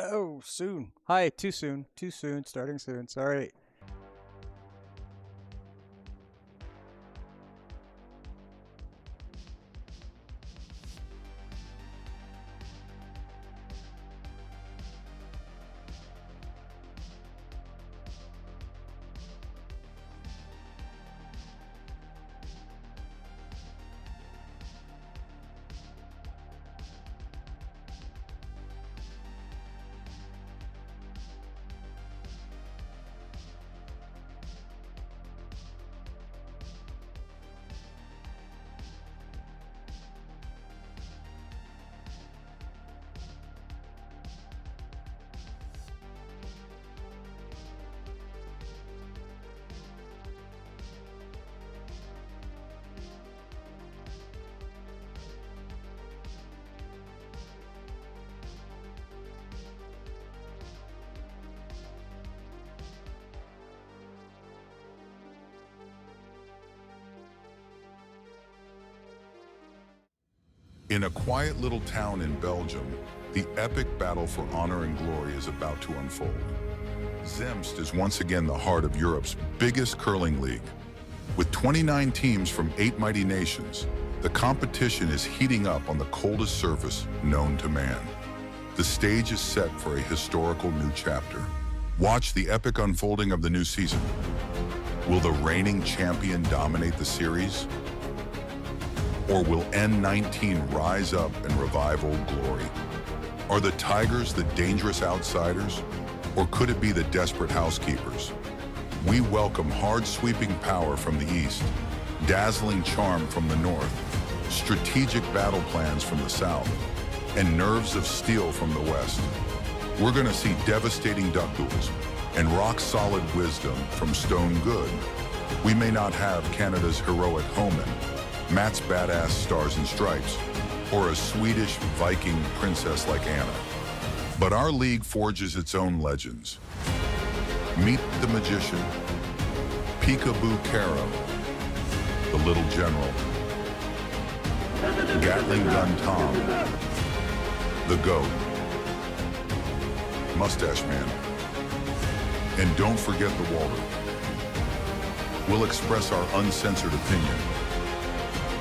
Oh, soon. Hi, too soon. Too soon. Starting soon. Sorry. In a quiet little town in Belgium, the epic battle for honor and glory is about to unfold. Zemst is once again the heart of Europe's biggest curling league. With 29 teams from 8 mighty nations, the competition is heating up on the coldest surface known to man. The stage is set for a historical new chapter. Watch the epic unfolding of the new season. Will the reigning champion dominate the series? Or will N19 rise up and revive old glory? Are the Tigers the dangerous outsiders? Or could it be the desperate housekeepers? We welcome hard-sweeping power from the east, dazzling charm from the north, strategic battle plans from the south, and nerves of steel from the west. We're going to see devastating duck duels and rock-solid wisdom from Stone Good. We may not have Canada's heroic Homan, Matt's badass Stars and Stripes, or a Swedish Viking princess like Anna. But our league forges its own legends. Meet the Magician, Peekaboo Caro, the Little General, Gatling Gun Tom, the Goat, Mustache Man, and don't forget the Walter. We'll express our uncensored opinion.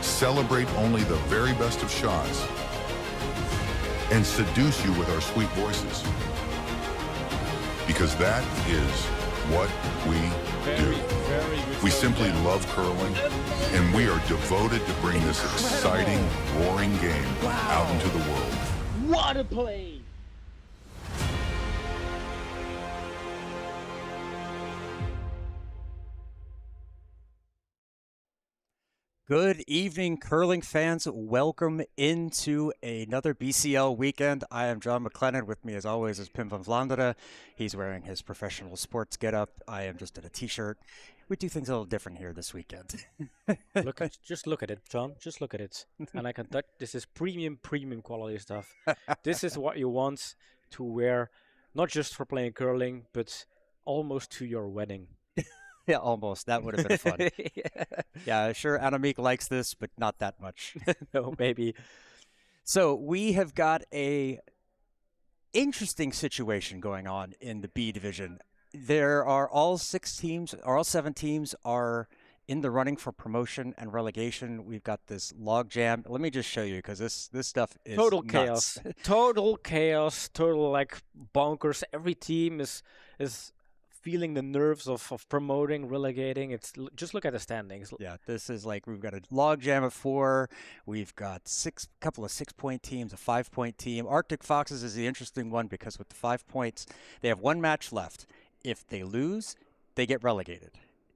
Celebrate only the very best of shots, and seduce you with our sweet voices. Because that is what we do. We simply love curling, and we are devoted to bring this exciting, roaring game out into the world. What a play! Good evening, curling fans. Welcome into another BCL weekend. I am John McLennan. With me, as always, is Pim van Vlaanderen. He's wearing his professional sports getup. I am just in a t-shirt. We do things a little different here this weekend. Just look at it, John. Just look at it. And I can touch. This is premium quality stuff. This is what you want to wear, not just for playing curling, but almost to your wedding. Yeah, almost. That would have been fun. Yeah, sure, Annemiek likes this, but not that much. No, maybe. So we have got a interesting situation going on in the B division. There are all 7 teams are in the running for promotion and relegation. We've got this log jam. Let me just show you, because this stuff is total nuts. chaos. Total chaos. Total like bonkers. Every team is feeling the nerves of promoting, relegating. Just look at the standings. Yeah, this is like we've got a log jam of 4. We've got couple of 6-point teams, a 5-point team. Arctic Foxes is the interesting one because with the 5 points, they have 1 match left. If they lose, they get relegated.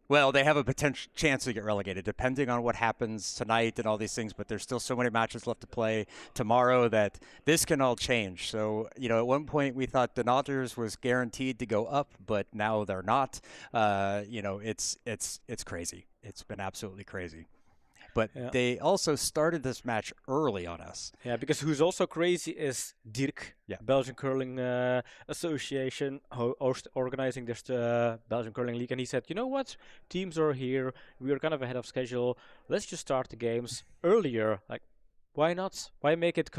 Well, they have a potential chance to get relegated, depending on what happens tonight and all these things. But there's still so many matches left to play tomorrow that this can all change. So, at one point we thought the Otters was guaranteed to go up, but now they're not. It's crazy. It's been absolutely crazy. But they also started this match early on us. Yeah, because who's also crazy is Dirk, Belgian Curling Association, organizing this Belgian Curling League. And he said, you know what? Teams are here. We are kind of ahead of schedule. Let's just start the games earlier, like Why not? Why make it?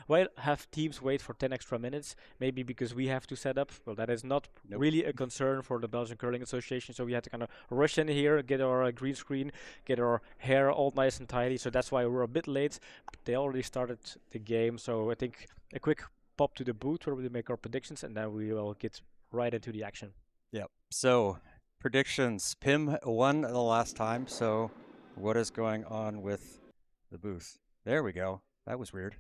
Why have teams wait for 10 extra minutes? Maybe because we have to set up. Well, that is not really a concern for the Belgian Curling Association. So we had to kind of rush in here, get our green screen, get our hair all nice and tidy. So that's why we're a bit late. But they already started the game. So I think a quick pop to the booth where we make our predictions, and then we will get right into the action. Yep. So predictions. Pim won the last time. So what is going on with the booth? There we go. That was weird.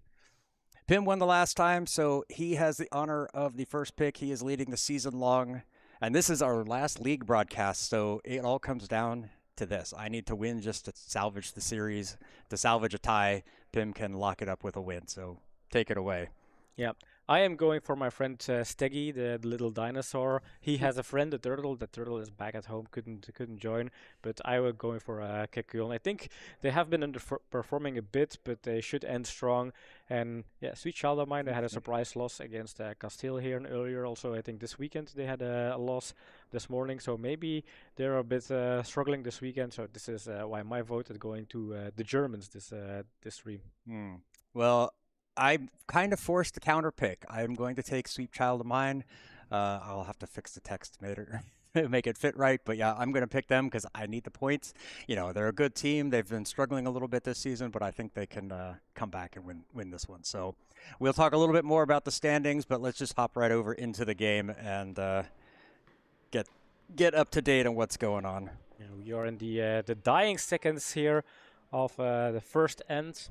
Pim won the last time, so he has the honor of the first pick. He is leading the season long. And this is our last league broadcast, so it all comes down to this. I need to win just to salvage the series, to salvage a tie. Pim can lock it up with a win, so take it away. Yeah, I am going for my friend Steggy, the little dinosaur. He has a friend, a turtle. The turtle is back at home, couldn't join. But I will going for Kekul. I think they have been underperforming a bit, but they should end strong. And yeah, Sweet Child of Mine, they had a surprise loss against Castile here and earlier. Also, I think this weekend they had a loss this morning. So maybe they're a bit struggling this weekend. So this is why my vote is going to the Germans this stream. Well, I'm kind of forced to counterpick. I'm going to take Sweet Child of Mine. I'll have to fix the text later, make it fit right. But yeah, I'm going to pick them because I need the points. You know, they're a good team. They've been struggling a little bit this season, but I think they can come back and win this one. So we'll talk a little bit more about the standings, but let's just hop right over into the game and get up to date on what's going on. Yeah, we are in the dying seconds here of the first end.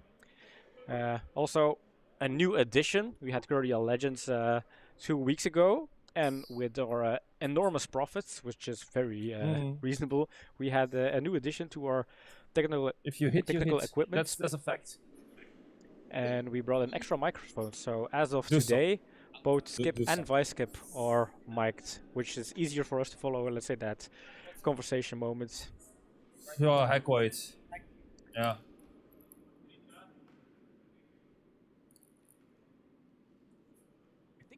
Also, a new addition. We had Guardian Legends 2 weeks ago, and with our enormous profits, which is very reasonable, we had a new addition to our technical equipment. That's a fact. And we brought an extra microphone. So as of today, both Skip and Vice Skip are mic'd, which is easier for us to follow, let's say, that conversation moment. Ja, hack ooit. Ja.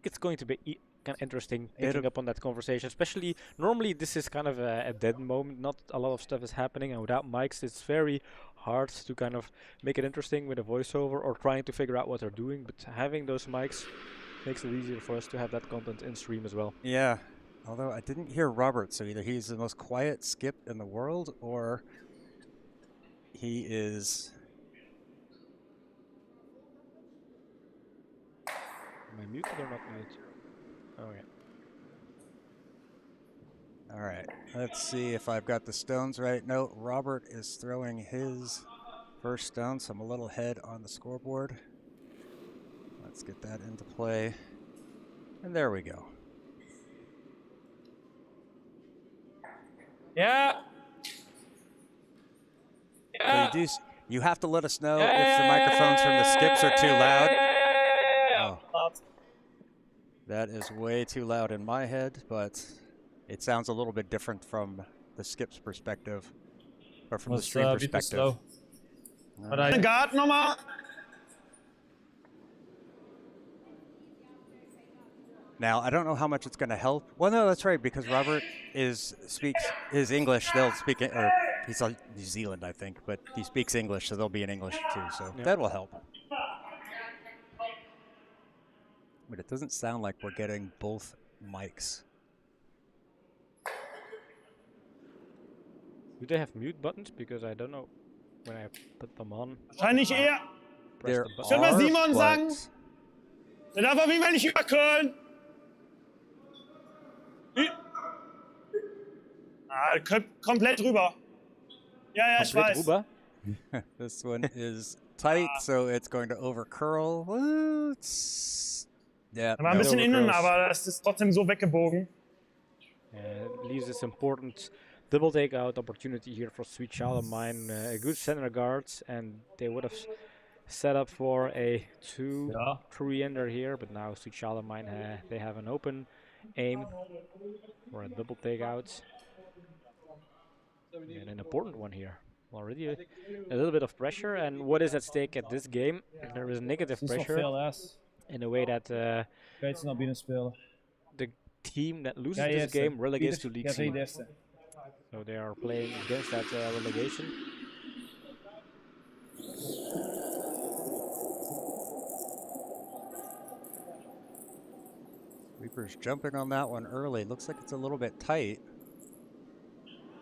It's going to be kind of interesting picking up on that conversation, especially normally this is kind of a dead moment, not a lot of stuff is happening, and without mics it's very hard to kind of make it interesting with a voiceover or trying to figure out what they're doing, but having those mics makes it easier for us to have that content in stream as well. Yeah, although I didn't hear Robert, so either he's the most quiet Skip in the world or he is... Am I muted or not muted? Oh, yeah. All right, let's see if I've got the stones right. No, Robert is throwing his first stone, so I'm a little ahead on the scoreboard. Let's get that into play. And there we go. Yeah. So you have to let us know if the microphones from the Skips are too loud. Oh. That is way too loud in my head, but it sounds a little bit different from the Skip's perspective, or from the stream perspective. Guard nochmal. Now, I don't know how much it's going to help. Well, no, that's right, because Robert speaks his English. They'll speak it, or he's on New Zealand, I think, but he speaks English, so they'll be in English too. So that will help. But it doesn't sound like we're getting both mics. Do they have mute buttons? Because I don't know when I put them on. Wahrscheinlich eher. There Ich würde mal Simon but sagen. Der darf auf jeden Fall nicht überköln. Komplett drüber. Ja, ich weiß. Rüber? This one is tight, so it's going to overcurl. Yeah, War ein bisschen innen, aber es ist trotzdem so weggebogen. Leaves this important double takeout opportunity here for Sweet Child of Mine. A good center guard, and they would have set up for a 2-3-ender here, but now Sweet Child of Mine, they have an open aim for a double takeout. And an important one here. Already a little bit of pressure, and what is at stake at this game? There is negative pressure in a way that the team that loses this game relegates to League C. So they are playing against that relegation. Sweeper's jumping on that one early. Looks like it's a little bit tight.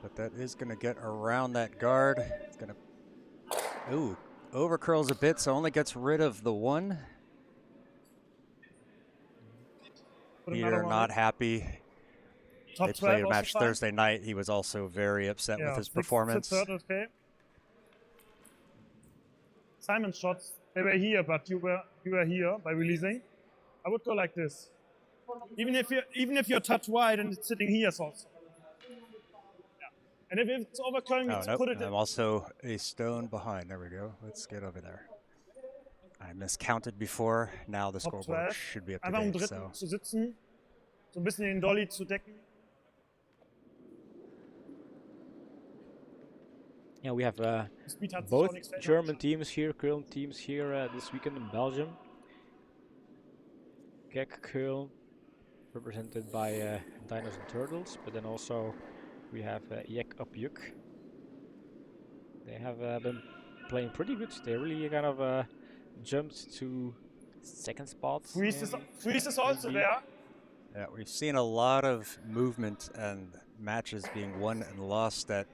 But that is going to get around that guard. It's going to, ooh, over curls a bit, so only gets rid of the one. Put Peter another one not in. happy. Top They 12 played a also match fine. Thursday night. He was also very upset with his sixth, performance. Third, okay. Simon's shots, they were here, but you were here by releasing. I would go like this. Even if you're touch wide and it's sitting here also. Yeah. And if it's overcurling, Oh, it's nope. put it in. I'm also a stone behind. There we go. Let's get over there. I miscounted before. Now the Top scoreboard 12. should be up to Einfach im date. dritten So zu sitzen, so ein bisschen den Dolly zu decken. Yeah, we have Speed hat sich both auch nichts verändert. German teams here, curling teams here this weekend in Belgium. Kek curl, represented by Dinos and Turtles, but then also we have Yek Up Yuk. They have been playing pretty good. They really kind of jumped to second spots. Freeze is also league. there. yeah, we've seen a lot of movement and matches being won and lost that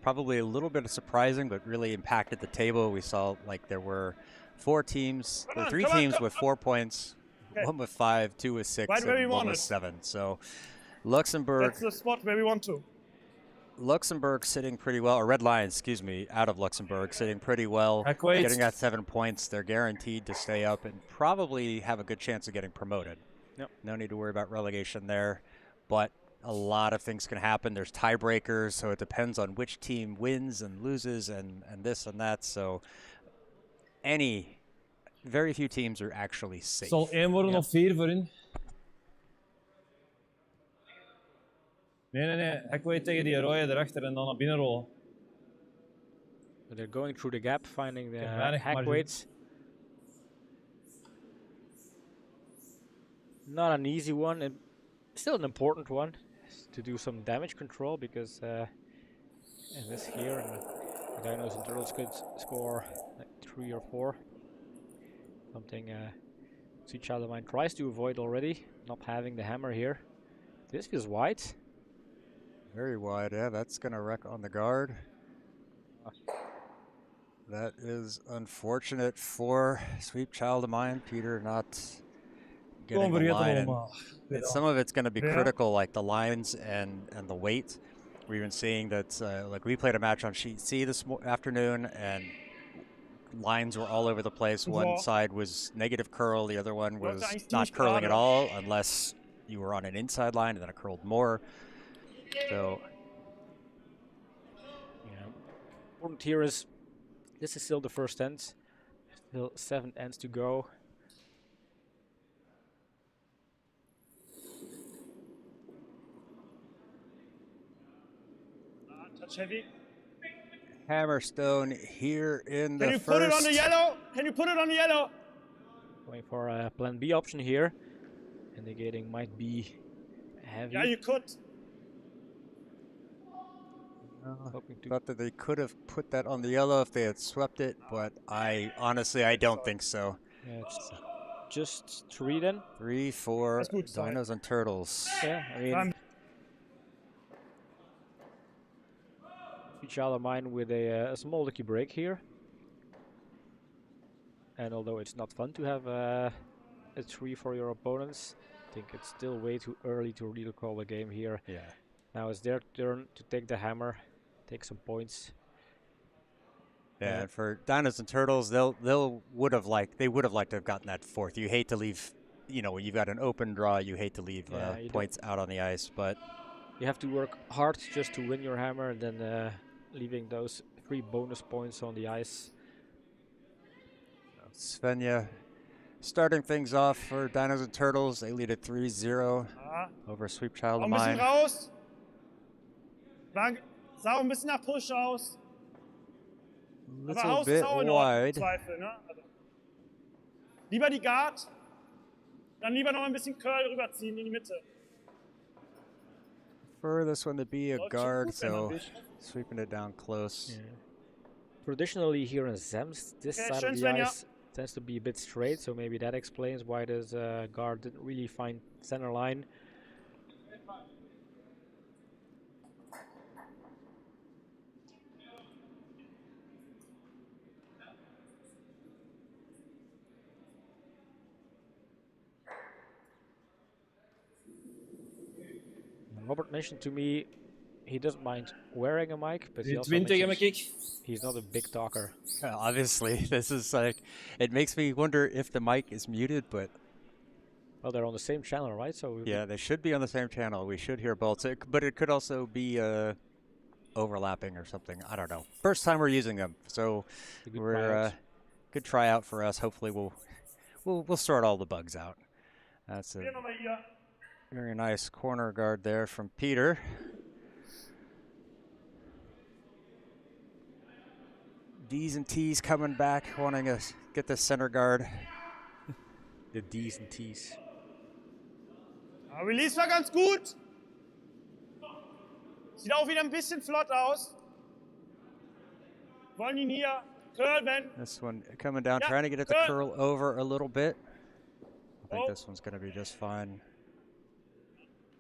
probably a little bit surprising, but really impacted the table. We saw like there were 4 teams, Come on, 3 come on, teams come with on. 4 points, Okay. 1 with 5, 2 with 6, Right where we and 1 want with it. 7. So Luxembourg That's the spot where we want to. sitting pretty well, or Red Lions, excuse me, out of Luxembourg sitting pretty well, Akkurat. getting that 7 points. They're guaranteed to stay up and probably have a good chance of getting promoted. Yep. No need to worry about relegation there, but a lot of things can happen. There's tiebreakers, so it depends on which team wins and loses and this and that. So very few teams are actually safe. Zal 1 worden of 4 voor hun? Nee. Ik wil je tegen die rode erachter en dan naar binnen rollen. But they're going through the gap, finding the weinig hack marge. weights. Not an easy one, and still an important one to do some damage control because in this here, the Dinos and Turtles could score like 3 or 4. Something Sweet Child of Mine tries to avoid already, not having the hammer here. This feels wide. Very wide, yeah, that's going to wreck on the guard. That is unfortunate for Sweet Child of Mine. Peter not getting the line. And some of it's going to be Yeah. critical, like the lines and the weight. We've been seeing that, like we played a match on Sheet C this afternoon, and lines were all over the place. One Wow. side was negative curl, the other one was eigentlich not ziemlich curling at gerade. all, unless you were on an inside line and then it curled more. So Yeah. Important here is this is still the first end. Still 7 ends to go. Touch heavy. Hammerstone here in Can the you put it on first. the yellow? Can you put it on the yellow? Going for a plan B option here. And negating might be heavy. Yeah, you could. Hoping to Thought that they could have put that on the yellow if they had swept it, but I don't think so. yeah, it's just 3 then. 3, 4, That's good, sorry. Dinos and Turtles. Yeah, I mean, Um, Sweet Child of Mine with a small lucky break here. And although it's not fun to have a 3 for your opponents, I think it's still way too early to really call the game here. Yeah. Now it's their turn to take the hammer, take some points. Yeah, and for Dinos and Turtles, they would have liked to have gotten that 4th. You hate to leave, when you've got an open draw, you hate to leave Yeah, you points out on the ice, but You have to work hard just to win your hammer, and then leaving those 3 bonus points on the ice. Svenja starting things off for Dinos and Turtles. They lead at 3-0 over Sweet Child Auch of ein bisschen Mine. raus. Sah auch ein bisschen nach Push aus. Aber Little Haus bit ist auch in Ordnung, im wide. Zweifel. Ne? Also, lieber die Guard, dann lieber noch ein bisschen Curl rüberziehen in die Mitte. For this one to be a Läuft schon guard, gut, wenn man so wischt. sweeping it down close. Traditionally here in Zemst, this Okay, side schön, of the Svenja. ice tends to be a bit straight, so maybe that explains why this guard didn't really find center line. Robert mentioned to me he doesn't mind wearing a mic, but he also 20 heb mentions ik. he's not a big talker. Obviously, this is like, it makes me wonder if the mic is muted, but Well, they're on the same channel, right? So yeah, they should be on the same channel. We should hear both, but it could also be overlapping or something. I don't know. First time we're using them, so a good we're tryout. good tryout for us. Hopefully, we'll sort all the bugs out. That's a Hier nochmal hier. very nice corner guard there from Peter. D's and T's coming back, wanting to get the center guard. The D's and T's. Release war ganz gut. Sieht auch wieder ein bisschen flott aus. Wollen ihn hier curlen. This one coming down, Yeah, trying to get it to good. curl over a little bit. I think Oh. this one's going to be just fine.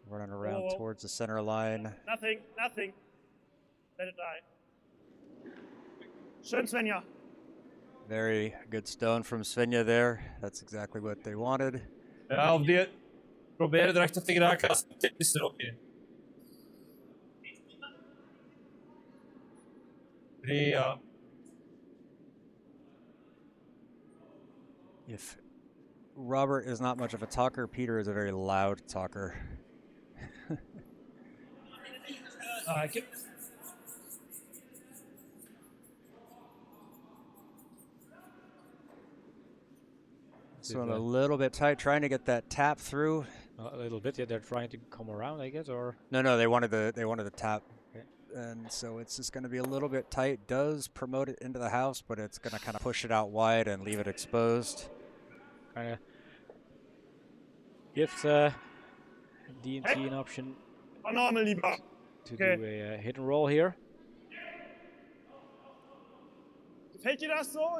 Running around Oh. towards the center line. Nothing. Let it die. Schön, Svenja. Very good stone from Svenja there. That's exactly what they wanted. Ja, of die proberen erachter te geraken als het is erop hier. 3, ja. If Robert is not much of a talker, Peter is a very loud talker. Ik heb... This one a little bit tight, trying to get that tap through. A little bit. Yeah, they're trying to come around, I guess, or No, they wanted the tap. Okay. And so it's just going to be a little bit tight. Does promote it into the house, but it's going to kind of push it out wide and leave it exposed. kind of gives D&T an option Normal lieber. to Okay. do a hit and roll here. Gefällt dir das so?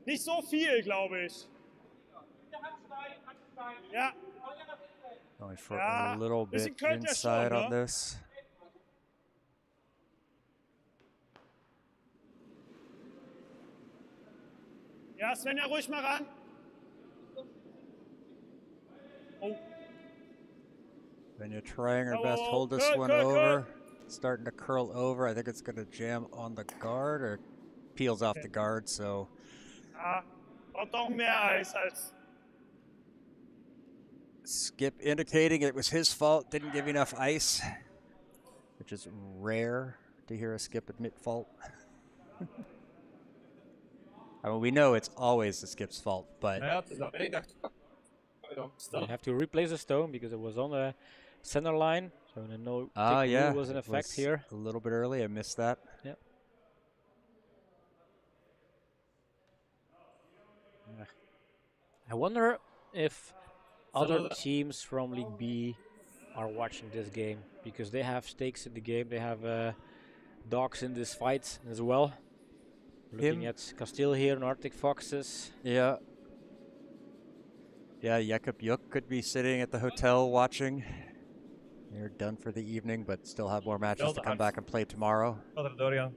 Nicht so viel, glaube ich. Ja. Going for Ja, a little bit bisschen könnte er inside schon, on ne? this. Ja, Svenja, ruhig mal ran. Oh, Then you're trying her Oh, best. oh, Hold this good, one good, good. over. Starting to curl over. I think it's going to jam on the guard or peels off the guard. So ja. Braucht auch mehr Eis als. Skip indicating it was his fault. Didn't give enough ice, which is rare to hear a Skip admit fault. I mean, we know it's always the Skip's fault, but Ja, het is dat. Ik dacht... You have to replace the stone because it was on the center line. So the no tick yeah, rule was in it effect was here. a little bit early. I missed that. Yep. I wonder if other teams from League B are watching this game because they have stakes in the game. They have dogs in this fight as well. Looking Him- at Castile here and Arctic Foxes. Yeah. Yeah, Jakob Juk could be sitting at the hotel watching. They're done for the evening, but still have more matches to come back and play tomorrow. Ik ga er doorgaan.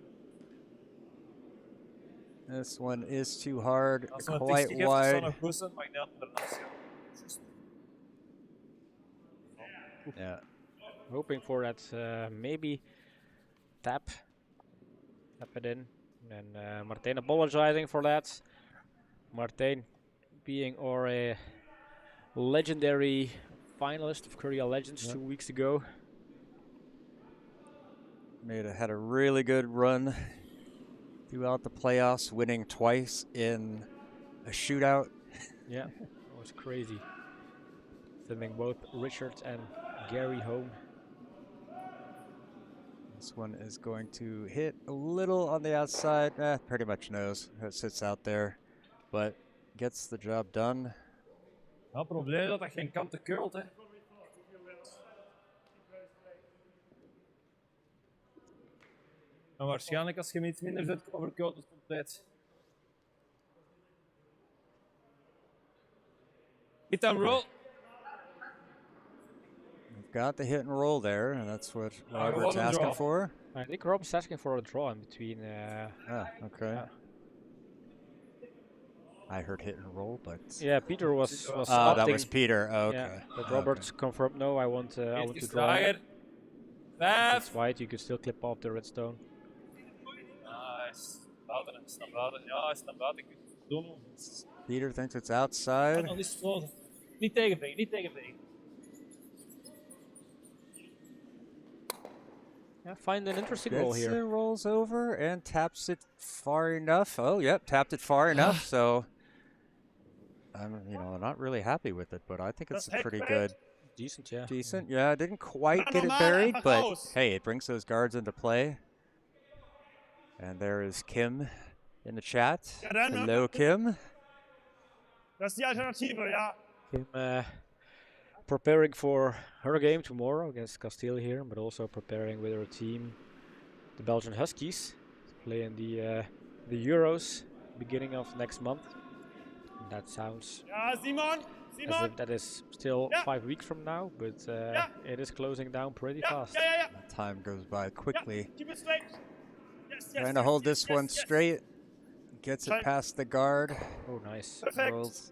This one is too hard, Als we een quite tikje geeft, zou wide. nog goed zijn, maar ik denk dat het ernaast gaat. Yeah. Hoping for that maybe tap it in. And Martijn apologizing for that. Martijn being our legendary finalist of Korea Legends 2 weeks ago. Had a really good run throughout the playoffs, winning twice in a shootout. Yeah, it was crazy. Sending both Richard and Gary home. This one is going to hit a little on the outside. Pretty much knows. It sits out there, but gets the job done. Ja, het probleem is dat dat geen kanten curlt, hè. En waarschijnlijk als je hem iets minder zet, overkoopt het compleet. Hit and roll. We've got the hit and roll there, and that's what I Robert's want a asking draw. for. I think Rob's asking for a draw in between. Okay. I heard hit and roll, but Yeah, Peter was that opting. was Peter. Okay. Yeah, but Okay. Roberts confirmed no. I want to draw. Tiger. If Vijf. it's white, you could still clip off the redstone. Nice. Buiten, is naar buiten. Ja, is naar buiten. Doen. Peter thinks it's outside. Nog eens gesloten. Niet tegenvegen, niet tegenvegen. Yeah, find an interesting roll Gets here. it, rolls over and taps it far enough. Oh, yep, tapped it far enough. So I'm, not really happy with it, but I think it's That's pretty heck good. Decent, yeah. Decent. Yeah, I didn't quite get it normal, buried, einfach but raus. hey, it brings those guards into play. And there is Kim in the chat. Ja, dann, Hello, Kim. Das ist die Alternative, ja. Kim preparing for her game tomorrow against Castile here, but also preparing with her team, the Belgian Huskies, to play in the Euros beginning of next month. And that sounds Ja, Simon. as Simon. if that is still Yeah. 5 weeks from now, but it is closing down pretty Ja, fast. ja, ja, ja. Time goes by Ja, quickly. keep it straight. Yes, yes, Trying to yes, hold yes, this one yes, yes. straight. Gets it Try- past the guard. Oh, nice. Perfect. Rolls.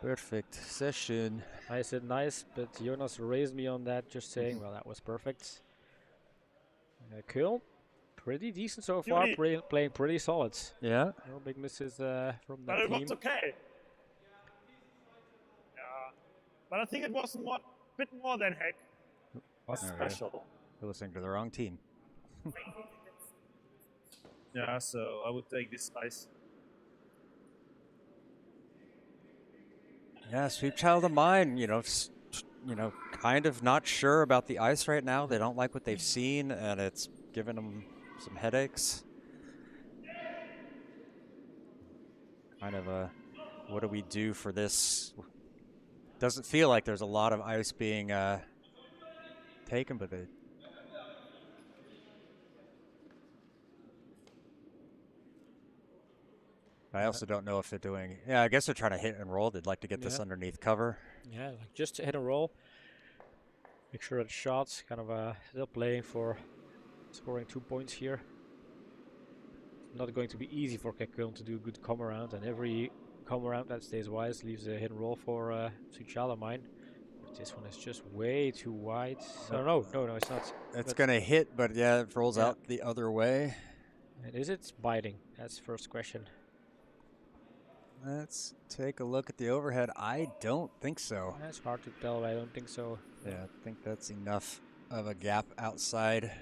Perfect session. I said nice, but Jonas raised me on that, just saying, well, that was perfect. Cool. Pretty decent so far, Beauty. playing pretty solid. Yeah. No big misses from But that it team. was okay. Yeah. But I think it was a bit more than heck. Was Alright. special. You're listening to the wrong team. Yeah, so I would take this ice. Yeah, Sweet Child of Mine, kind of not sure about the ice right now. They don't like what they've seen, and it's giving them some headaches. Kind of what do we do for this? Doesn't feel like there's a lot of ice being taken, but they. I also don't know if they're doing. Yeah, I guess they're trying to hit and roll. They'd like to get this Yeah. underneath cover. Yeah, like just hit and roll. Make sure that shots kind of still playing for scoring 2 points here. Not going to be easy for Kekkuln to do a good come around, and every come around that stays wise leaves a hit and roll for Suchala mine. But this one is just way too wide. No, it's not. It's But- gonna hit, but yeah, it rolls Yeah. out the other way. And is it biting? That's the first question. Let's take a look at the overhead. I don't think so. It's hard to tell. I don't think so. Yeah, I think that's enough of a gap outside.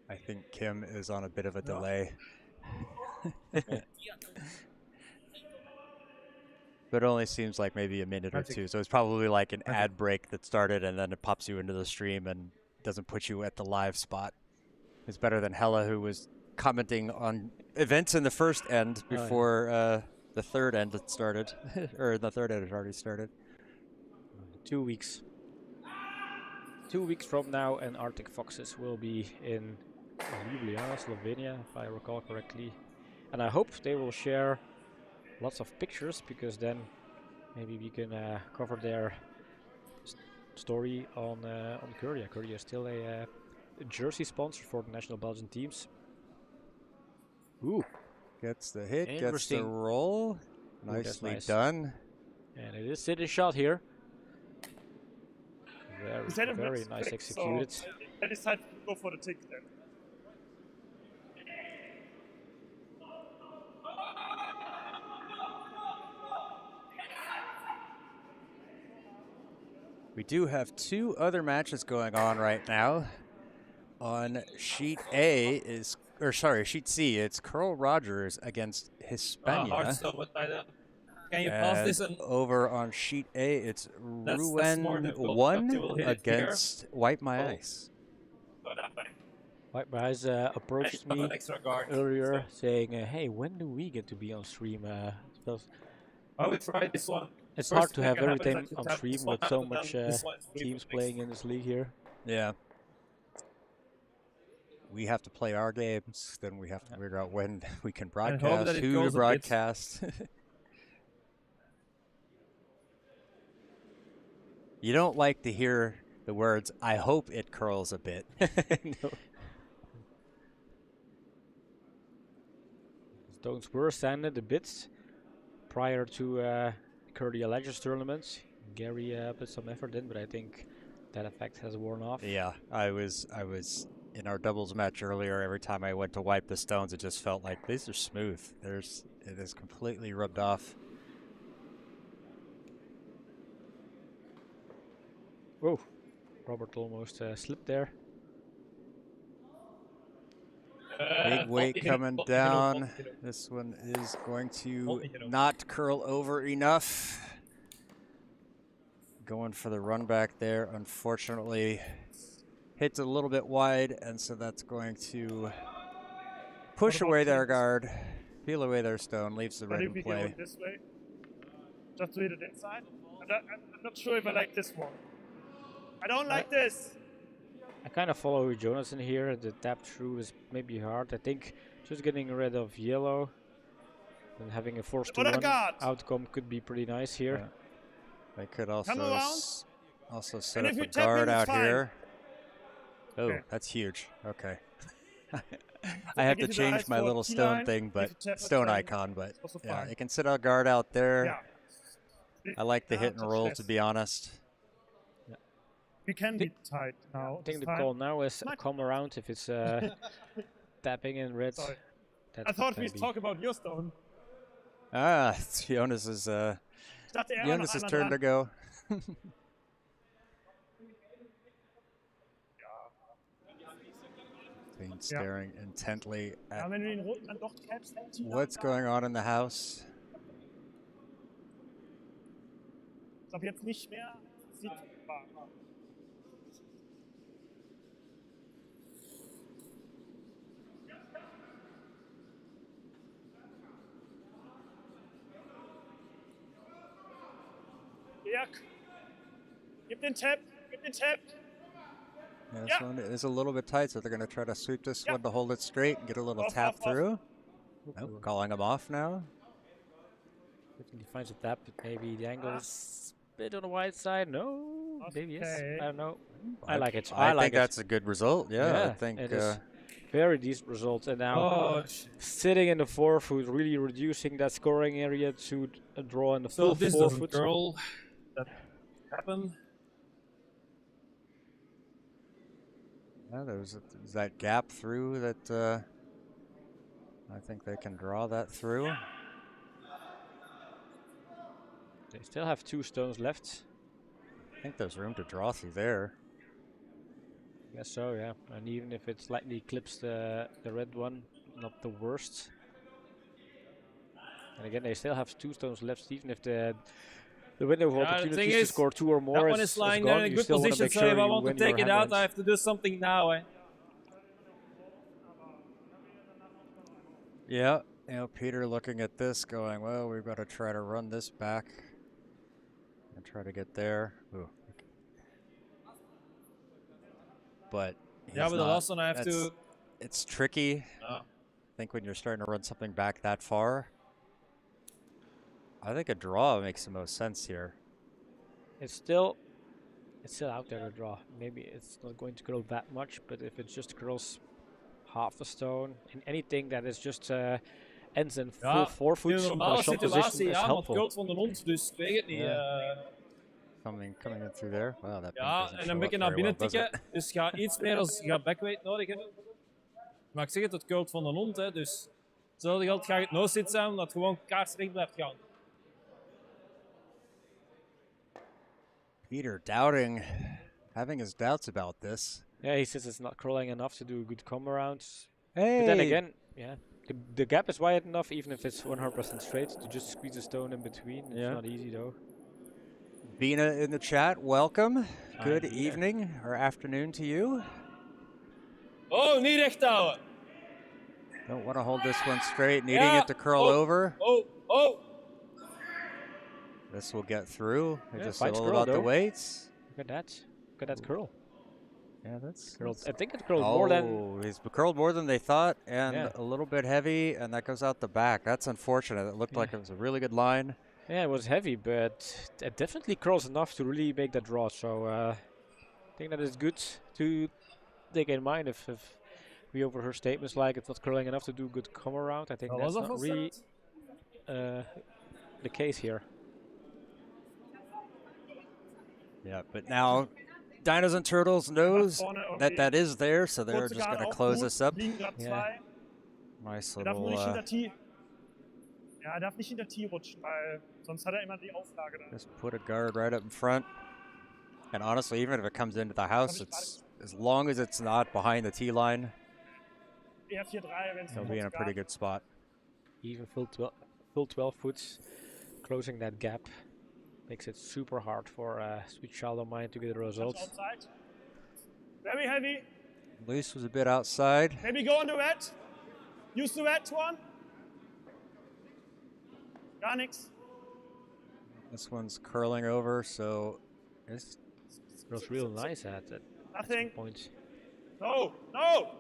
I think Kim is on a bit of a delay. But it only seems like maybe a minute or two. So it's probably like an ad break that started and then it pops you into the stream and doesn't put you at the live spot. It's better than Hella, who was commenting on events in the first end before the third end had started. Or the third end had already started. 2 weeks. 2 weeks from now, and Arctic Foxes will be in Ljubljana, Slovenia, if I recall correctly. And I hope they will share lots of pictures, because then maybe we can cover their story on Courier. Courier is still a jersey sponsor for the national Belgian teams. Ooh. Gets the hit, gets the Interesting. roll. Ooh, that's Nicely nice. done. And it is city shot here. He said Very, it was nice quick, executed. So I decided to go for the tick then. We do have two other matches going on right now. On sheet A is, or sorry, sheet C, it's Carl Rogers against Hispania. Hard stop with by the. Can you pass this And and over on sheet A, it's That's more Rouen difficult. 1 You will hit it here. against Wipe My Oh. Ice. go that way? White Guys approached Have me an extra guard. earlier saying, hey, when do we get to be on stream? Because I would try this one. it's First hard to thing have can happen is everything that you on tap stream this one with out so and then much this one is really teams fixed. playing in this league here. Yeah. we have to play our games. Then we have to figure out when we can hope broadcast, that it who to goes a bit. broadcast. You don't like to hear the words, I hope it curls a bit. No. Stones were sanded a bit prior to Curly Legends tournaments. Gary put some effort in, but I think that effect has worn off. Yeah, I was in our doubles match earlier. Every time I went to wipe the stones, it just felt like these are smooth. It is completely rubbed off. Whoa, Robert almost slipped there. Big weight coming down. This one is going to not curl over enough. Going for the run back there, unfortunately. Hits a little bit wide, and so that's going to push away their guard, peel away their stone, leaves the But red if in we go play. this way, just to hit it inside. I'm not sure if I like this one. I don't like this. I kind of follow Jonas in here. The tap through is maybe hard. I think just getting rid of yellow and having a force to run outcome could be pretty nice here. Yeah. They could also set And up if you a tap guard in, it's out fine. here. Oh, Okay. that's huge. Okay. I I have to give you the change eyes my for little T stone line, thing, if but you tap it stone down, icon, but it's also yeah, fine. it can sit a guard out there. Yeah. I like the Yeah, hit and touch roll, less. to be honest. We can be tight now. I think it's the fine. call now is Might- come around if it's tapping in red. Sorry. That's I thought we maybe. talk about your stone. Ah, it's Jonas's Ich dachte, er war noch Jonas's einmal turn to dran. go. Been staring intently Ja, at wenn du den roten dann doch tappst, dann T-Line what's da. going on in the house. Ich glaube jetzt nicht mehr. Sieht war. Dirk, gib den Tap, gib den Tap. Yeah, this Yeah. one is a little bit tight, so they're going to try to sweep this Yeah. one to hold it straight and get a little Off, tap off, off. through. Oh, calling him off now. He finds a tap, but maybe the angle is a bit on the wide side. No, maybe yes. Okay. I don't know. I like it. I like think it. that's a good result. Yeah, I think. it is very decent result. And now Oh, sitting in the 4-foot, really reducing that scoring area to a draw in the so full this 4-foot. doesn't curl. That happened. Yeah, there's that gap through that. I think they can draw that through. They still have 2 stones left. I think there's room to draw through there. Guess so, yeah. And even if it slightly clips the red one, not the worst. And again, they still have 2 stones left, even if the window of Yeah, the opportunities thing to is, score 2 or more That one is is lying there gone. in a You good still wanna position, make so sure if I you want to win your take it hand out, ends. I have to do something now. Eh? Yeah, you know, Peter looking at this going, well, we've got to try to run this back and try to get there. Ooh. But Yeah, he's but the not- last one I have to. It's tricky. Oh. I think when you're starting to run something back that far, I think a draw makes the most sense here. It's still out there to draw. Maybe it's not going to curl that much, but if it just curls half a stone, in anything that is just ends in full Ja, 4-foot in een from normale a shot situatie, position is ja, maar het helpful. kult van de hond, dus ik weet het niet. Ja. Coming in through there. Wow, that pink Ja, doesn't en show een up beetje naar very well, binnen does it? tikken, dus ga iets meer als je gaat backweight nodig hebben. Maar ik zeg het kult van de hond, hè, dus hetzelfde geldt ga je het no-sit zijn, omdat het gewoon kaarsrecht blijft gaan. Peter doubting, having his doubts about this. Yeah, he says it's not curling enough to do a good come around. Hey, But then again, yeah, the gap is wide enough, even if it's 100% straight, to just squeeze a stone in between. It's Yeah. not easy though. Bina in the chat, welcome. Good Bina. evening or afternoon to you. Oh, niet recht houden. Don't want to hold this one straight, needing Yeah. it to curl Oh. over. Oh, oh. This will get through. It's Yeah, just fine all scroll, about the though. weights. Look at that. Look at that curl. Yeah, that's. Curled, I think it curled more than. Oh, he's curled more than they thought, and Yeah. a little bit heavy, and that goes out the back. That's unfortunate. It looked like it was a really good line. Yeah, it was heavy, but it definitely curls enough to really make that draw. So I think that is good to take in mind if we overheard statements like it's not curling enough to do good come around. I think that's not really the case here. Yeah, but now Dinos and Turtles knows that that is there, so they're Kurze just Garn going to auch close gut, this up. liegen grad Yeah. 2. Nice Er darf nur nicht little. hinter T. Ja, er darf nicht hinter T rutschen, weil sonst hat er immer die Auflage da. Just put a guard right up in front. And honestly, even if it comes into the house, it's as long as it's not behind the T line, Eher 4-3, wenn es he'll be in a pretty good spot. Even full 12 foots, closing that gap makes it super hard for Sweet Child of Mine to get the results. Outside. Very heavy. Luis was a bit outside. Maybe go on the red. Use the red one. Gar nix. This one's curling over, so it's Feels real nice at that Nothing. point. No, no.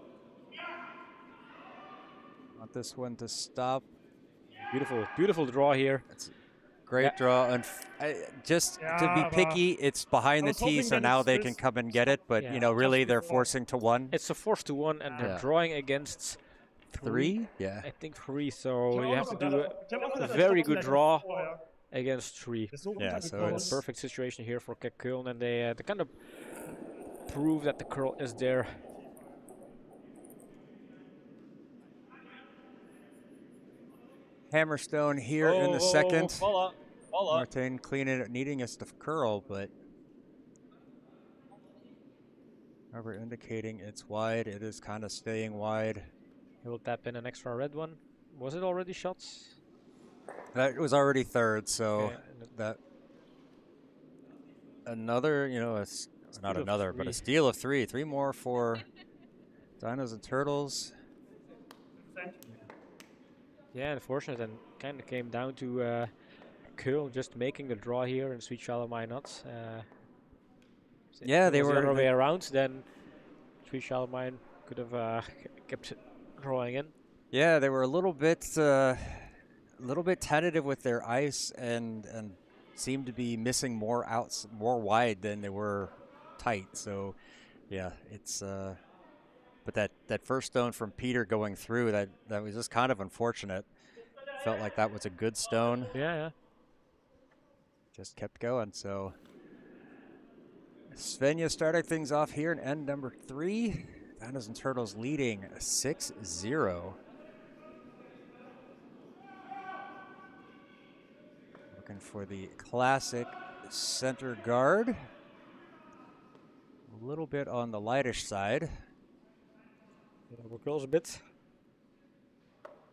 want this one to stop. Beautiful, beautiful draw here. It's a great draw. And just to be picky, it's behind the tee, so now they can come and get it. But, you know, really they're forcing to 1. It's a force to 1, and they're drawing against 3? Yeah. I think 3, so you have to do a very good draw against 3. Yeah, so it's a perfect situation here for Kek Köln, and they kind of prove that the curl is there. Hammerstone here in the second. Voila, voila. Martin cleaning it, needing us to curl, but however indicating it's wide, it is kind of staying wide. He will tap in an extra red one. Was it already shots? That was already third, so Okay. that another, you know, it's not of another, but a 3. steal of 3. 3 more for Dinos and Turtles. Yeah, unfortunate, and kind of came down to Köln just making the draw here, and Sweet Child of Mine not. Yeah, they the were other way around. Then Sweet Child of Mine could have kept drawing in. Yeah, they were a little bit tentative with their ice, and seemed to be missing more wide than they were tight. So, yeah, it's. But that first stone from Peter going through, that was just kind of unfortunate. Felt like that was a good stone. Yeah. Just kept going. So Svenja starting things off here in end number 3. Dinos and Turtles leading 6-0. Looking for the classic center guard. A little bit on the lightish side. We're close a bit.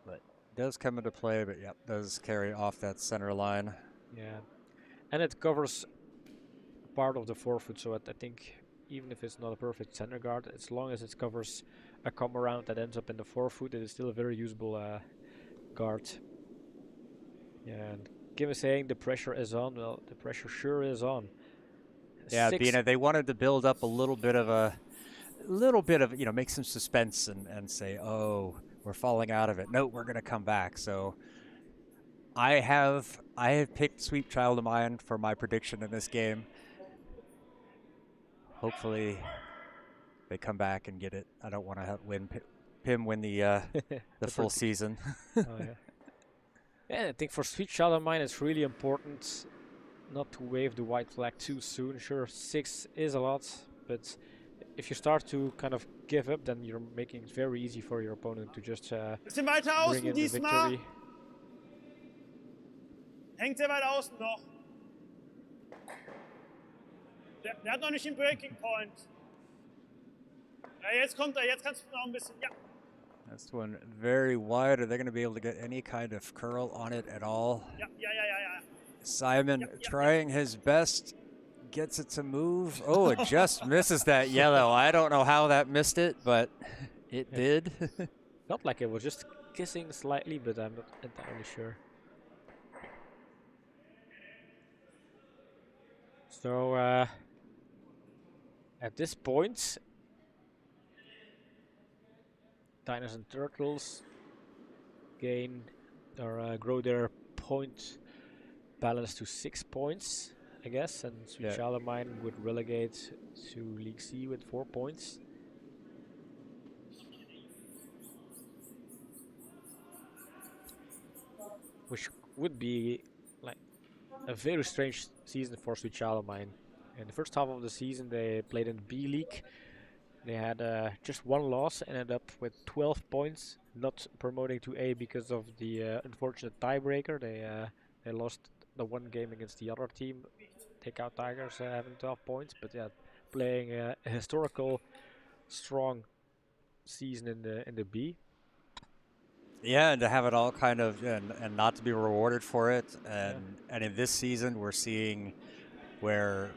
But does come into play, but yep, does carry off that center line. Yeah, and it covers part of the 4-foot, so I think even if it's not a perfect center guard, as long as it covers a come around that ends up in the 4-foot, it is still a very usable guard. Yeah, and given saying the pressure is on, well, the pressure sure is on. Yeah, Bina, they wanted to build up a little bit of, you know, make some suspense and say, oh, we're falling out of it. No, we're going to come back. So I have picked Sweet Child of Mine for my prediction in this game. Hopefully they come back and get it. I don't want to Pim win the full season. Oh, yeah. Yeah, I think for Sweet Child of Mine, it's really important not to wave the white flag too soon. Sure, 6 is a lot, but if you start to kind of give up, then you're making it very easy for your opponent to just Bisschen weiter bring außen in the diesmal. victory. Hängt sehr weit außen noch. Der hat noch nicht den Breaking Point. Ja, jetzt kommt er, jetzt kannst du noch ein bisschen. Ja. This one very wide. Are they going to be able to get any kind of curl on it at all? Ja. Simon trying his best. Gets it to move. Oh, it just misses that yellow. I don't know how that missed it, but it did. Felt like it was just kissing slightly, but I'm not entirely sure. So at this point, Dinos and Turtles gain or grow their point balance to 6 points, I guess, and Sweet Yeah. Child of Mine would relegate to League C with 4 points. Which would be like a very strange season for Sweet Child of Mine. In the first half of the season, they played in the B League. They had just one loss, ended up with 12 points, not promoting to A because of the unfortunate tiebreaker. They lost the one game against the other team. Take out Tigers having 12 points, but yeah, playing a historical strong season in the B. Yeah, and to have it all kind of and not to be rewarded for it, and in this season we're seeing where,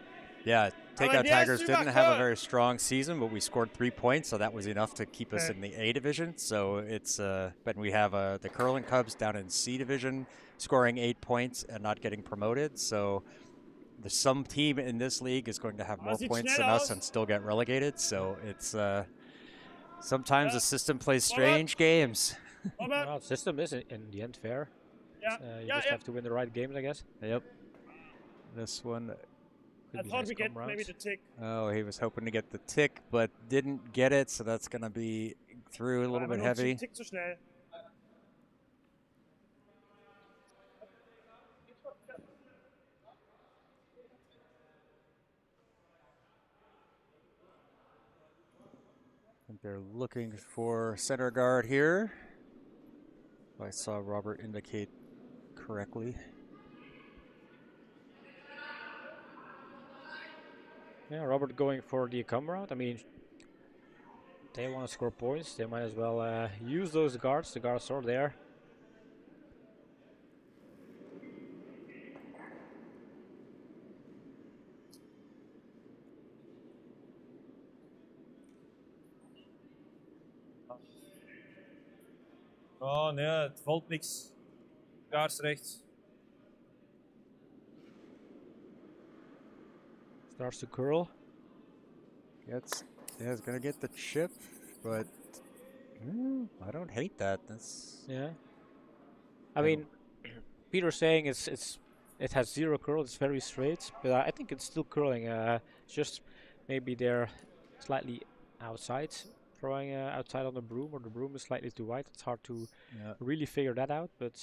Takeout Tigers didn't have a very strong season, but we scored 3 points, so that was enough to keep us in the A division. So it's but we have the Curling Cubs down in C division, scoring 8 points and not getting promoted. So some team in this league is going to have more points than us and still get relegated. So it's sometimes the system plays strange games. Well, the system is in the end fair. You just have to win the right games, I guess. Yep. This one. I thought we get maybe the tick. Oh, he was hoping to get the tick, but didn't get it, so that's going to be through a little bit heavy. Tick zu schnell. I think they're looking for center guard here. If I saw Robert indicate correctly. Yeah, Robert going for the come route. I mean, they want to score points. They might as well use those guards. The guards are there. Oh nee, het valt niks. Kaars rechts. Starts to curl. He's gonna get the chip, but I don't hate that. That's I mean, Peter's saying it has 0 curl. It's very straight, but I think it's still curling. It's just maybe they're slightly outside, throwing outside on the broom, or the broom is slightly too wide. It's hard to really figure that out, but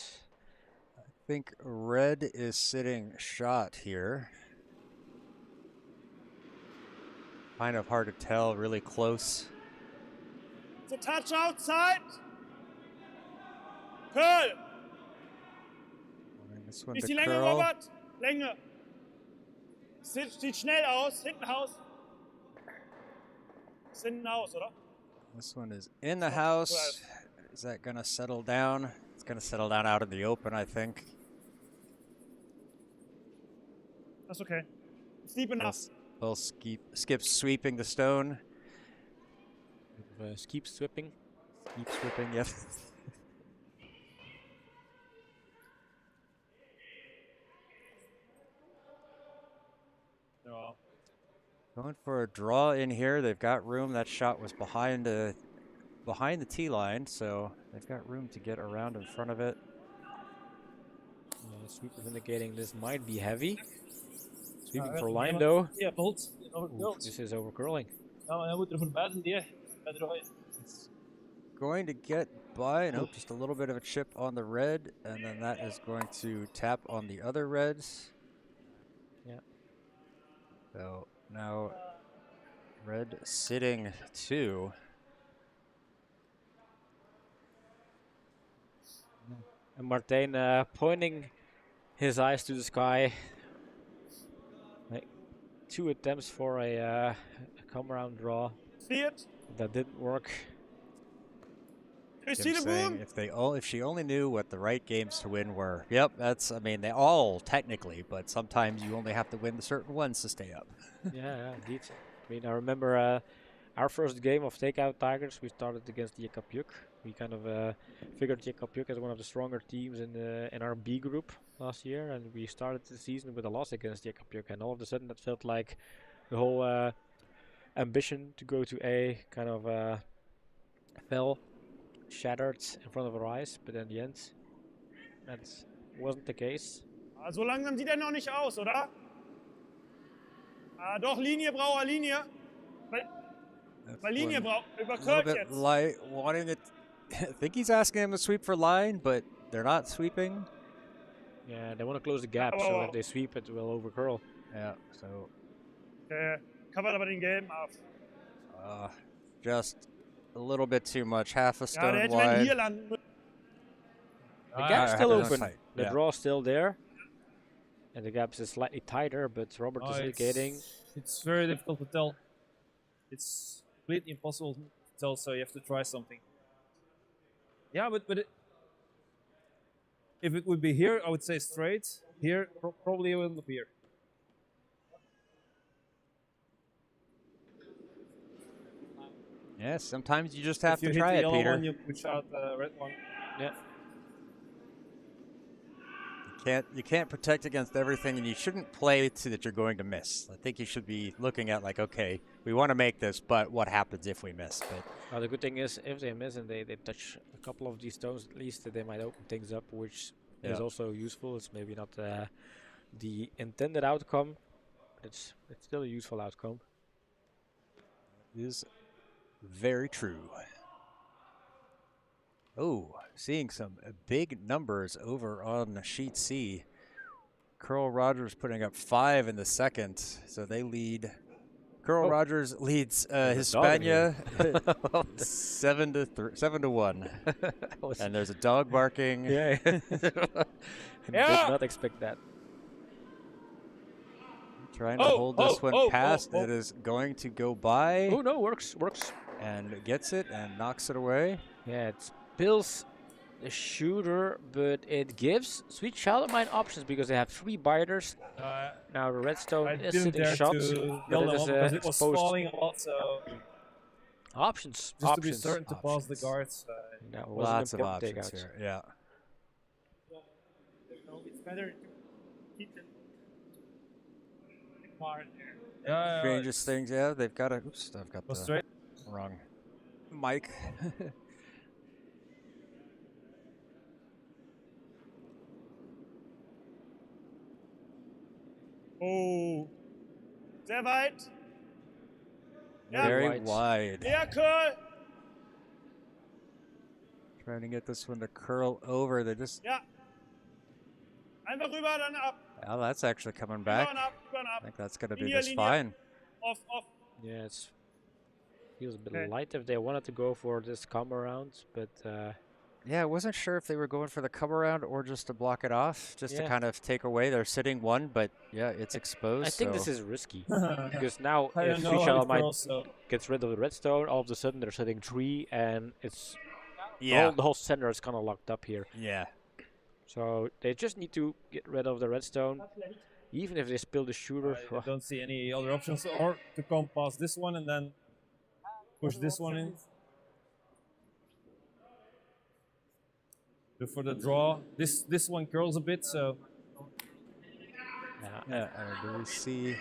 I think red is sitting shot here. Kind of hard to tell, really close. It's a touch outside. Curl. This one Ist to die Länge, curl. Robert? Länge. Sieht schnell aus. Hinten aus. Ist hinten aus, oder? This one is in the house. Is that gonna settle down? It's gonna settle down out in the open, I think. That's okay. It's deep enough. Well, skip sweeping the stone. keep sweeping. Keep sweeping, yep. Ja. Going for a draw in here. They've got room. That shot was behind the tee line, so they've got room to get around in front of it. Sweeper indicating this might be heavy. Sweeping for line though. Ja, bolt. This is over curling. Ja, maar hij moet er voorbij zijn, die. It's going to get by. Nope, just a little bit of a chip on the red, and then that is going to tap on the other reds. Yeah. So now red sitting 2. And Martijn pointing his eyes to the sky. Like 2 attempts for a come around draw. See it? That didn't work. You see the boom? If she only knew what the right games to win were. Yep, that's, I mean, they all technically, but sometimes you only have to win the certain ones to stay up. yeah, indeed. I mean, I remember our first game of Takeout Tigers, we started against Yekapyuk. We kind of figured Yekapyuk as one of the stronger teams in our B group last year, and we started the season with a loss against Yekapyuk, and all of a sudden that felt like the whole ambition to go to A kind of fell. shattered in front of our eyes, but in the end, that wasn't the case. So langsam sieht er noch nicht aus, oder? Doch, Linie braucht er, Linie. Weil Linie braucht, A little überkürzt bit jetzt. light, wanting it. I think he's asking him to sweep for line, but they're not sweeping. Yeah, they want to close the gap, so if they sweep, it will over curl. Yeah, so Covert aber den gelben ab. just a little bit too much, half a Ja, stone der hätte wenn hier wide. landen müssen. The gap's still that's open. tight, The yeah. draw's still there. And the gap is slightly tighter, but Robert is indicating. It's very difficult to tell. It's completely impossible to tell, so you have to try something. Yeah, but if it would be here, I would say straight. Here, probably it will appear. Yeah, sometimes you just have If you to hit try the it, yellow Peter. one, you push out the red one. Yeah. You can't protect against everything, and you shouldn't play to that you're going to miss. I think you should be looking at like, okay, we want to make this, but what happens if we miss? But The good thing is, if they miss and they touch a couple of these stones, at least they might open things up, which is also useful. It's maybe not the intended outcome, but it's still a useful outcome. is very true. Oh, seeing some big numbers over on sheet C. Curl Rogers putting up 5 in the second, so they lead. Curl Rogers leads Hispania 7-1, and there's a dog barking. Yeah. Did not expect that. Trying to hold this one past. It is going to go by. Oh no, works. And gets it and knocks it away. Yeah, it spills the shooter, but it gives Sweet Child of Mine options because they have 3 biters. Now the redstone I is didn't sitting dare shot, to but yell it them is up because it was exposed. falling a lot, so Options. just to be certain to pass the guards. Yeah, it was an Lots of important options takeout. here. Yeah. It's better to keep them apart there. Yeah, Strangest things. Yeah, they've got a. Oops, I've got go the straight. wrong mic. Oh, sehr weit. Ja, Very wide. der Curl. Trying to get this one to curl over. They just. Ja. Einfach rüber, dann ab. Well, that's actually coming Rüber back. und ab, rüber und I ab. think that's going to be Linie, just Linie. fine. Off, off. Yeah, it feels a bit Okay. light if they wanted to go for this come around, but Yeah, I wasn't sure if they were going for the come around or just to block it off, just to Yeah. kind of take away their sitting one. But yeah, it's exposed. I think this so- is risky because now I if don't know Sweet how Child it of Mine goes, so gets rid of the redstone, all of a sudden they're sitting 3, and it's Yeah. the whole center is kind of locked up here. Yeah. So they just need to get rid of the redstone, even if they spill the shooter. I don't see any other options, or to come past this one and then push this one in. Go for the draw. This one curls a bit, so Yeah. Do we see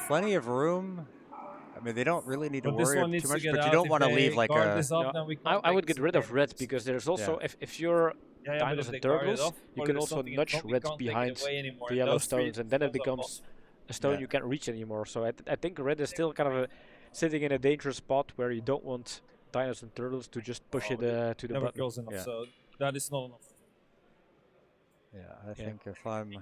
plenty of room? I mean, they don't really need to but this worry one too needs to much, get but out. you don't If want to they leave like guard a. this up, No, then we I can't would take get rid of some red damage. because there's also Yeah. if you're Yeah, but dinos if and they guard it turtles, off, you or can there's also something in nudge front, we red can't take it behind away anymore, the and yellow those three stones, and then it stones are becomes a stone Yeah. you can't reach anymore. So I think red is still kind of sitting in a dangerous spot where you don't want dinos and turtles to just push it to the never button. curls enough, Yeah. so that is not enough. Yeah, I think if I'm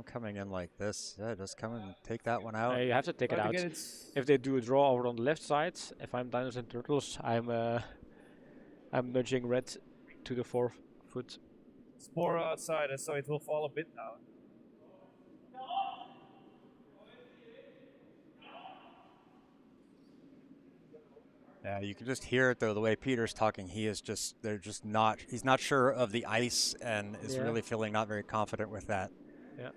coming in like this, just come and take that one out. You have to take it Try to out. get it- If they do a draw over on the left side, if I'm dinos and turtles, I'm nudging red to the 4th foot. It's more outside, so it will fall a bit now. Yeah, you can just hear it though. The way Peter's talking, he's not sure of the ice and is Yeah. really feeling not very confident with that. Yeah.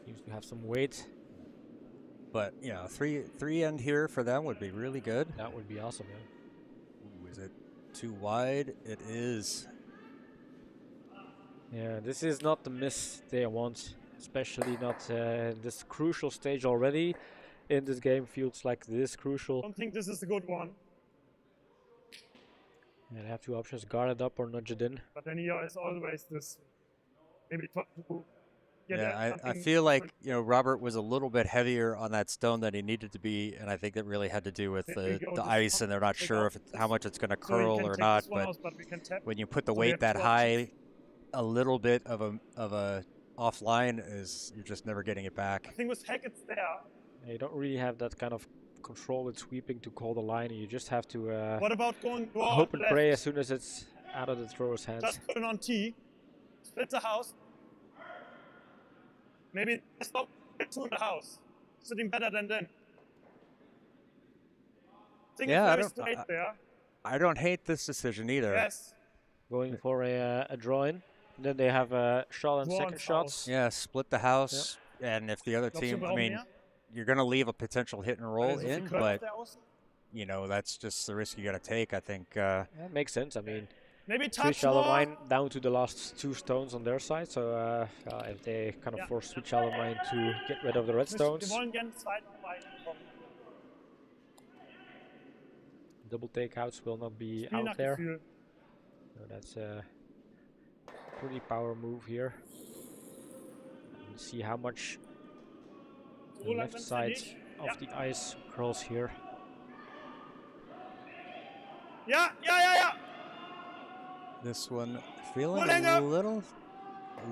Seems to have some weight But you know, three end here for them would be really good. That would be awesome, yeah. Ooh, is it too wide? It is. Yeah, this is not the miss they want, especially not this crucial stage already. In this game feels like this I crucial. don't think this is a good one. And I have two options: guard it up or nudge it in. But then here is always this. Maybe try to get Yeah, I something feel like different. Robert was a little bit heavier on that stone than he needed to be, and I think that really had to do with There we go, the this ice, and they're not take sure out if how much it's going to So we curl can or take not. this one But out, but we can tap. when you put the So we weight have that two high, options. a little bit of a offline is you're just never getting it I back. think with Hackett's there. You don't really have that kind of control with sweeping to call the line. You just have to What about going to hope and pray as left? soon as it's out of the thrower's hands. Just put it on T. Split the house. Maybe stop to the house. Sitting better than then. Think Yeah, I it's don't- very straight there. I don't hate this decision either. Yes. Going for a draw in. Then they have a shot and Draw second and shots. Yeah, split the house, and if the other Glaubst du, team, wir I brauchen mean, mehr? you're going to leave a potential hit and Weil roll er so viel in, Curve but der Außen. that's just the risk you got to take. I think. Yeah, makes sense. I mean, Maybe touch Switch Shallow more. Mine down to the last two stones on their side. So if they kind of Yeah. force Switch Shallow Mine to get rid of the red Wir stones, wollen gerne zweiten Bein bekommen. double takeouts will not be Spiel out nach there. Gefühl. So that's a pretty power move here. And see how much the So lang left wenn's side nicht. of Ja. the ice curls here. Ja, ja, ja, ja. This one feeling Pulling a up.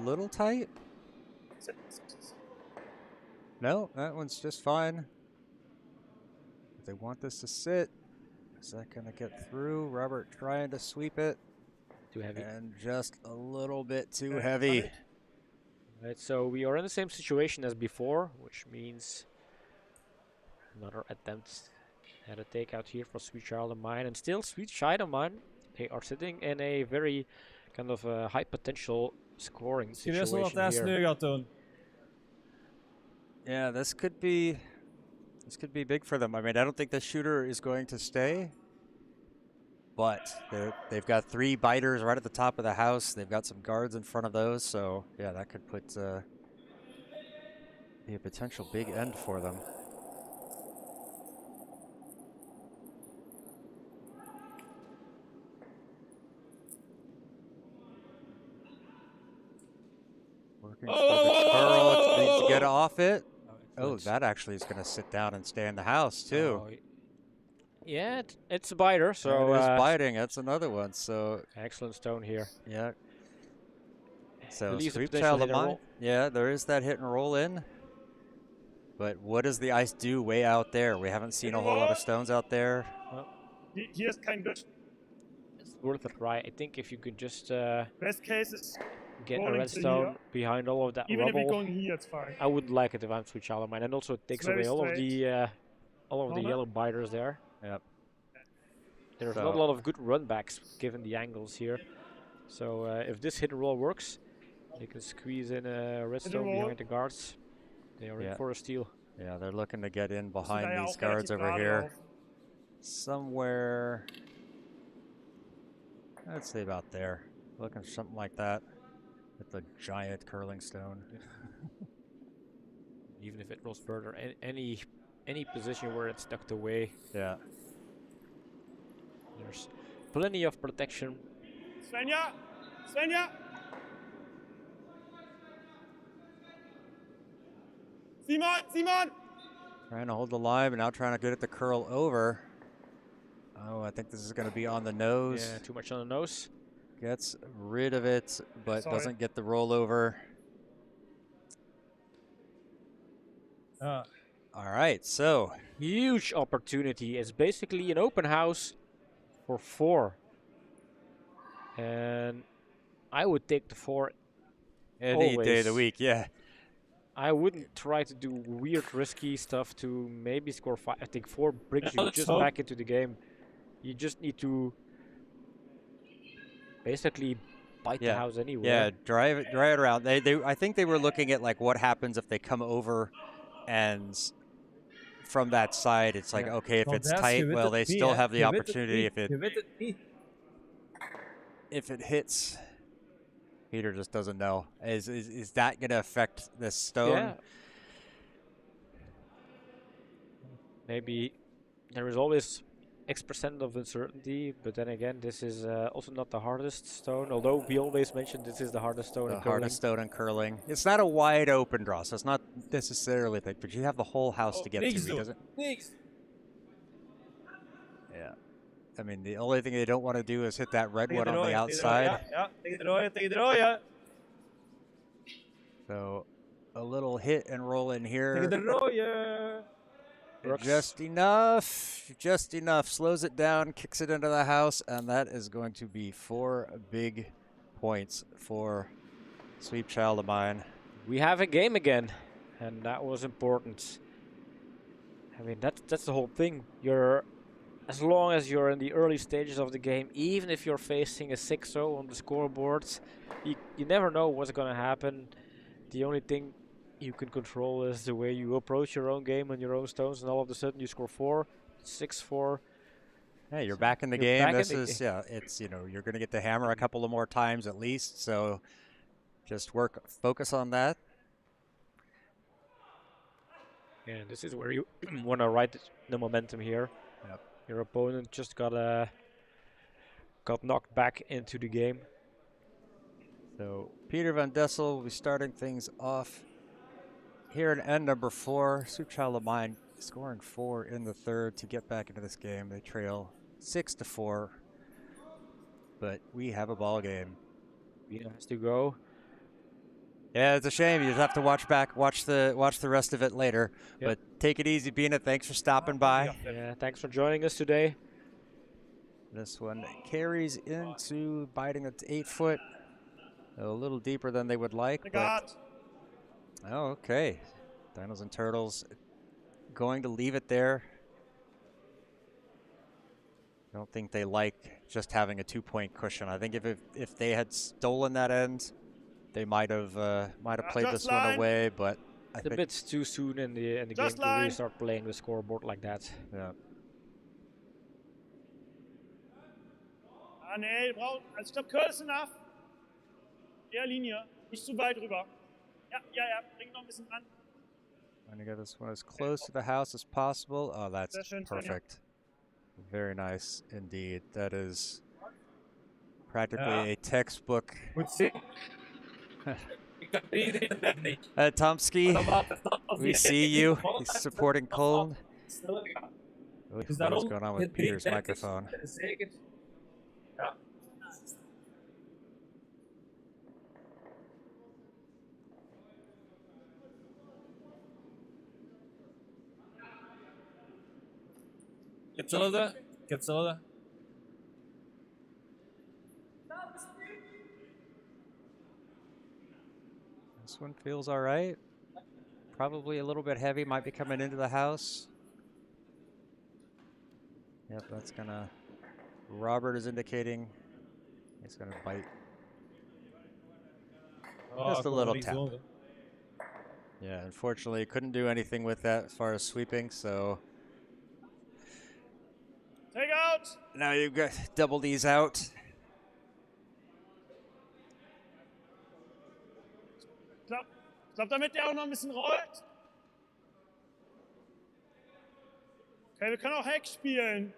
little tight. No, that one's just fine. They want this to sit. Is that gonna get through? Robert trying to sweep it, Too heavy. and just a little bit too Okay, heavy. got it. Right, so we are in the same situation as before, which means another attempt at a takeout here for Sweet Child of Mine. And still, Sweet Child of Mine, they are sitting in a very kind of high potential scoring Misschien eerst wel wat situation hij here. nu gaat doen. Yeah, this could be big for them. I mean, I don't think the shooter is going to stay, but they've got 3 biters right at the top of the house. They've got some guards in front of those, so yeah, that could be a potential big end for them. Working for the curl, needs to get off it. Oh, excellent. that actually is going to sit down and stay in the house too. Oh, yeah, it's a biter, so it is biting. That's another one. So excellent stone here. yeah. So Relieves the Sweet potential Child hit of and Mine. roll. Yeah, there is that hit and roll in. But what does the ice do way out there? We haven't seen a whole lot of stones out there. Hier ist kein Good. It's worth a try. I think if you could just Best case is get a rolling red to stone here. behind all of that Even if we're rubble, going here, it's fine. I would like it if I'm Sweet Child of Mine. And also it takes very away all of straight. the Normal. yellow biters there. Yep. There's So- not a lot of good run backs given the angles here. So if this hit and roll works, they can squeeze in a red Hit and stone roll. behind the guards. They are Yeah. in for a steal. Yeah, they're looking to get in Ist da behind ja these auch guards relativ over gerade here. drauf. Somewhere, I'd say about there. Looking for something like that with the giant curling stone. Even if it rolls further, any position where it's tucked away, Yeah. there's plenty of protection. Svenja! Svenja! Simon! Simon! Trying to hold the line, but now trying to get it to curl over. Oh, I think this is going to be on the nose. Yeah, too much on the nose. Gets rid of it, but Sorry. doesn't get the rollover. Ja. All right, so Huge opportunity. It's basically an open house for 4. And I would take the 4. any day of the Always. week, yeah. I wouldn't try to do weird, risky stuff to maybe score 5. I think 4 brings you just So- back into the game. You just need to basically bite the Yeah. house anyway. Yeah, drive it around. I think they were looking at like what happens if they come over and from that side, it's like, Ja. okay, if Want it's Des, je tight, weet well, het they niet, still hè. have the Je weet het opportunity niet, je weet het niet. if it hits. Peter just doesn't know. Is that going to affect this stone? Yeah. Maybe there is always X% of uncertainty, but then again, this is also not the hardest stone. Although we always mention this is the hardest stone The in curling. hardest stone in curling. It's not a wide open draw, so it's not necessarily thick, but you have the whole house to get to. Niks He doen. doesn't. Niks. Yeah. I mean, the only thing they don't want to do is hit that red Tegen one de on the rode, outside. Ja, tegen de rode, tegen de rode. So a little hit and roll in Tegen here. de rode. Just enough. Just enough. Slows it down, kicks it into the house, and that is going to be 4 big points for Sweet Child of Mine. We have a game again, and that was important. I mean, that's the whole thing. As long as you're in the early stages of the game, even if you're facing a 6-0 on the scoreboards, you never know what's going to happen. The only thing you can control is the way you approach your own game on your own stones, and all of a sudden you score 4, 6-4. Hey, you're back in the You're game. back in This the is, yeah, it's, you know, you're going to get to hammer a couple of more times at least, so just focus on that. Yeah, this is where you want to ride the momentum here. Yep. Your opponent just got knocked back into the game. So Peter Van Dessel will be starting things off here in end number 4. Sweet Child of Mine scoring 4 in the third to get back into this game. They trail 6-4, but we have a ball game. Dino has to go. Yeah, it's a shame. You just have to watch the rest of it later. Yep. But take it easy, Bina. Thanks for stopping by. Yeah, thanks for joining us today. This one carries into biting at 8 foot. A little deeper than they would like. But, oh, okay. Dinos and Turtles going to leave it there. I don't think they like just having a 2-point cushion. I think if they had stolen that end, they might have played this one away. But I It's a think bit too soon in the game to really start playing the scoreboard like that. yeah. Ah, nee, also ich glaube, Curl ist enough. Eher Linie, nicht zu weit rüber. Ja, bring noch ein bisschen ran. Trying to get this one as close to the house as possible. Oh, that's Sehr schön, perfect. Very nice indeed. That is practically a textbook. Moet zien. Ik kan iedereen het niet. Tomsky, Als we die- see you. He's supporting Coln. Sneller gaan. What Dus is daarom going on with het Peter's 3:30 microphone? Zeker. Ja. Ik heb hetzelfde. This one feels all right. Probably a little bit heavy. Might be coming into the house. Yep, that's gonna. Robert is indicating he's gonna bite. Just a little tap. Yeah, unfortunately, couldn't do anything with that as far as sweeping. So Take out! now you've got double D's out. Ich glaube, damit der auch noch ein bisschen rollt. Okay, wir können auch Hack spielen.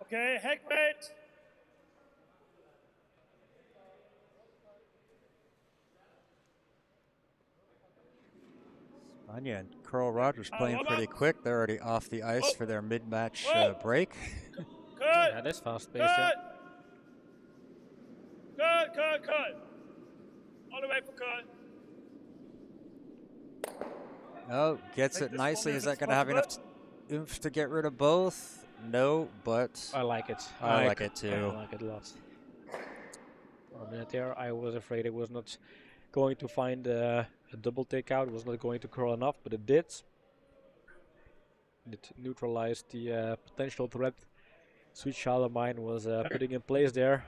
Okay, Hack Rate. Anya and Carl Rogers playing pretty quick. They're already off the ice for their mid-match break. Curl! Yeah, that's fast-paced. Yeah. Curl. All the way for Curl. Oh, gets it nicely. Is that going to have enough oomph to get rid of both? No, but I like it. I like it too. I like it a lot. For a minute there, I was afraid it was not going to find a double takeout. It was not going to curl enough, but it did. It neutralized the potential threat Sweet Child of Mine was putting in place there.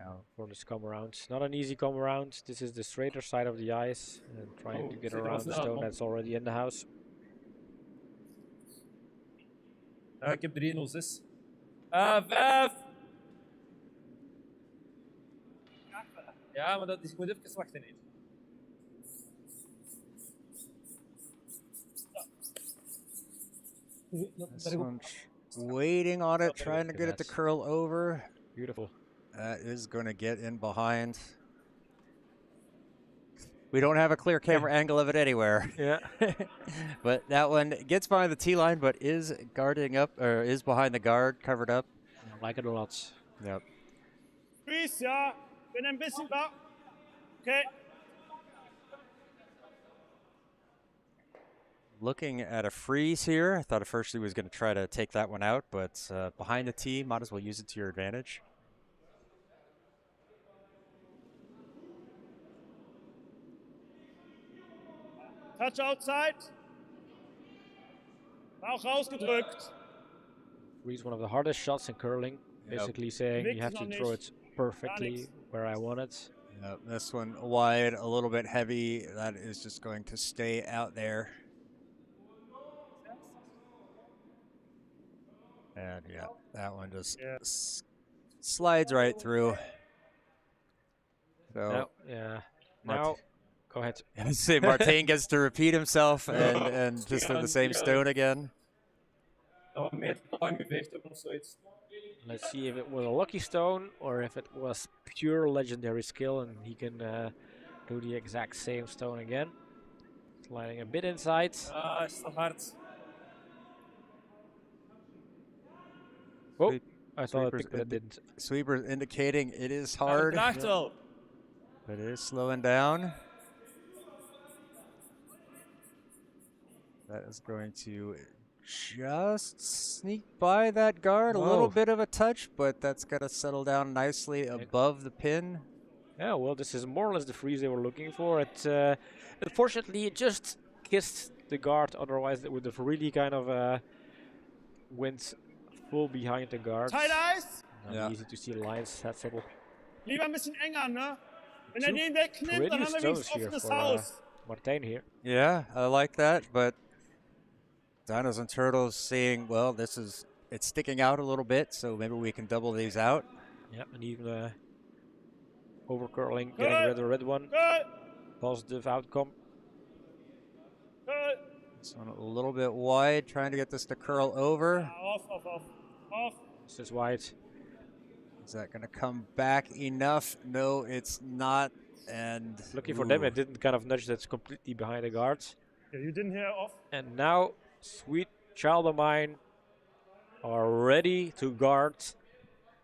Now for this come around. Not an easy come around. This is the straighter side of the ice and trying to get zit er around the snel, stone man. that's already in the house. Ja, ik heb 306. 5! Ja, maar dat is, ik moet even wachten. Hè. This one's waiting on it, trying to get it to curl over. Beautiful. That is going to get in behind. We don't have a clear camera angle of it anywhere. Yeah. But that one gets behind the tee line, but is guarding up, or is behind the guard, covered up. I like it a lot. Yep. Freeze, ja. Bin ein bisschen da. Okay. Looking at a freeze here. I thought at first he was going to try to take that one out, but behind the tee, might as well use it to your advantage. Touch outside. Bauch rausgedrückt. Freeze, one of the hardest shots in curling. Basically saying you have to throw it perfectly where I want it. Yep, this one wide, a little bit heavy. That is just going to stay out there. And yeah, that one just slides right through. So Now, yeah. Now, go ahead. I say Martin gets to repeat himself and just in the same stone again. Dat we meer aangeveegd hebben of zoiets. Let's see if it was a lucky stone or if it was pure legendary skill and he can do the exact same stone again. Sliding a bit inside. Ah, is te hard. Oh, Sweep- I thought I sweepers picked it, but it didn't. Sweeper indicating it is Ja, hard, draagt wel. but it is slowing down. That is going to just sneak by that guard. A little Whoa. bit of a touch, but that's going to settle down nicely above the pin. Yeah, well, this is more or less the freeze they were looking for. It unfortunately it just kissed the guard. Otherwise, it would have really kind of went full behind the guard. Tight Ice. Not Yeah. easy to see the lines that subtle. Lieber ein bisschen enger, ne? Wenn Two den wegnimmt, Pretty dann haben wir stones wenigstens here offenes for Haus. Martin here. Yeah, I like that, but Dinos and Turtles seeing, well, it's sticking out a little bit, so maybe we can double these out. Yeah, and even over curling, getting rid of the red one. Good. Positive outcome. Good. This one a little bit wide, trying to get this to curl over. Off. This is wide. Is that going to come back enough? No, it's not. And Lucky for them, ooh. it didn't kind of nudge that's completely behind the guards. Okay, you didn't hear off. And now, sweet child of mine are ready to guard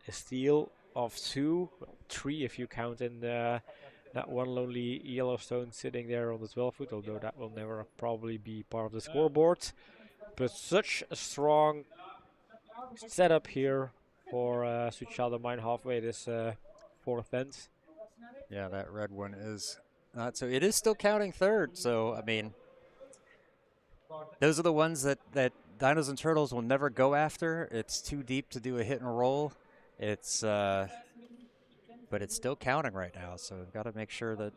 a steal of 2, well, 3 if you count in that one lonely Yellowstone sitting there on the 12 foot, although that will never probably be part of the scoreboard. But such a strong setup here for sweet child of mine halfway this fourth end. Yeah, that red one is not. So it is still counting third. So, I mean, those are the ones that Dinos and Turtles will never go after. It's too deep to do a hit and roll. It's, but it's still counting right now. So we've got to make sure that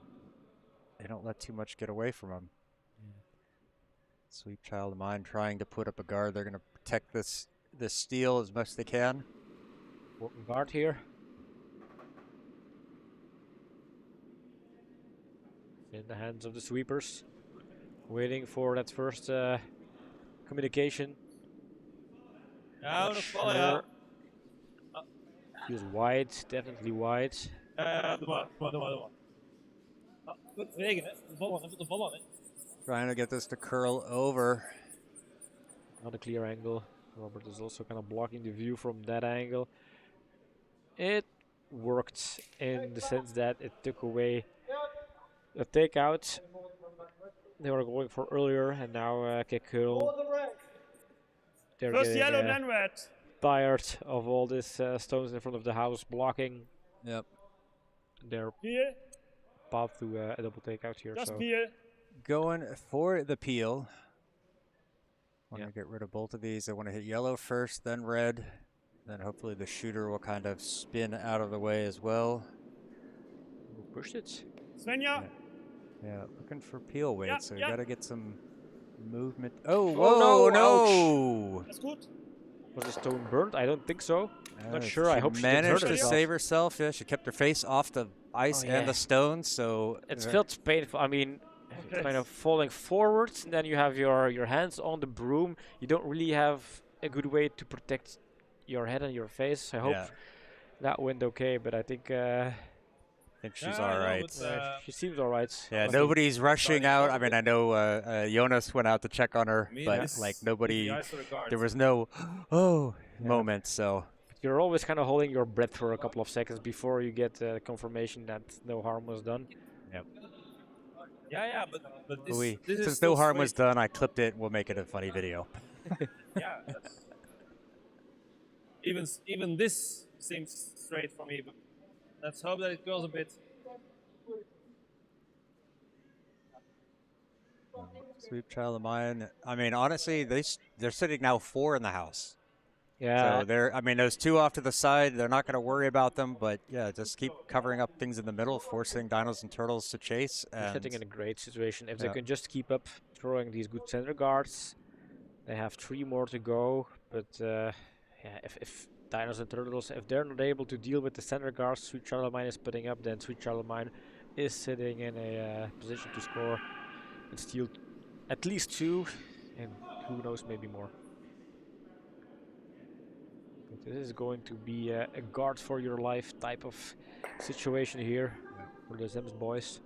they don't let too much get away from them. Sweet child of mine trying to put up a guard. They're going to protect this steal as much as they can. Working guard here. In the hands of the sweepers. Waiting for that first communication. Ja, Not nog vallen, ja. Feels wide, definitely wide. Doe maar. Ah, goed, regen, hè. De vallen, hè. Trying to get this to curl over. Not a clear angle. Robert is also kind of blocking the view from that angle. It worked in the sense that it took away a takeout they were going for earlier, and now Kekul. They're First yellow, getting then red. tired of all these stones in front of the house blocking Yep. their Peel. path to a double takeout here. Just So peel. Going for the peel. Want Yeah. to get rid of both of these. I want to hit yellow first, then red. Then hopefully the shooter will kind of spin out of the way as well. Who pushed it? Svenja. Yeah, looking for peel weight, Yeah, so you yeah. got to get some movement. Oh, Oh, whoa, no! no! That's good. Was the stone burnt? I don't think so. Not sure. She I hope she didn't hurt managed to herself. save herself. Yeah, she kept her face off the ice Oh, and yeah. the stones, so It felt painful. I mean, Okay. kind of falling forwards, and then you have your hands on the broom. You don't really have a good way to protect your head and your face. I hope yeah, that went okay, but I think I think she's Yeah, I all know, right. but, she seems all right. Yeah, honestly. nobody's rushing Sorry, out. no. I mean, I know Jonas went out to check on her, I mean, but this like is the nobody, ice or the guards. there was no oh Yeah. moment. So You're always kind of holding your breath for a couple of seconds before you get confirmation that no harm was done. Yeah, but this, this is since still no harm was straight. done, I clipped it. We'll make it a funny video. Yeah. Even this seems straight for me, but let's hope that it goes a bit. Sweep child of mine. I mean, honestly, they're sitting now 4 in the house. Yeah, So they're, I mean, those 2 off to the side, they're not going to worry about them. But yeah, just keep covering up things in the middle, forcing Dinos and Turtles to chase. they're And sitting in a great situation. If they Yeah. can just keep up throwing these good center guards, they have 3 more to go. But yeah, if Dinos and Turtles, if they're not able to deal with the center guards Sweet Child of Mine is putting up, then Sweet Child of Mine is sitting in a position to score and steal at least 2, and who knows, maybe more. But this is going to be a guard for your life type of situation here for the Zems boys.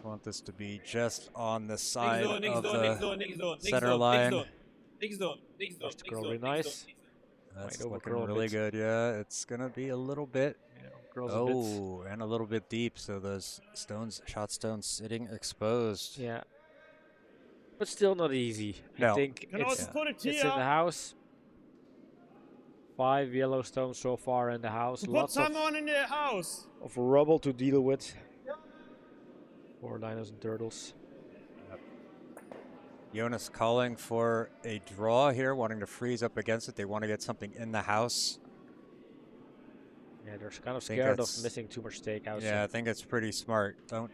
I want this to be just on the Niks side doen, niks of doen, the niks doen, niks doen, niks center doen, line. niks doen, niks doen, First niks curl, doen, really niks doen, nice. niks doen. That's Might looking overcurl a really bit. good. Yeah, it's gonna be a little bit. Yeah, curls a bit. Oh, and a little bit deep. So those stones, shot stones, sitting exposed. Yeah. But still not easy. I No. think Can it's, also put it it's in the here. house. 5 yellow stones so far in the house. Put Lots of someone in the house. rubble to deal with for Dinos and Turtles. Jonas calling for a draw here, wanting to freeze up against it. They want to get something in the house. Yeah, they're kind of think scared of that's- missing too much takeouts. Yeah, I think it's pretty smart. Don't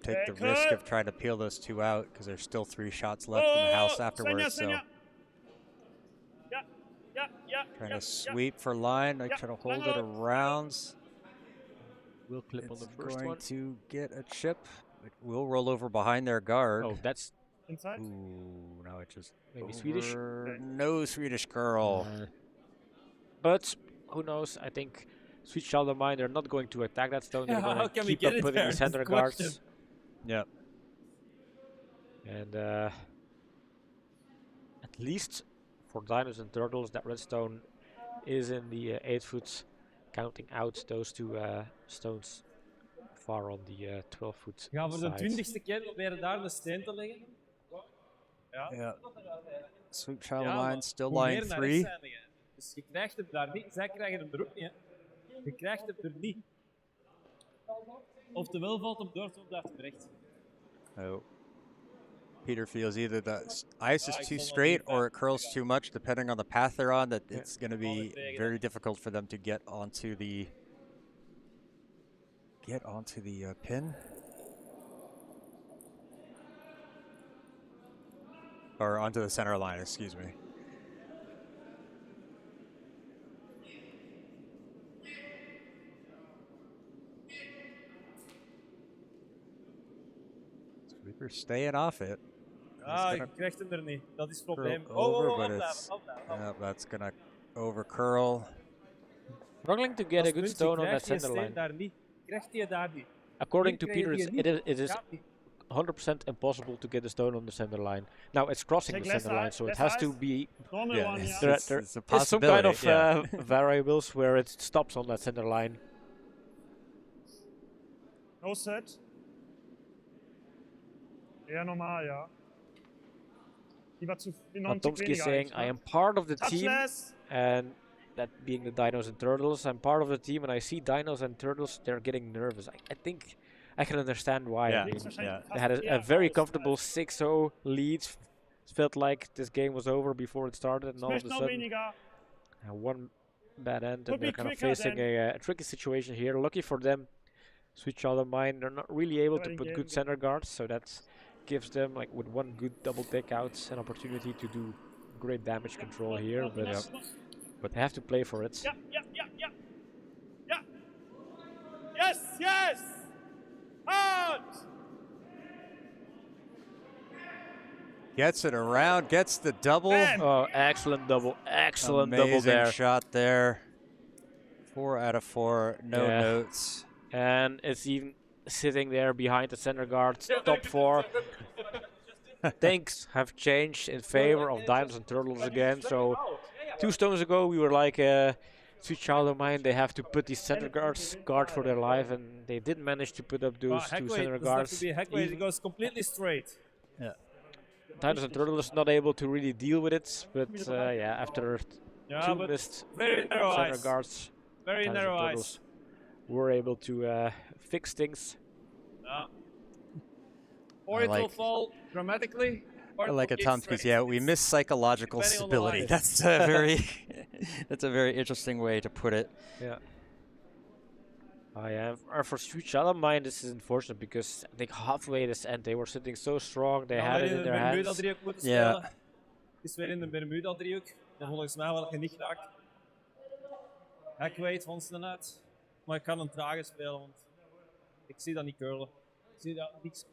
take Okay, the risk cut. of trying to peel those 2 out because there's still 3 shots left in the house afterwards. So Svenja. Yeah. trying to sweep for line, like Yeah, trying to hold line it up. around. We'll clip on It's the first going one. to get a chip. It will roll over behind their guard. Oh, that's Inside. Ooh, now it just maybe Swedish. over- No Swedish girl. But who knows? I think Sweet Child of Mine, they're not going to attack that stone. They're Yeah, going how to can we keep get up it putting there? the That's center the guards. question. Yep. And at least for Dinos and Turtles, that redstone is in the 8 foot, counting out those 2 stones far on the 12 foot We gaan voor de side. 20ste keer proberen daar een steen te leggen. Yeah. Sweet Child Ja, of maar Mine still hoe line meer naar 3. rechts eindigen. Dus je krijgt hem daar niet. Zij krijgen hem er ook niet. Hè. Je krijgt hem er niet. Oftewel valt hem door, of blijft hem recht. Oh. Peter feels either the ice is ik too vond dat straight niet or it curls too much, depending on the path they're on. That Yeah. it's going to be Altijd tegen. very difficult for them to get onto the pin or onto the center line. Excuse me. Sweeper staying off it. Ah, je gonna krijgt hem er niet. Dat is het curl probleem. over, but opblijven, it's opblijven. yeah, that's gonna over curl. Struggling to get Dat a is good punt, je stone on that krijgt die center steen line. daar niet. Krijgt hij daar niet. According to Hier krijg Peter, je it niet. is, it is Gaat niet. 100% impossible to get the stone on the center line. Now it's crossing Check the left center line, side, so it left has side. to be. Normal Yeah, one, it's- yeah. There it's a is some kind of possibility, yeah. variables where it stops on that center line. No set. Eher normal, ja. Die war zu But noch ein Tick Tomsky is weniger saying, eigentlich, I ne? am part of the team, Touchless. and that being the Dinos and Turtles, I'm part of the team, and I see Dinos and Turtles, they're getting nervous. I think I can understand why. Yeah. I mean, Links wahrscheinlich yeah. fast they had a eher very raus, comfortable als- 6-0 lead. It felt like this game was over before it started, and Ich all of möchte a noch sudden weniger. One bad end, Could and be they're kind of quicker facing than- a tricky situation here. Lucky for them, Sweet Child of Mine, they're not really able to Dividing put game, good yeah. center guards, so that gives them, like with one good double takeout, an opportunity to do great damage control here, but they have to play for it. Yeah, yeah, yeah, yeah. Yeah. Yes, yes. Out. Gets it around, gets the double. Man. Oh, excellent double double Amazing there. shot there. 4 out of 4, no Yeah. notes. And it's even sitting there behind the center guard, top 4. Things have changed in favor of Dinos and Turtles again. So 2 stones ago we were like, Sweet Child of Mine, they have to put these center guards guard for their life, and they didn't manage to put up those 2 center guards. To be a heck weight, it goes completely straight. Dinos and Turtles not able to really deal with it, but yeah, after Yeah, 2 but missed very narrow center eyes. guards, Very Dinos and narrow eyes. Turtles were able to fix things. Yeah. Or it will like- fall dramatically. Or I it like will it, be Tom, straight. because yeah, we miss psychological Depending on the stability. line. That's a very, that's a very interesting way to put it. Yeah. I am. For Sweet Child of Mine, this is unfortunate because I think halfway this end they were sitting so strong. They had it in their hands. Bermuda-driehoek moeten Ja. spelen. Het is weer in de Bermuda-driehoek. En volgens mij wel geniet geraakt. Ik weet van ze net. Maar ik kan een trage spelen, want ik zie dat niet curlen. Ik zie dat niks.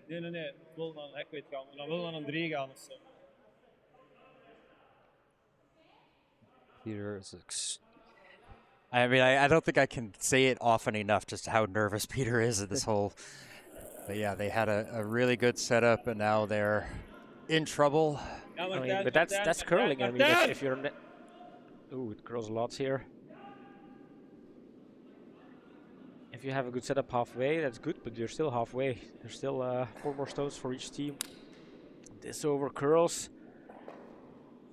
Nee. Ik wil naar een hekweet gaan. Maar dan wil naar een 3 gaan of zo. Peter is. I mean, I don't think I can say it often enough just how nervous Peter is at this whole. But yeah, they had a really good setup, and now they're in trouble. Ja, I mean, Dan, but that's Dan, curling. I Dan, mean, Dan. if you're. Ooh, it curls a lot here. If you have a good setup halfway, that's good, but you're still halfway. There's still 4 more stones for each team. This over curls.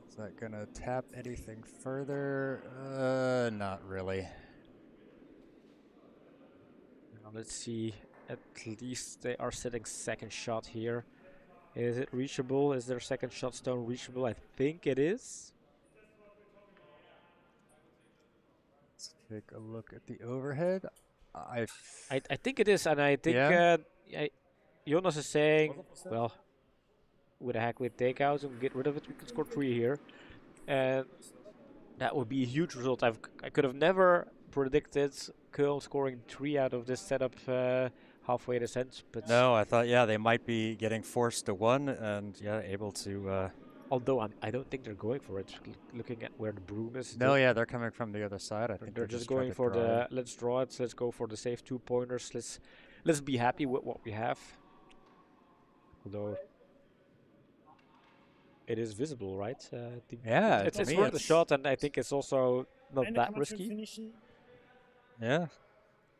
Is that gonna tap anything further? Not really. Now let's see. At least they are setting second shot here. Is it reachable? Is their second shot stone reachable? I think it is. Let's take a look at the overhead. I think it is, and I think Yeah. Jonas is saying, well, with a hack with takeout and get rid of it, we could score 3 here, and that would be a huge result. I could have never predicted Curl scoring 3 out of this setup halfway descent, but No, I thought they might be getting forced to 1 and able to. although I don't think they're going for it. Looking at where the broom is, No, they're coming from the other side. I think they're just trying going to for draw the it. let's draw it. Let's go for the safe 2 pointers. Let's be happy with what we have. Although it is visible, right? I think Yeah, it's to me worth a shot, and I think it's also not Einde that kann man schön risky. finishen. Yeah,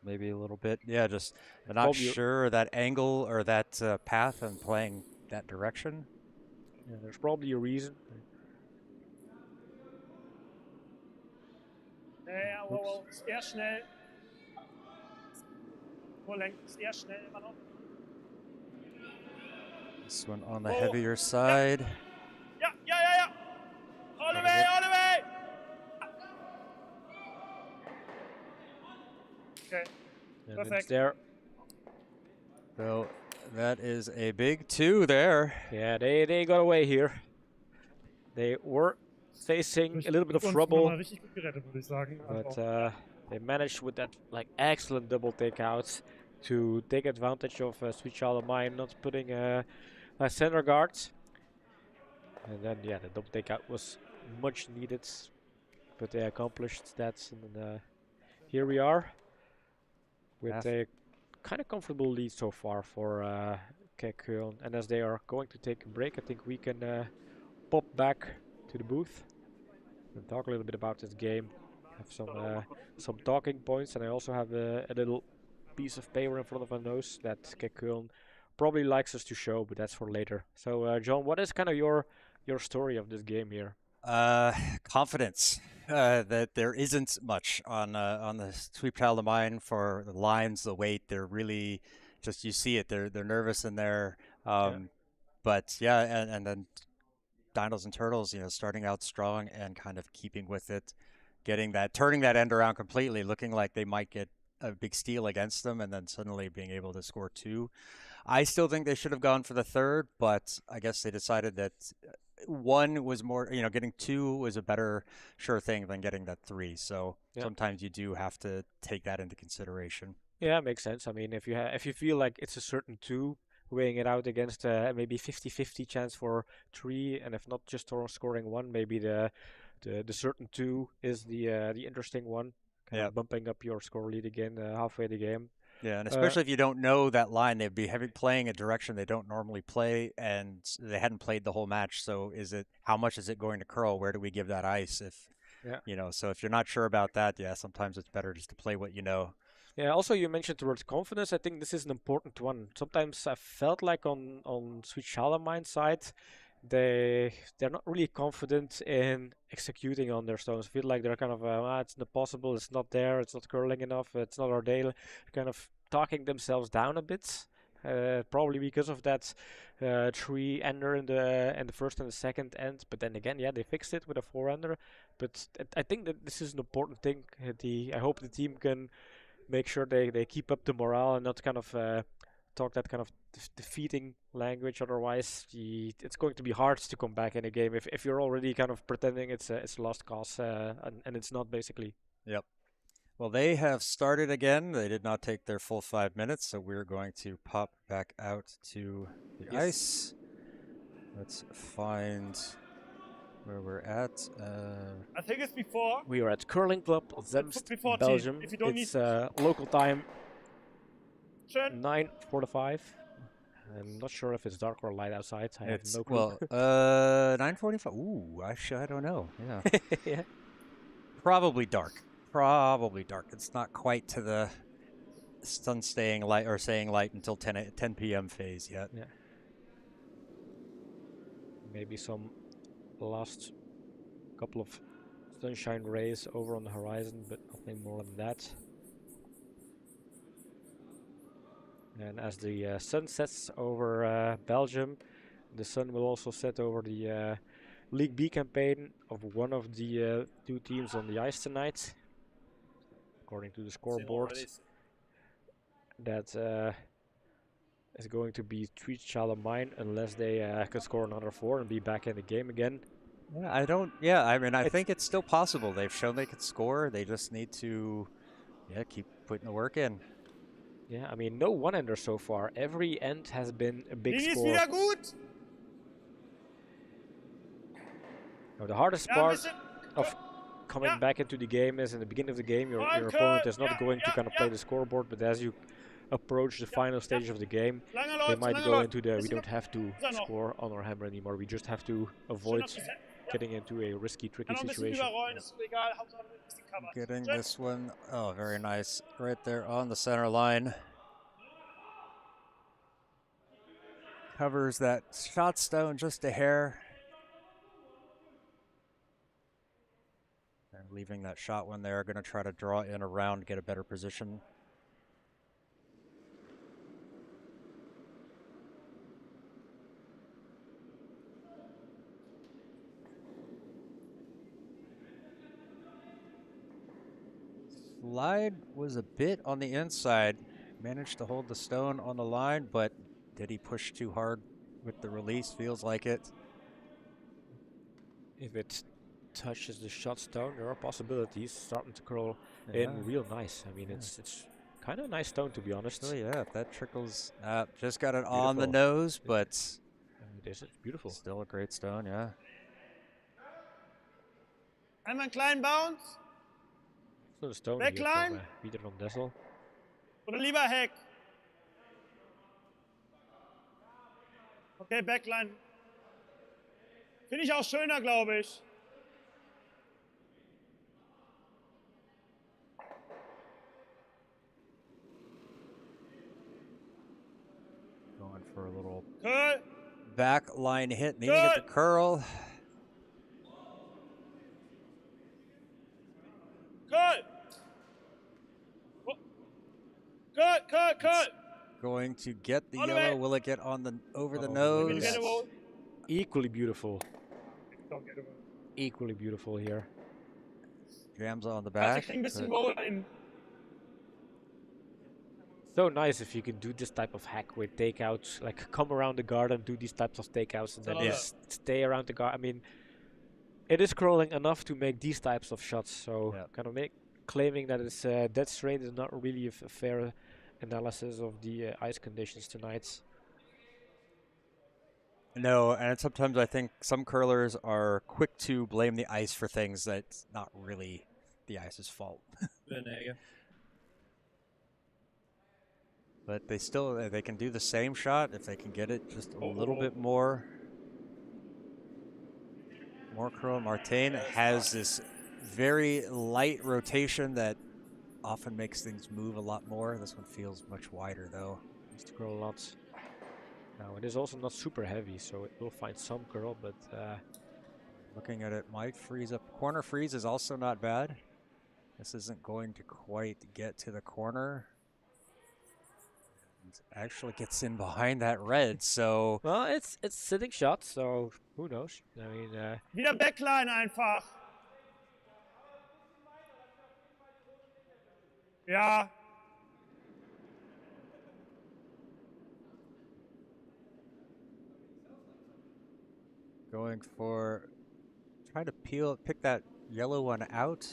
maybe a little bit. Yeah, just I'm not Probably- sure that angle or that path and playing that direction. Yeah, there's probably a reason. Ja, wow. Eher schnell. Vorlenken, eher schnell immer noch. This one on the Oh. heavier side. Ja. All the way, all the way. Okay. And Perfect. it's there. So that is a big 2 there. Yeah, they got away here. They were facing a little bit of Uns trouble, nochmal richtig gut gerettet, würde ich sagen. but Also, they managed with that excellent double takeout to take advantage of Sweet Child of Mine not putting a center guard. And then the double takeout was much needed, but they accomplished that. And here we are with a kind of comfortable lead so far for Kekul. And as they are going to take a break, I think we can pop back to the booth and talk a little bit about this game. Have some talking points, and I also have a little piece of paper in front of my nose that Kekul probably likes us to show, but that's for later. So, John, what is kind of your story of this game here? Confidence that there isn't much on the Sweet Child of Mine for the lines, the weight. They're really just, you see it. They're nervous in there. But and then Dinos and Turtles, starting out strong and kind of keeping with it, turning that end around completely, looking like they might get a big steal against them, and then suddenly being able to score two. I still think they should have gone for the third, but I guess they decided that one was more, getting two was a better sure thing than getting that three. So sometimes you do have to take that into consideration. Yeah, makes sense. I mean, if you feel like it's a certain two, weighing it out against maybe 50-50 chance for three, and if not just scoring one, maybe the certain two is the interesting one, kind of bumping up your score lead again halfway the game. Yeah, and especially if you don't know that line, they'd be playing a direction they don't normally play, and they hadn't played the whole match. So how much is it going to curl? Where do we give that ice? So if you're not sure about that, sometimes it's better just to play what you know. Yeah, also you mentioned the word confidence. I think this is an important one. Sometimes I felt like on Sweet Charlemagne's side, they're not really confident in executing on their stones. I feel like they're kind of it's not possible, it's not there, it's not curling enough, it's not our day. Kind of talking themselves down a bit. Probably because of that three-ender in the first and the second end. But then again, they fixed it with a four-ender. But I think that this is an important thing. I hope the team can make sure they keep up the morale and not kind of talk that kind of defeating language. Otherwise, it's going to be hard to come back in a game if you're already kind of pretending it's a lost cause, and it's not, basically. Yep. Well, they have started again. They did not take their full 5 minutes, so we're going to pop back out to the ice. Let's find where we're at. I think it's before. We are at Curling Club Zemst, Belgium. It's local time 9:45. I'm not sure if it's dark or light outside. I have no clue. Well, 9:45. Ooh, I don't know. Yeah. Yeah. Probably dark. It's not quite to the sun staying light or staying light until 10 p.m. phase yet. Yeah. Maybe some last couple of sunshine rays over on the horizon, but nothing more than that. And as the sun sets over Belgium, the sun will also set over the League B campaign of one of the two teams on the ice tonight. According to the scoreboard, that is going to be Sweet Charlemagne unless they can score another 4 and be back in the game again. Yeah, I think it's still possible. They've shown they could score. They just need to keep putting the work in. Yeah, I mean, no one-ender so far. Every end has been a big score. Wieder gut. Now, the hardest part of coming back into the game is in the beginning of the game, your opponent is not going to kind of play the scoreboard, but as you approach the final stage of the game, they might go into we don't have to score on our hammer anymore. We just have to avoid getting into a risky, tricky situation. Getting this one, oh, very nice. Right there on the center line. Covers that shot stone just a hair. And leaving that shot one there, going to try to draw in around, get a better position. Slide was a bit on the inside. Managed to hold the stone on the line, but did he push too hard with the release? Feels like it. If it touches the shot stone, there are possibilities starting to curl in real nice. I mean, it's kind of a nice stone, to be honest. Oh yeah, if that trickles, just got it on the nose, but it is beautiful. Still a great stone, yeah. Einmal einen kleinen Bounce. So the stone Backline. here from Peter van Dessel. Oder lieber Heck. Okay, Backline. Finde ich auch schöner, glaube ich. Going for a little Curl. back line hit, needing it to curl. Curl. Curl. Going to get the On the yellow. way. Will it get on over the nose? Equally beautiful. Don't get away. Equally beautiful here. Jams on the Also, back. ich krieg ein bisschen but- Roll in. So nice if you can do this type of hack with takeouts, like come around the guard and do these types of takeouts and then Yeah. just stay around the guard. I mean, it is curling enough to make these types of shots, so Yeah. kind of claiming that it's dead straight is not really a fair analysis of the ice conditions tonight. No, and sometimes I think some curlers are quick to blame the ice for things that's not really the ice's fault. But they can do the same shot if they can get it just a little bit more curl. Martin has this very light rotation that often makes things move a lot more. This one feels much wider though. Needs to curl a lot. Now it is also not super heavy, so it will find some curl, but Looking at it might freeze up. Corner freeze is also not bad. This isn't going to quite get to the corner. It actually gets in behind that red, so well, it's sitting shot, so who knows? I mean, Wieder Backline einfach. Ja. going for trying to pick that yellow one out.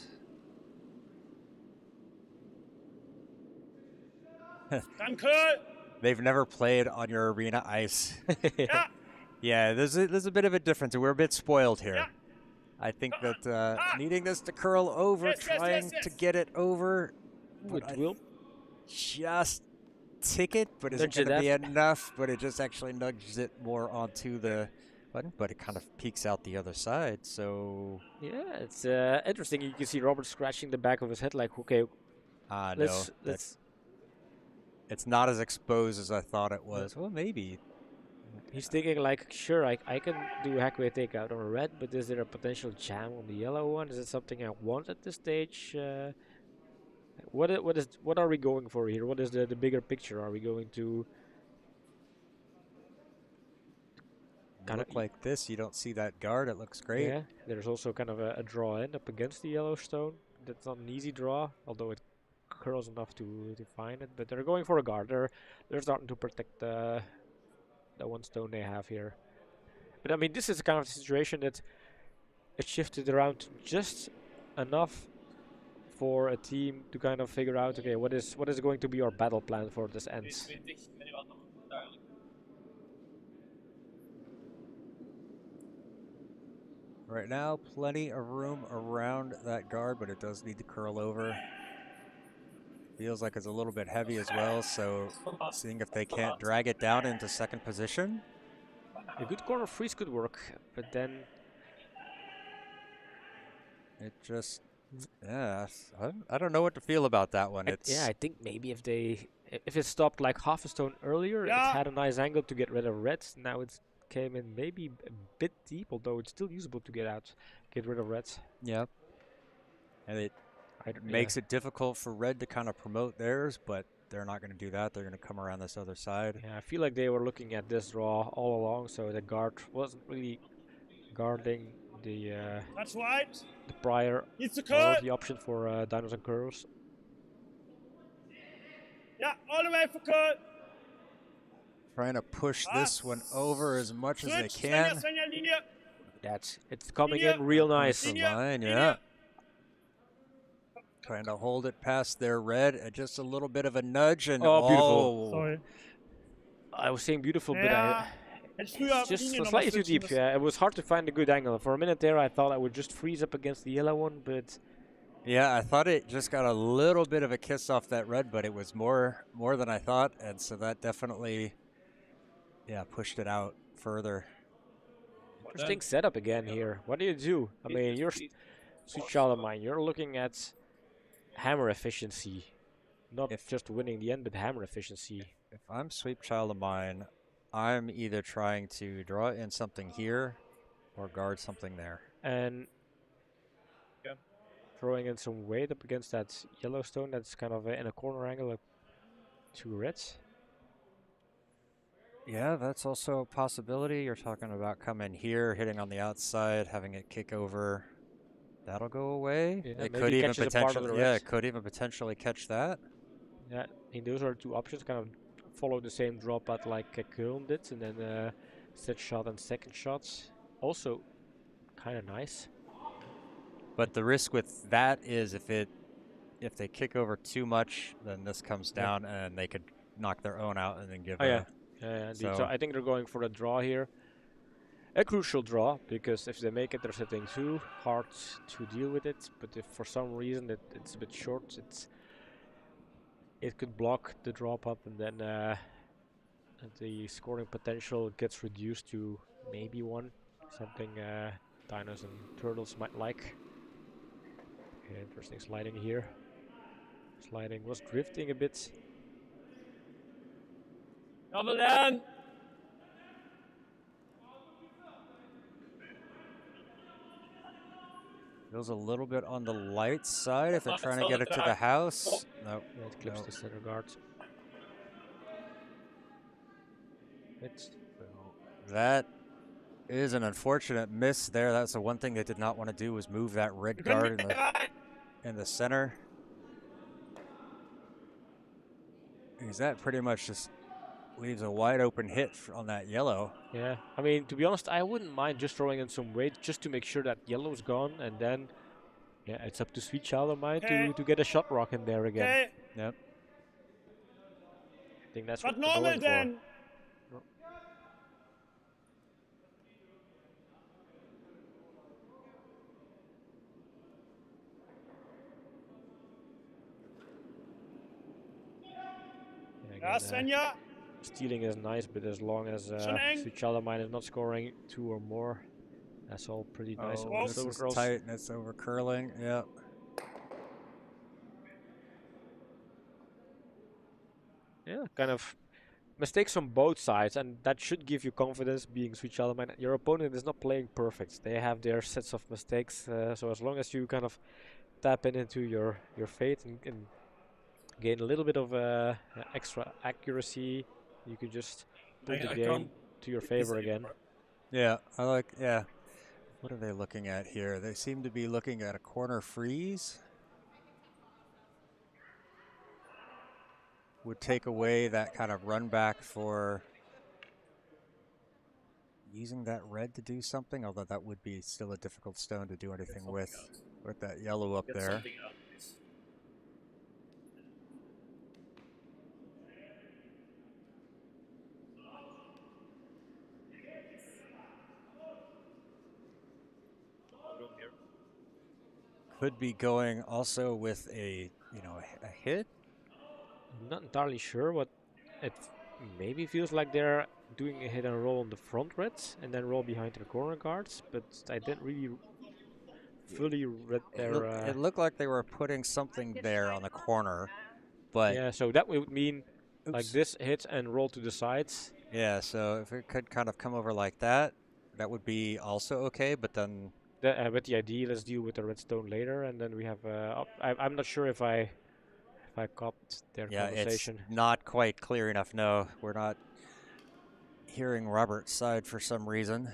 Danke. They've never played on your arena ice. Ja. Yeah, there's a bit of a difference. We're a bit spoiled here. Yeah. I think that needing this to curl over, Yes, yes, trying yes, to yes. get it over, it but will. just tick it, but isn't Nudge going it to be enough. But it just actually nudges it more onto the button, but it kind of peeks out the other side. So Yeah, it's interesting. You can see Robert scratching the back of his head, like, okay, let's no, it's not as exposed as I thought it was. Well, maybe. He's thinking like, sure, I can do a hackway takeout on a red, but is there a potential jam on the yellow one? Is it something I want at this stage? What are we going for here? What is the bigger picture? Are we going to kind Look like this. You don't see that guard. It looks great. Yeah, there's also kind of a draw in up against the yellow stone. That's not an easy draw, although it curls enough to find it. But they're going for a guard. They're starting to protect the one stone they have here. But I mean, this is kind of a situation that it shifted around just enough for a team to kind of figure out, okay, what is going to be our battle plan for this end. Right now, plenty of room around that guard, but it does need to curl over. Feels like it's a little bit heavy as well, so seeing if they can't drag it down into second position. A good corner freeze could work, but then It just, yeah, I don't know what to feel about that one. I think maybe if it stopped like half a stone earlier, Yeah. it had a nice angle to get rid of reds. Now it came in maybe a bit deep, although it's still usable to get rid of reds. Yeah. And it makes it difficult for red to kind of promote theirs, but they're not going to do that. They're going to come around this other side. Yeah, I feel like they were looking at this draw all along, so the guard wasn't really guarding the That's right. prior Needs to or curl. the option for Dinos and Curls. Ja, all the way for curl. Trying to push this one over as much as they Switch. can. Svenja, Linie. It's coming Linie. in real nice. The Linie. line, Linie. yeah. Trying to hold it past their red, just a little bit of a nudge, and Oh, beautiful. Sorry. I was saying beautiful, but Ja. Hätte ich früher it's just Linie noch mal slightly too switchen deep. müssen. Yeah, it was hard to find a good angle. For a minute there, I thought I would just freeze up against the yellow one, but Yeah, I thought it just got a little bit of a kiss off that red, but it was more than I thought, and so that definitely, pushed it out further. interesting setup again here. What do you do? I mean, you're sweet child of mine. You're looking at hammer efficiency, not just winning the end, but hammer efficiency. If I'm Sweep Child of Mine, I'm either trying to draw in something here or guard something there. And throwing in some weight up against that Yellowstone that's kind of in a corner angle, like two reds. Yeah, that's also a possibility. You're talking about coming here, hitting on the outside, having it kick over. That'll go away. Yeah, It maybe could even catches a part of potentially, the yeah, red. it could even potentially catch that. Yeah, I think those are two options. Kind of follow the same drop at like Köln did, and then set shot and second shots. Also, kind of nice. But the risk with that is if they kick over too much, then this comes Yeah. down and they could knock their own out and then give Oh a. yeah, yeah, indeed. So So I think they're going for the draw here. A crucial draw, because if they make it, they're setting 2. Hard to deal with it, but if for some reason it's a bit short, it could block the drop up, and then the scoring potential gets reduced to maybe 1. Something Dinos and Turtles might like. Okay, interesting sliding here. Sliding was drifting a bit. Double down. feels a little bit on the light side if they're trying to get it to the house. No, Yeah, it clips the center guard. that is an unfortunate miss there. That's the one thing they did not want to do was move that red guard in the center. Because that pretty much just leaves a wide open hit on that yellow. Yeah, I mean, to be honest, I wouldn't mind just throwing in some weight just to make sure that yellow's gone, and then, yeah, it's up to Sweet Child of Mine to get a shot rock in there again. Okay. Yep. I think that's But what they're normal going then. for. Ja, Svenja. Stealing is nice, but as long as Sweet Child of Mine is not scoring 2 or more, that's all pretty nice. Oh, this is tight and it's over curling. Yep. Yeah, kind of mistakes on both sides, and that should give you confidence being Sweet Child of Mine. Your opponent is not playing perfect. They have their sets of mistakes, so as long as you kind of tap into your fate and gain a little bit of extra accuracy, you could just put the game to your favor again. Yeah, yeah. What are they looking at here? They seem to be looking at a corner freeze. Would take away that kind of run back for using that red to do something, although that would be still a difficult stone to do anything with that yellow up there. Could be going also with a hit. I'm not entirely sure what it maybe feels like. They're doing a hit and roll on the front reds and then roll behind the corner guards, but I didn't really fully read their. It looked like they were putting something there on the corner, but yeah, so that would mean like this hit and roll to the sides. Yeah, so if it could kind of come over like that, that would be also okay. But then, with the idea, let's deal with the redstone later, and then we have. I'm not sure if I caught their conversation. It's not quite clear enough. No, we're not hearing Robert's side for some reason.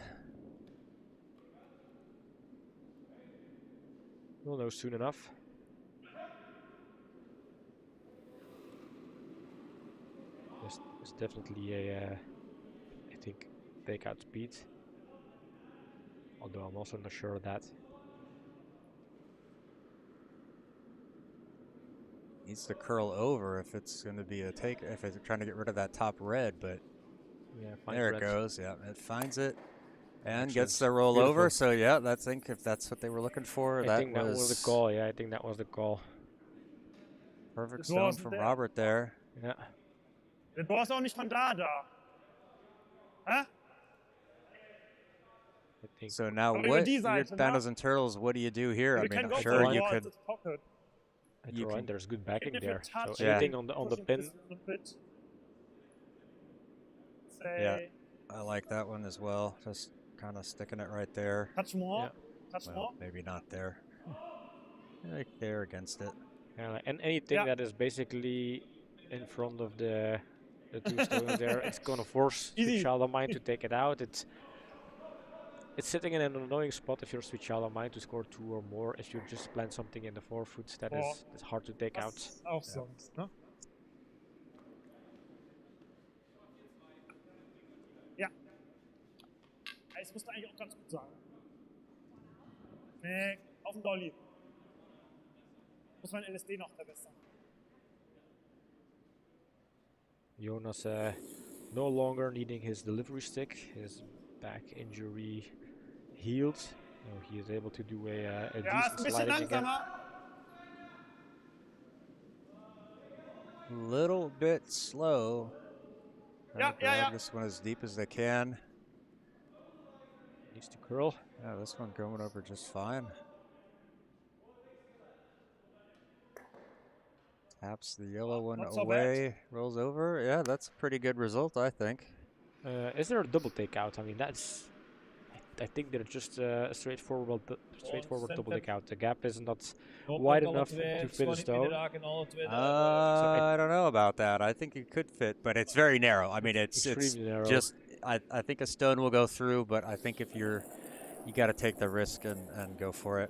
We'll know soon enough. It's definitely a, I think, takeout speed. Although I'm also not sure of that. Needs to curl over if it's going to be a take. If it's trying to get rid of that top red, but yeah, there it goes. Yeah, it finds it and Excellent. gets the roll over. So yeah, I think if that's what they were looking for, I think that was the call. Yeah, I think that was the call. Perfect stone from Robert there. Yeah. Du brauchst auch nicht von da. Huh? So now what, Dinos and Turtles, what do you do here? I mean, I'm sure you could. There's good backing there. So anything on the pin. Yeah, I like that one as well. Just kind of sticking it right there. Touch more. Yeah. Well, maybe not there. Like there against it. Yeah, and anything that is basically in front of the the 2 stones there. It's gonna force Easy. Sweet Child of Mine to take it out. It's sitting in an annoying spot if you're Sweet Child of Mine to score 2 or more. If you just plant something in the 4 foot, that's hard to take out. Das ist auch sonst, ne? Ja. Das musst du eigentlich auch ganz gut sagen. Auf den Dolly. Muss mein LSD noch verbessern. Jonas no longer needing his delivery stick. His back injury healed. So he is able to do a Ja, ist ein decent bisschen sliding again. langsamer. Little bit slow. Yeah, Trying to yeah. drag this one as deep as they can. Needs to curl. Yeah, this one going over just fine. Taps the yellow one Not so away, rolls over. Yeah, that's a pretty good result, I think. Is there a double takeout? I mean, that's. I think they're just a straightforward double takeout. The gap is not wide enough to fit a stone. I don't know about that. I think it could fit, but it's very narrow. I mean, it's Extremely narrow. just. I think a stone will go through, but I think if you got to take the risk and go for it.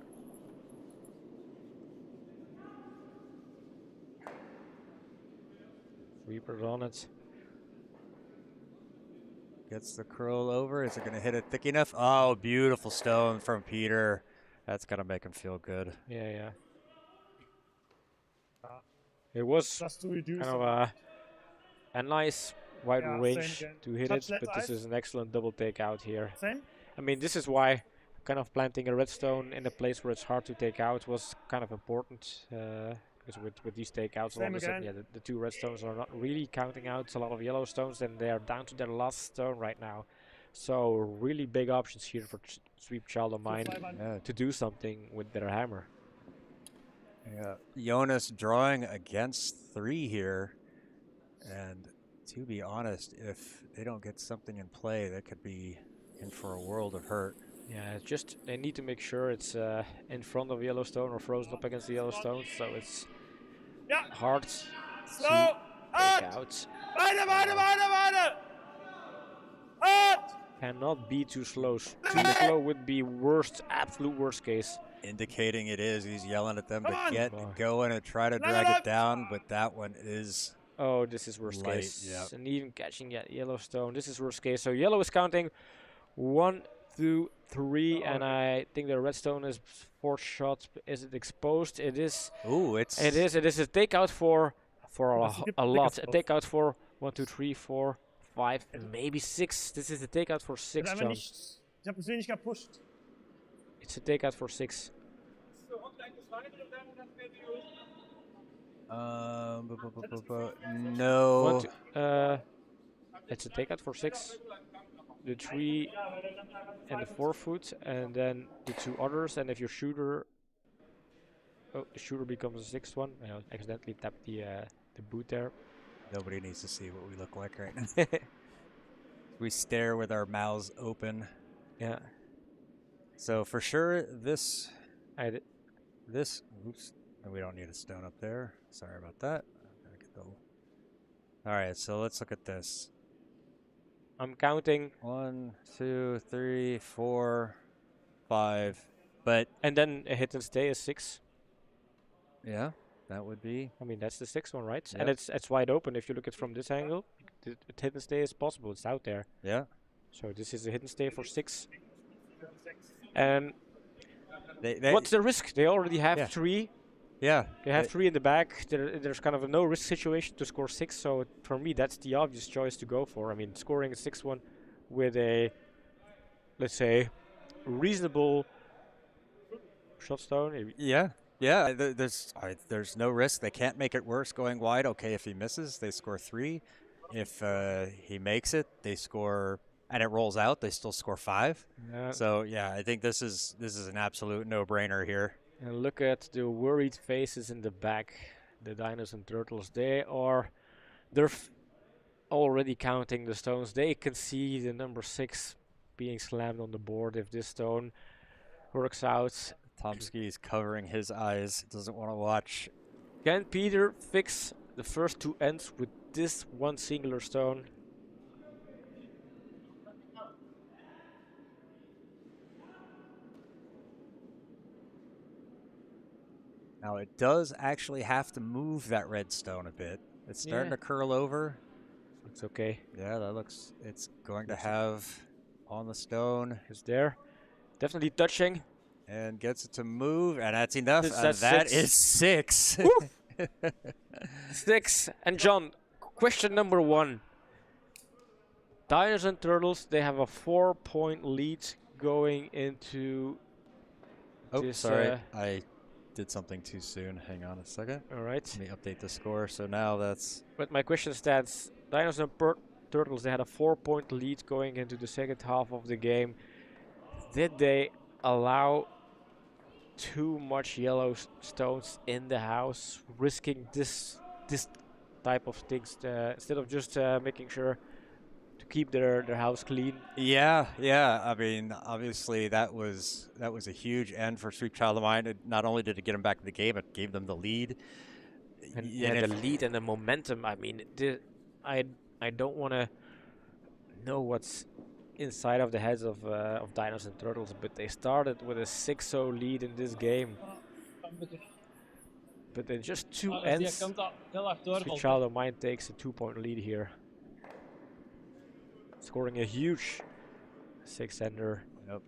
Reaper's on it. Gets the curl over. Is it going to hit it thick enough? Oh, beautiful stone from Peter. That's going to make him feel good. Yeah. It was Just to reduce kind of a nice wide Yeah, range same again. to hit Touch it, that but this ice. is an excellent double takeout here. Same? I mean, this is why kind of planting a redstone in a place where it's hard to take out was kind of important. Because with these takeouts, all Same of a sudden, again. the 2 redstones are not really counting out a lot of yellow stones, and they are down to their last stone right now. So really big options here for Sweet Child of Mine Yeah, to do something with their hammer. yeah. Jonas drawing against 3 here. And to be honest, if they don't get something in play, that could be in for a world of hurt. Yeah, it's just they need to make sure it's in front of Yellowstone or frozen up against the Yellowstone, so it's Ja. hard Slow. to take Hard. out. Weiter. Hard. Cannot be too slow. Too slow would be absolute worst case. Indicating it is. He's yelling at them Come to on. get Come on. going and try to No, drag no, it down, but that one is Oh, this is worst Light, case. yep. And even catching that Yellowstone, this is worst case. So yellow is counting 1, 2, 3, and I think the redstone is 4th shot. Is it exposed? It is. Ooh, it's It is. It is a takeout for That's a a big lot. A exposed. takeout for 1, 2, 3, 4, 5, and maybe 6. This is a takeout for 6, Einfach John. nicht. Ich habe es wenig gepusht. It's a takeout for 6. no. 1, 2, it's a takeout for 6. The 3 and the 4 foot, and then the 2 others. And if your shooter, the shooter becomes the 6th one. I accidentally tapped the boot there. Nobody needs to see what we look like right now. We stare with our mouths open. Yeah, So for sure, this. Oops. We don't need a stone up there. Sorry about that. Gotta get the. All right, so let's look at this. I'm counting, 1, 2, 3, 4, 5. But and then a hit and stay is 6. yeah, that would be. I mean, that's the 6th one, right? Yep. And it's wide open. If you look at it from this angle, the hit and stay is possible. It's out there. Yeah. So this is a hit and stay for 6. And They, what's the risk? They already have Yeah. 3. yeah. They have 3 in the back. There's kind of a no risk situation to score 6. So for me, that's the obvious choice to go for. I mean, scoring a 6th one with a, let's say, reasonable shot stone. Yeah. Yeah, there's no risk. They can't make it worse going wide. Okay, if he misses, they score 3. If he makes it, they score, and it rolls out, they still score 5. So yeah, I think this is an absolute no-brainer here. And look at the worried faces in the back. The dinos and turtles. They're already counting the stones. They can see the number 6 being slammed on the board if this stone works out. Tomsky is covering his eyes. Doesn't want to watch. Can Peter fix the first 2 ends with this one singular stone. Now it does actually have to move that red stone a bit. It's starting Yeah. to curl over. Looks okay. Yeah, that looks. It's going to have on the stone It's there. Definitely touching. and gets it to move, and that's enough. That's That 6. is 6. 6. And John, question number 1. Dinos and Turtles, they have a 4-point lead going into Oh, this. sorry, I did something too soon. Hang on a second. All right. Let me update the score. So now that's But my question stands. Dinos and Turtles, they had a 4-point lead going into the second half of the game. Did they allow too much yellow stones in the house, risking this type of things instead of just making sure to keep their house clean? yeah. I mean, obviously that was a huge end for Sweet Child of Mine. Not only did it get them back in the game, it gave them the lead. And And yeah, the if- lead and the momentum. I mean, I don't want to know what's inside of the heads of Dinos and Turtles, but they started with a 6-0 lead in this game. But in just 2 ends, Sweet Child of Mine takes a 2-point lead here, scoring a huge 6-ender. Nope.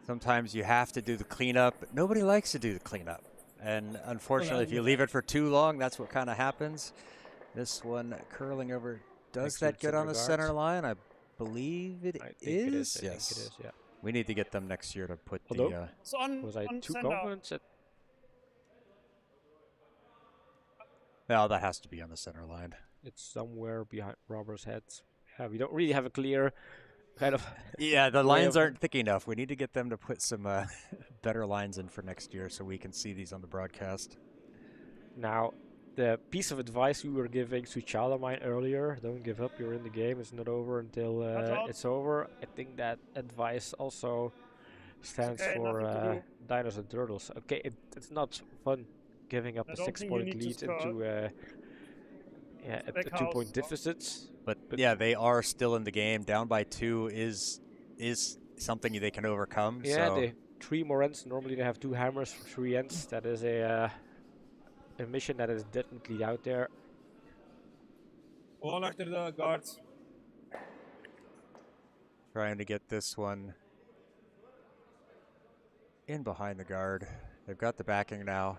Sometimes you have to do the cleanup, but nobody likes to do the cleanup. And unfortunately, if you leave it for too long, that's what kind of happens. This one curling over. Does Excellent that get on the center center line? I believe it I think is. it is. I Yes. think it is, yeah. We need to get them next year to put Although- the. So on, Was I on too center. confident? No, that has to be on the center line. It's somewhere behind Robert's head. Yeah, we don't really have a clear kind of. Yeah, the way lines of- aren't thick enough. We need to get them to put some better lines in for next year so we can see these on the broadcast. Now, the piece of advice we were giving to Child of Mine earlier, don't give up, you're in the game, it's not over until out. it's over. I think that advice also stands Okay, for nothing to Dinos and Turtles. Okay, it's not fun giving up I a don't think you 6-point need to lead score. into a Back 2-point house. deficit. But But- yeah, they are still in the game. Down by 2 is something they can overcome. Yeah, so. they 3 more ends. Normally they have 2 hammers for 3 ends. That is a mission that is definitely out there. Gewoon achter de guards. Trying to get this one in behind the guard. They've got the backing now.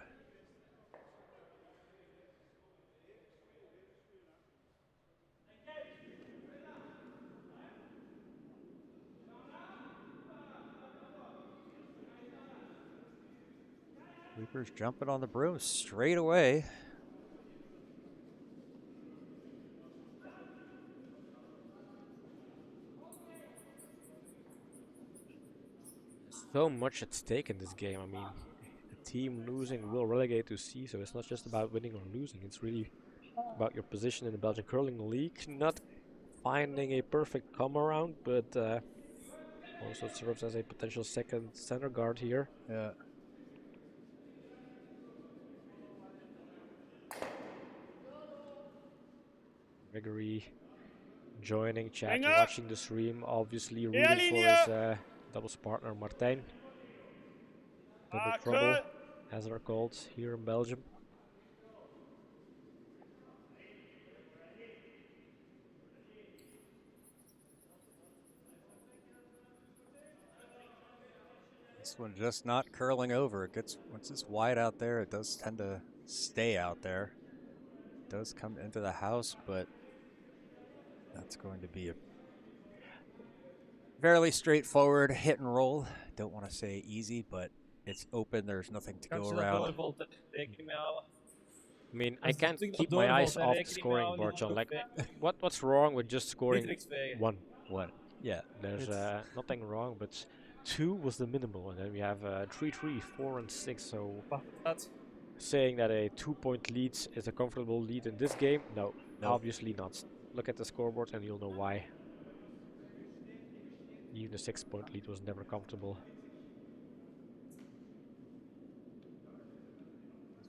Reaper's jumping on the broom straight away. So much at stake in this game. I mean, a team losing will relegate to C, so it's not just about winning or losing. It's really about your position in the Belgian Curling League. Not finding a perfect come around, but also serves as a potential second center guard here. Yeah. Gregory joining chat, Hang up. watching the stream, obviously rooting for Linia. his doubles partner Martijn. Double Haken. trouble, as they're called here in Belgium. This one just not curling over. It gets, once it's wide out there, it does tend to stay out there. It does come into the house, but that's going to be a fairly straightforward hit and roll. Don't want to say easy, but it's open. There's nothing to Kan go ze dat around. doorvalt rekening mee houden? I mean, I Als het can't natuurlijk keep nog my doorvalt, eyes hè, off the rekening mee scoring houden, board, niet John. nog Like, bij- what's wrong with just niet scoring niks bij. 1? What? Yeah. There's It's- nothing wrong, but 2 was the minimal, and then we have 3-3, 4 and 6. So Dat. saying that a 2-point lead is a comfortable lead in this game, no, No. obviously not. Look at the scoreboard and you'll know why. Even the 6-point lead was never comfortable.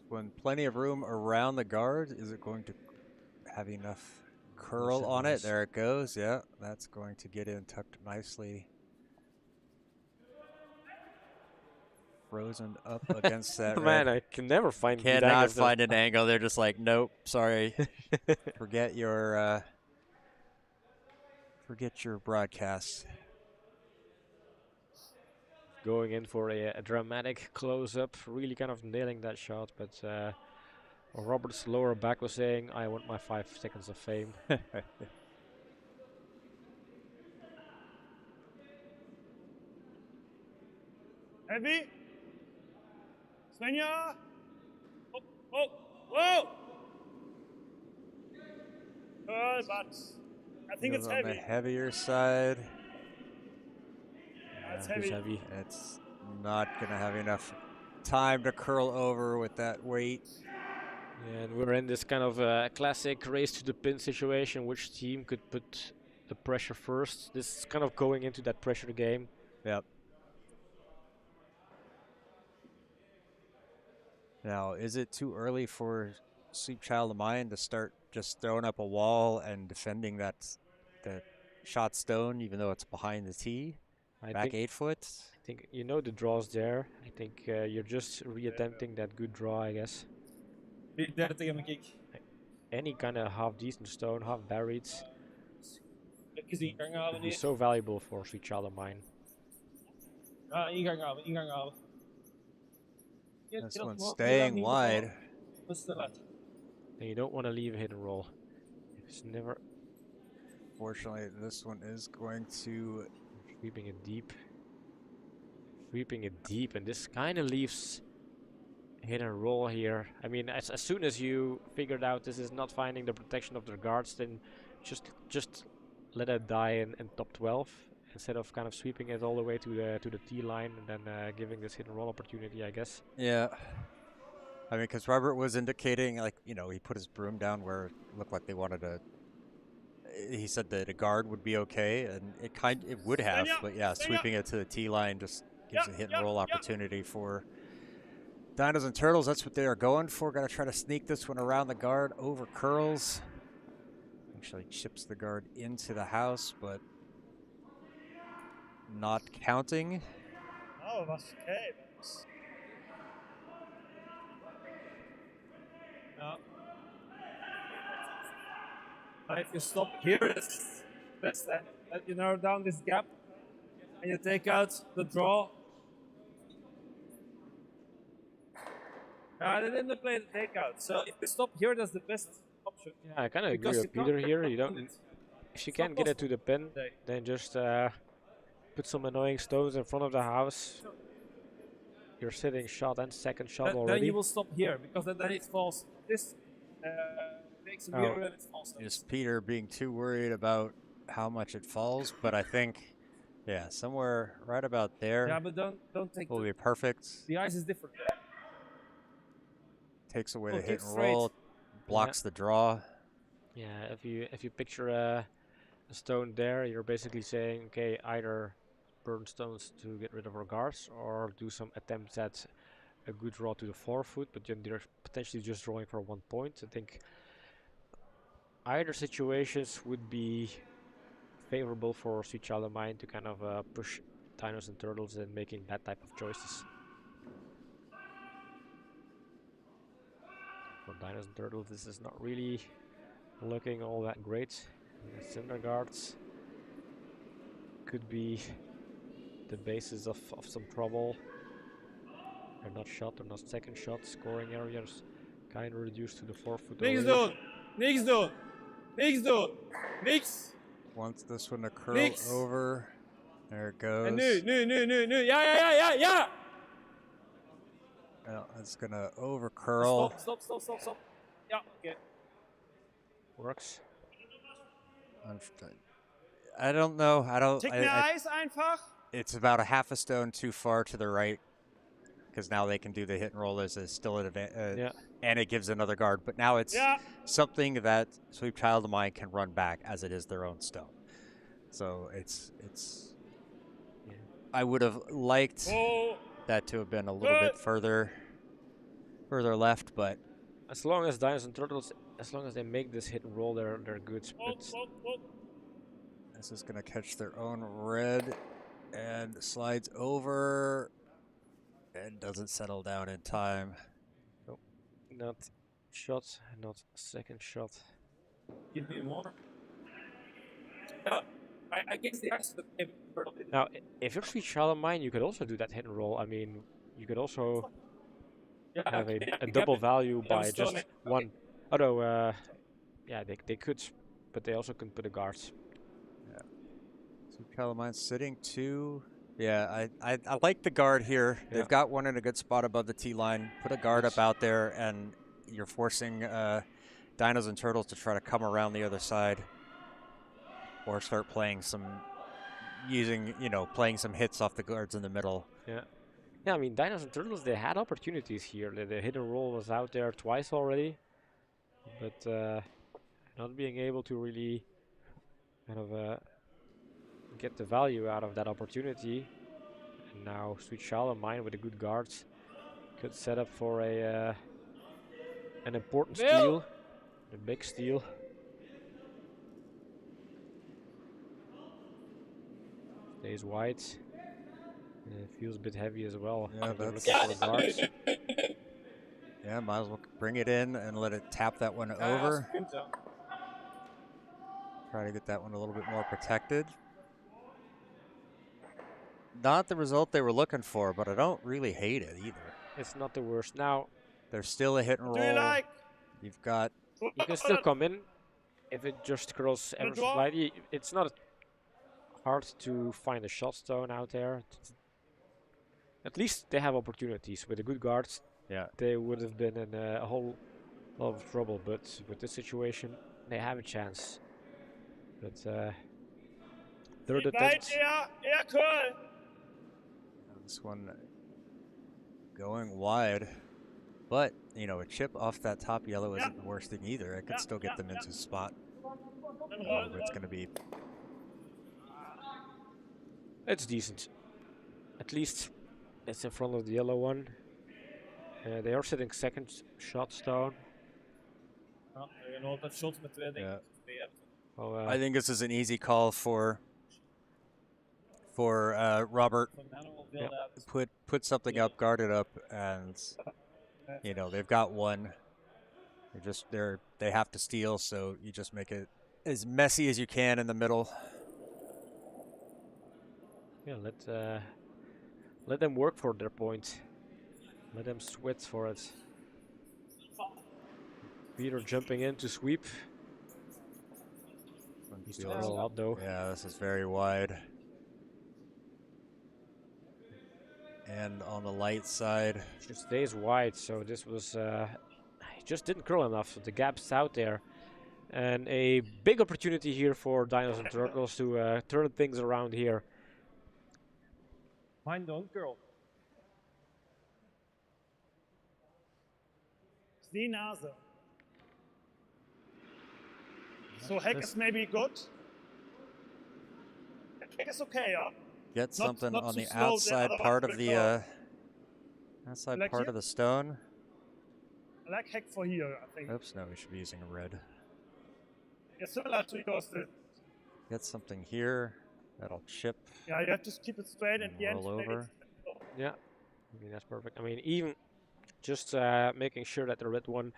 When plenty of room around the guard, is it going to have enough curl Nice, on it. nice. There it goes. Yeah, that's going to get in tucked nicely. Frozen up against that Man, red. I can never find good Cannot angles. find an angle. They're just like, nope, sorry. Forget your broadcast. Going in for a dramatic close-up, really kind of nailing that shot, but Robert's lower back was saying, I want my 5 seconds of fame. Heavy. Svenja. Oh, oh, whoa. Curl, but I think it's Goes on the heavy. heavier side. That's It's heavy. heavy. It's not going to have enough time to curl over with that weight. And we're in this kind of classic race to the pin situation. Which team could put the pressure first? This is kind of going into that pressure game. Yep. Now, is it too early for Sweet Child of Mine to start just throwing up a wall and defending that shot stone, even though it's behind the tee? I Back think 8 foot? I think you know the draws there. I think you're just reattempting that good draw, I guess. Wie derde tegen mijn kick. Any kind of half decent stone, half buried, Even ingang halen would be hier. so valuable for Sweet Child of Mine. Ingang halen, ingang halen. This one's staying wide. And you don't want to leave a hidden roll. It's never Fortunately, this one is going to... sweeping it deep. Sweeping it deep, and this kind of leaves hidden roll here. I mean, as soon as you figured out this is not finding the protection of their guards, then just let it die in top 12 instead of kind of sweeping it all the way to the tee line and then giving this hidden roll opportunity, I guess. Yeah. I mean, because Robert was indicating, like, you know, he put his broom down where it looked like they wanted to... He said that a guard would be okay, and it would have, but yeah, sweeping it to the tee line just gives a hit and roll opportunity for Dinos and Turtles. That's what they are going for. Got to try to sneak this one around the guard, over curls. Actually chips the guard into the house, but not counting. Oh, was okay. Ja. If you stop here, that's that. You narrow down this gap and you take out the draw. They didn't play the takeout. So if you stop here, that's the best option. Yeah, I kind of agree Because with you Peter can't here. You control don't, it. if you It's not can't get it to the pin, possible. then just put some annoying stones in front of the house. You're sitting shot and second shot Then already. you will stop here because then it falls. This takes a Oh. mirror and it falls. Just Peter being too worried about how much it falls, but I think, yeah, somewhere right about there Yeah, but don't take will be perfect. the ice is different. Takes away Oh, the hit kick and straight. roll, blocks the draw. Yeah, if you picture a stone there, you're basically saying, okay, either burn stones to get rid of our guards, or do some attempts at a good draw to the 4 foot, but then they're potentially just drawing for 1 point. I think either situations would be favorable for Sweet Child of Mine to kind of push Dinos and Turtles in making that type of choices. For Dinos and Turtles, this is not really looking all that great. Cinder guards could be the basis of some trouble. They're not shot, they're not second shot. Scoring areas kind of reduced to the 4 foot. Niks already. doen! Niks doen! Niks doen! Niks! Wants this one to curl Niks. over. There it goes. En nu. Ja! Well, it's gonna over curl. Stop. Ja, oké. Works. I don't know. Tick mir Eis einfach. It's about a half a stone too far to the right, because now they can do the hit and roll as still an advantage, Yeah. and it gives another guard. But now it's something that Sweet Child of Mine can run back as it is their own stone. So it's. Yeah. I would have liked that to have been a little bit further left, but As long as Dinos and Turtles as long as they make this hit and roll, they're good. Whoa, But whoa, whoa. This is going to catch their own red and slides over and doesn't settle down in time. not shot, not second shot. Give me more. I guess they actually Now, if you're Sweet Child of Mine, you could also do that hit and roll. I mean, you could also have a double value by just one. Although, yeah, they could, but they also couldn't put a guard. So Calamine's sitting 2. Yeah, I like the guard here. Yeah. They've got one in a good spot above the T line. Put a guard up out there, and you're forcing Dinos and Turtles to try to come around the other side, or start playing some, playing some hits off the guards in the middle. Yeah. Yeah, I mean, Dinos and Turtles, they had opportunities here. The hit and roll was out there twice already, but not being able to really kind of get the value out of that opportunity. And now Sweet Child of Mine with a good guards could set up for a an important steal, a big steal. Stays wide. It feels a bit heavy as well. Yeah, They're that's- looking for the guards. Yeah, might as well bring it in and let it tap that one over. Try to get that one a little bit more protected. Not the result they were looking for, but I don't really hate it either. It's not the worst. Now, There's still a hit and What do you roll. like? You've got you can still come in if it just curls ever so draw? slightly. It's not hard to find a shot stone out there. At least they have opportunities. With the good guards, Yeah. they would have been in a whole lot of trouble. But with this situation, they have a chance. But third Weit attempt. eher curl. this one going wide. But, a chip off that top yellow isn't the worst thing either. It could still get them into spot. Dann roll. But it's going to be... It's decent. At least it's in front of the yellow one. They are sitting second shot stone. Ja, je nog altijd shots met 2 dingen. Yeah. Well, I think this is an easy call for Robert. Van Mannen wel veel Ja. uit. Put something up, guard it up, and they've got one. They have to steal, so you just make it as messy as you can in the middle. yeah, let them work for their point. Let them sweat for it. Peter jumping in to sweep. He's still a lot though. Yeah, this is very wide. And on the light side, It stays wide, so this was he just didn't curl enough. The gap's out there, and a big opportunity here for Dinos and Turtles to turn things around here. Mine don't girl. Die Nase. So Heck is maybe good. Heck is okay, yeah. get something not on too the slow, then outside otherwise part we'll of the go. outside Like part here? of the stone. I like Heck for here, I think. Oops, no, we should be using a red. Yeah, similar to yours. Get something here. That'll chip. Yeah, you have to keep it straight at And the end. roll maybe over. Yeah, I mean that's perfect. I mean even just making sure that the red one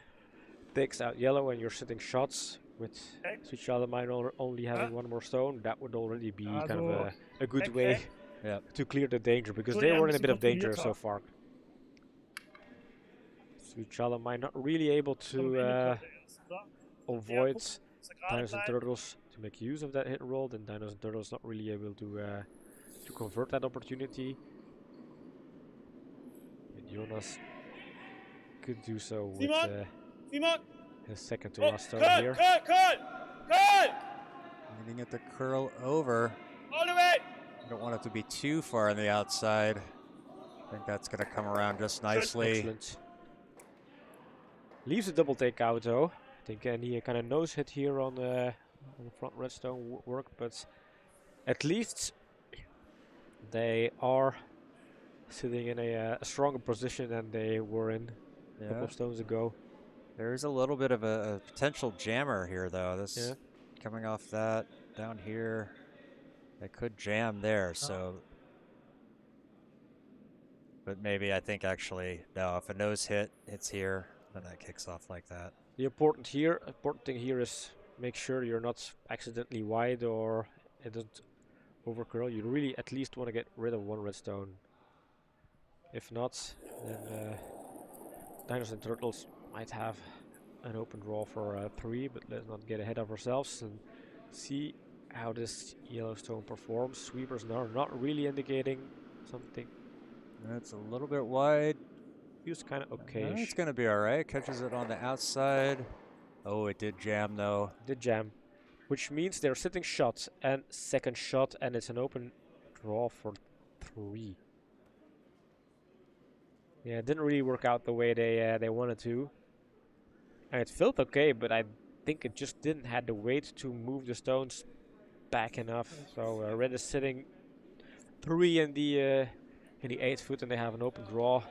takes out yellow and you're sitting shots with Okay. Sweet Child of Mine only having one more stone, that would already be kind of Also, a good Heck, way Heck. Yeah. to clear the danger, because So they the were in a embassy bit of komt hier danger so toch? far. Sweet Child of Mine not really able Zo to weinig is. So, avoid Als ze gerade Dinos and blijven. Turtles to make use of that hit and roll, then Dinos and Turtles not really able to convert that opportunity. And Jonas could do so with Simon! Simon! his second to Oh, last stone curl, here. curl, curl! Curl! Needing it to curl over. All the way! You don't want it to be too far on the outside. I think that's going to come around just nicely. Excellent. Leaves a double take out though. I think any kind of nose hit here on the front redstone work, but at least they are sitting in a stronger position than they were in a couple Yeah. of stones ago. There's a little bit of a potential jammer here, though. This coming off that down here, it could jam there. So, but maybe I think actually no. If a nose hits here, then that kicks off like that. The important thing here is make sure you're not accidentally wide or it doesn't overcurl. You really at least want to get rid of one redstone. If not, then Dinos and Turtles might have an open draw for 3, but let's not get ahead of ourselves and see how this Yellowstone performs. Sweepers now not really indicating something. That's a little bit wide. Feels kind of okay. It's going to be all right. Catches it on the outside. Oh, it did jam, though. Did jam. Which means they're sitting shot and second shot, and it's an open draw for 3. Yeah, it didn't really work out the way they wanted to. And it felt okay, but I think it just didn't have the weight to move the stones back enough. So Red is sitting 3 in the 8 foot, and they have an open draw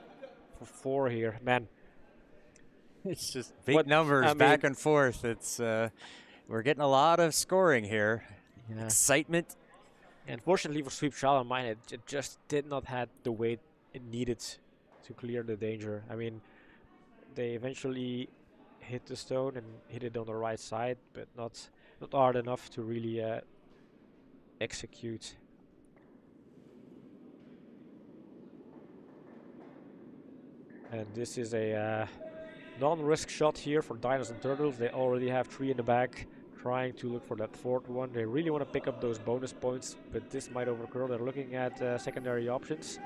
for 4 here. Man, it's just big numbers back and forth. It's we're getting a lot of scoring here. Yeah. Excitement. Unfortunately for Sweep Child and mine, it just did not have the weight it needed to clear the danger. I mean, they eventually hit the stone and hit it on the right side, but not hard enough to really execute. And this is a non-risk shot here for Dinos and Turtles. They already have 3 in the bag, trying to look for that 4th one. They really want to pick up those bonus points, but this might overcurl. They're looking at secondary options.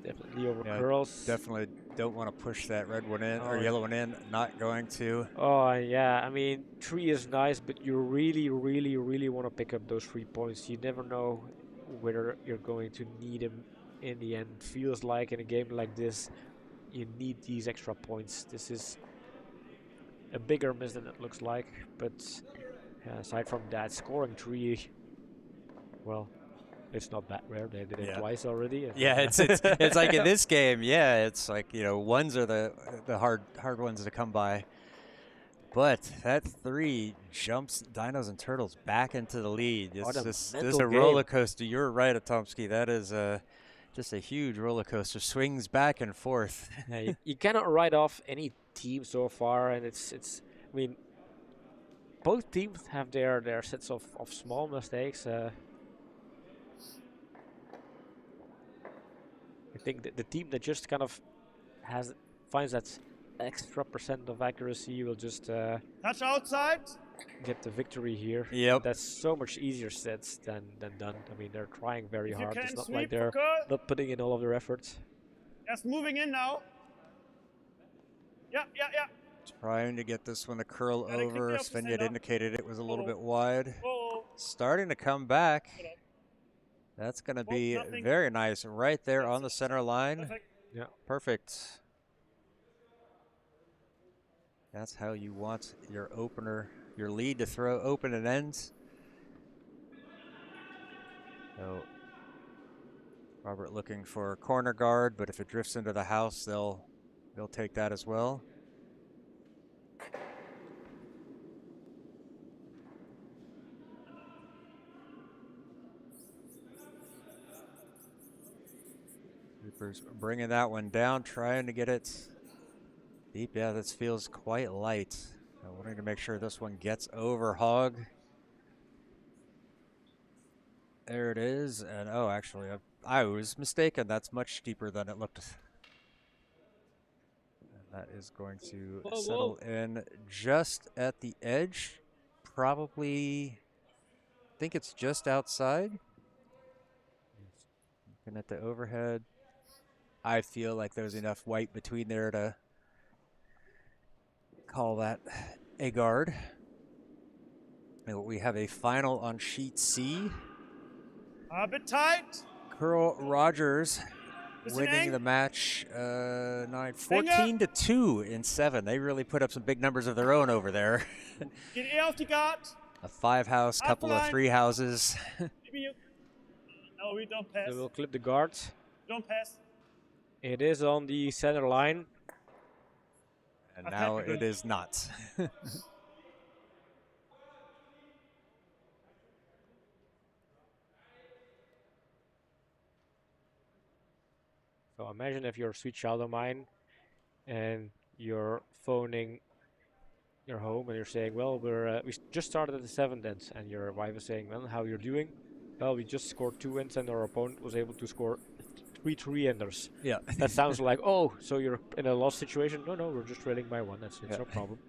Definitely overcurls. Yeah, definitely don't want to push that red one in or yellow one in. Not going to. Oh yeah, I mean 3 is nice, but you really want to pick up those 3 points. You never know whether you're going to need them in the end. Feels like in a game like this, you need these extra points. This is a bigger miss than it looks like, but aside from that, scoring 3, well, it's not that rare. They did it twice already. Yeah, it's like in this game. Yeah, it's like, you know, ones are the hard ones to come by. But that 3 jumps Dinos and Turtles back into the lead. This is a roller coaster. You're right, Atomsky. That is just a huge roller coaster. Swings back and forth. Yeah, you cannot write off any team so far, and it's. I mean, both teams have their sets of small mistakes. I think that the team that just kind of finds that extra % of accuracy will just touch outside, get the victory here. Yep. That's so much easier sets than done. I mean, they're trying very hard. It's not like they're not putting in all of their efforts. Just moving in now. Yeah. Trying to get this one to curl over. Sven had indicated it was a little bit wide. Starting to come back. That's going to be very nice. Right there on the center line. Perfect. Yeah. Perfect. That's how you want your opener, your lead to throw open and ends. So Robert looking for a corner guard, but if it drifts into the house, they'll take that as well. Bringing that one down, trying to get it deep. Yeah, this feels quite light. Wanting to make sure this one gets over Hog. There it is. And oh, actually, I was mistaken. That's much deeper than it looked. And that is going to settle in just at the edge. Probably, I think it's just outside. Looking at the overhead. I feel like there's enough white between there to call that a guard. And we have a final on sheet C. A bit tight. Curl Rogers winning the match 14-2 in 7. They really put up some big numbers of their own over there. Get ear off the guard. A 5-house, couple of 3 houses. No, we don't pass. They will clip the guard. Don't pass. It is on the center line. And now it is not. So imagine if you're a sweet child of mine and you're phoning your home and you're saying, well, we just started at the 7th end, and your wife is saying, well, how you're doing? Well, we just scored 2 ends and our opponent was able to score 3 3-enders. Yeah. That sounds like, oh, so you're in a loss situation? No, we're just trailing by 1. It's no problem.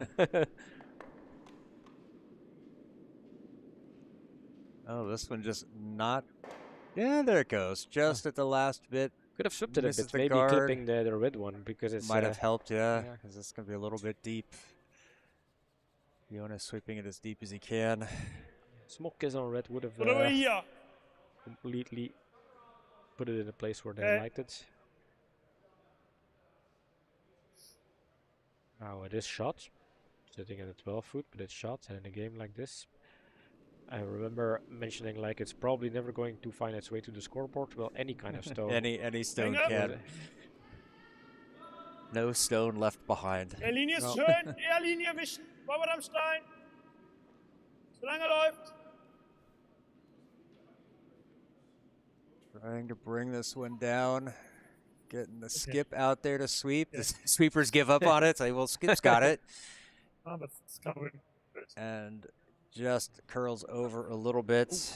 Oh, this one just not. Yeah, there it goes. Just at the last bit. Could have slipped it a Misses bit, the maybe guard. clipping the red one, because it's Might have helped, yeah, yeah. because it's going to be a little bit deep. Jonas sweeping it as deep as he can. small kiss on red would have Over here. completely put it in a place where they liked it. Now it is shot, sitting at a 12 foot, but it's shot, and in a game like this, I remember mentioning like it's probably never going to find its way to the scoreboard. Well, any kind of stone. Any stone Hang up. can. No stone left behind. Linie ist No. schön. Linie wischen. Robert am Stein. Solange läuft. Trying to bring this one down. Getting the skip out there to sweep. The sweepers give up on it. Say, well, Skip's got it. But it's covering. And just curls over a little bit.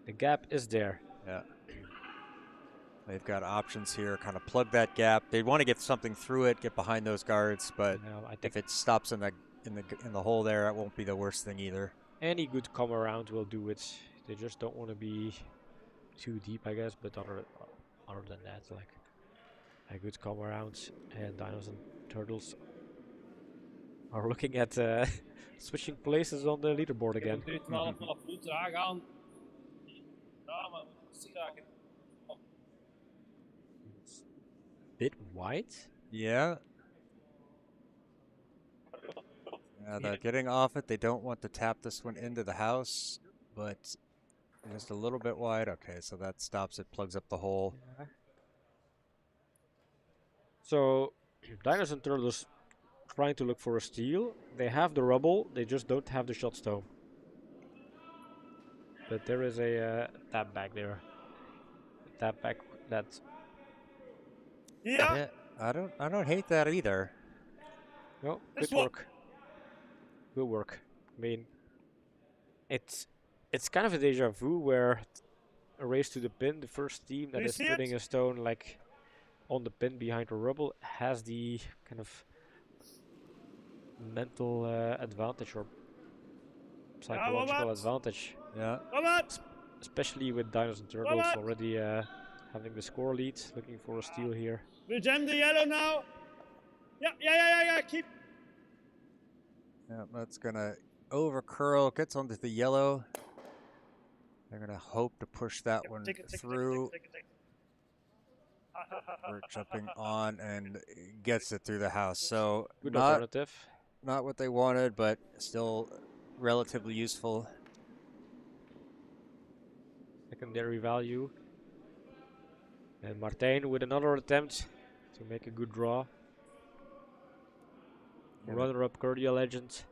The gap is there. Yeah. They've got options here. Kind of plug that gap. They want to get something through it, get behind those guards, but Now, I if think it stops in the hole there, it won't be the worst thing either. any good come around will do it. They just don't want to be too deep, I guess. But other than that, like a good come around, and Dinos and Turtles are looking at switching places on the leaderboard again. 12 vanaf voet traag aan. Ja, maar zie raken. Bit wide. Yeah. Yeah, they're getting off it. They don't want to tap this one into the house, but just a little bit wide. Okay, so that stops it, plugs up the hole. So, Dinos and Turtles trying to look for a steal. They have the rubble, they just don't have the shot stone. But there is a tap back there. Tap back that. Yeah. Yeah, I don't hate that either. No, This good one. work. Good work. I mean, it's kind of a deja vu where a race to the pin, the first team that you is see putting it? a stone like on the pin behind the rubble has the kind of mental advantage or psychological Robert. advantage, Yeah. Robert. especially with Dinos and Turtles Robert. already having the score lead, looking for a steal here. We'll jam the yellow now. Yeah. Keep. Yeah, that's gonna over curl, gets onto the yellow. They're gonna hope to push that one Take it. through. We're jumping on and gets it through the house. So Good not alternative. what they wanted, but still relatively useful. Secondary value. And Martijn with another attempt to make a good draw. Yeah. Runner-up Curdia legend.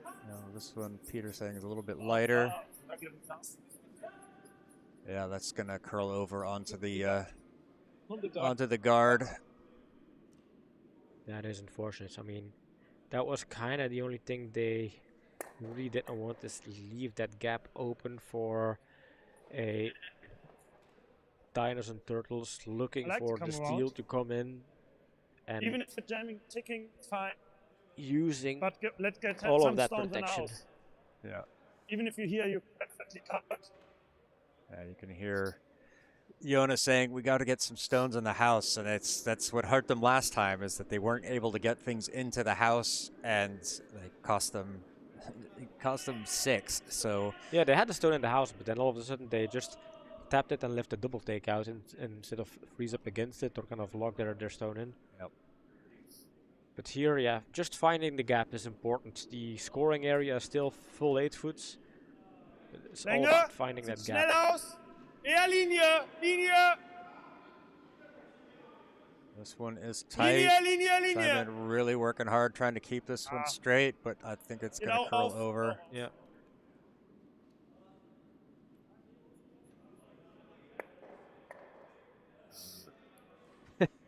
No, this one Peter saying is a little bit lighter. Yeah, that's gonna curl over onto the guard. That is unfortunate. I mean, that was kind of the only thing they really didn't want, is leave that gap open for a Dinos and Turtles looking I like to for come the steal around. to come in and Even if it's jamming, ticking, it's fine. using But let's get all some of that stones in the protection. house. Yeah. Even if you hear you perfectly covered. Yeah, you can hear Jonas saying we got to get some stones in the house, and that's what hurt them last time, is that they weren't able to get things into the house, and it cost them 6. So Yeah, they had the stone in the house, but then all of a sudden they just tapped it and left a double takeout instead of freeze up against it or kind of lock their stone in. Yep. But here, yeah, just finding the gap is important. The scoring area is still full 8 foot. It's all about finding that Schnell gap. aus. Eher Linie. Linie. This one is tight. Linie. Simon really working hard trying to keep this one straight, but I think it's going to curl over. Yeah.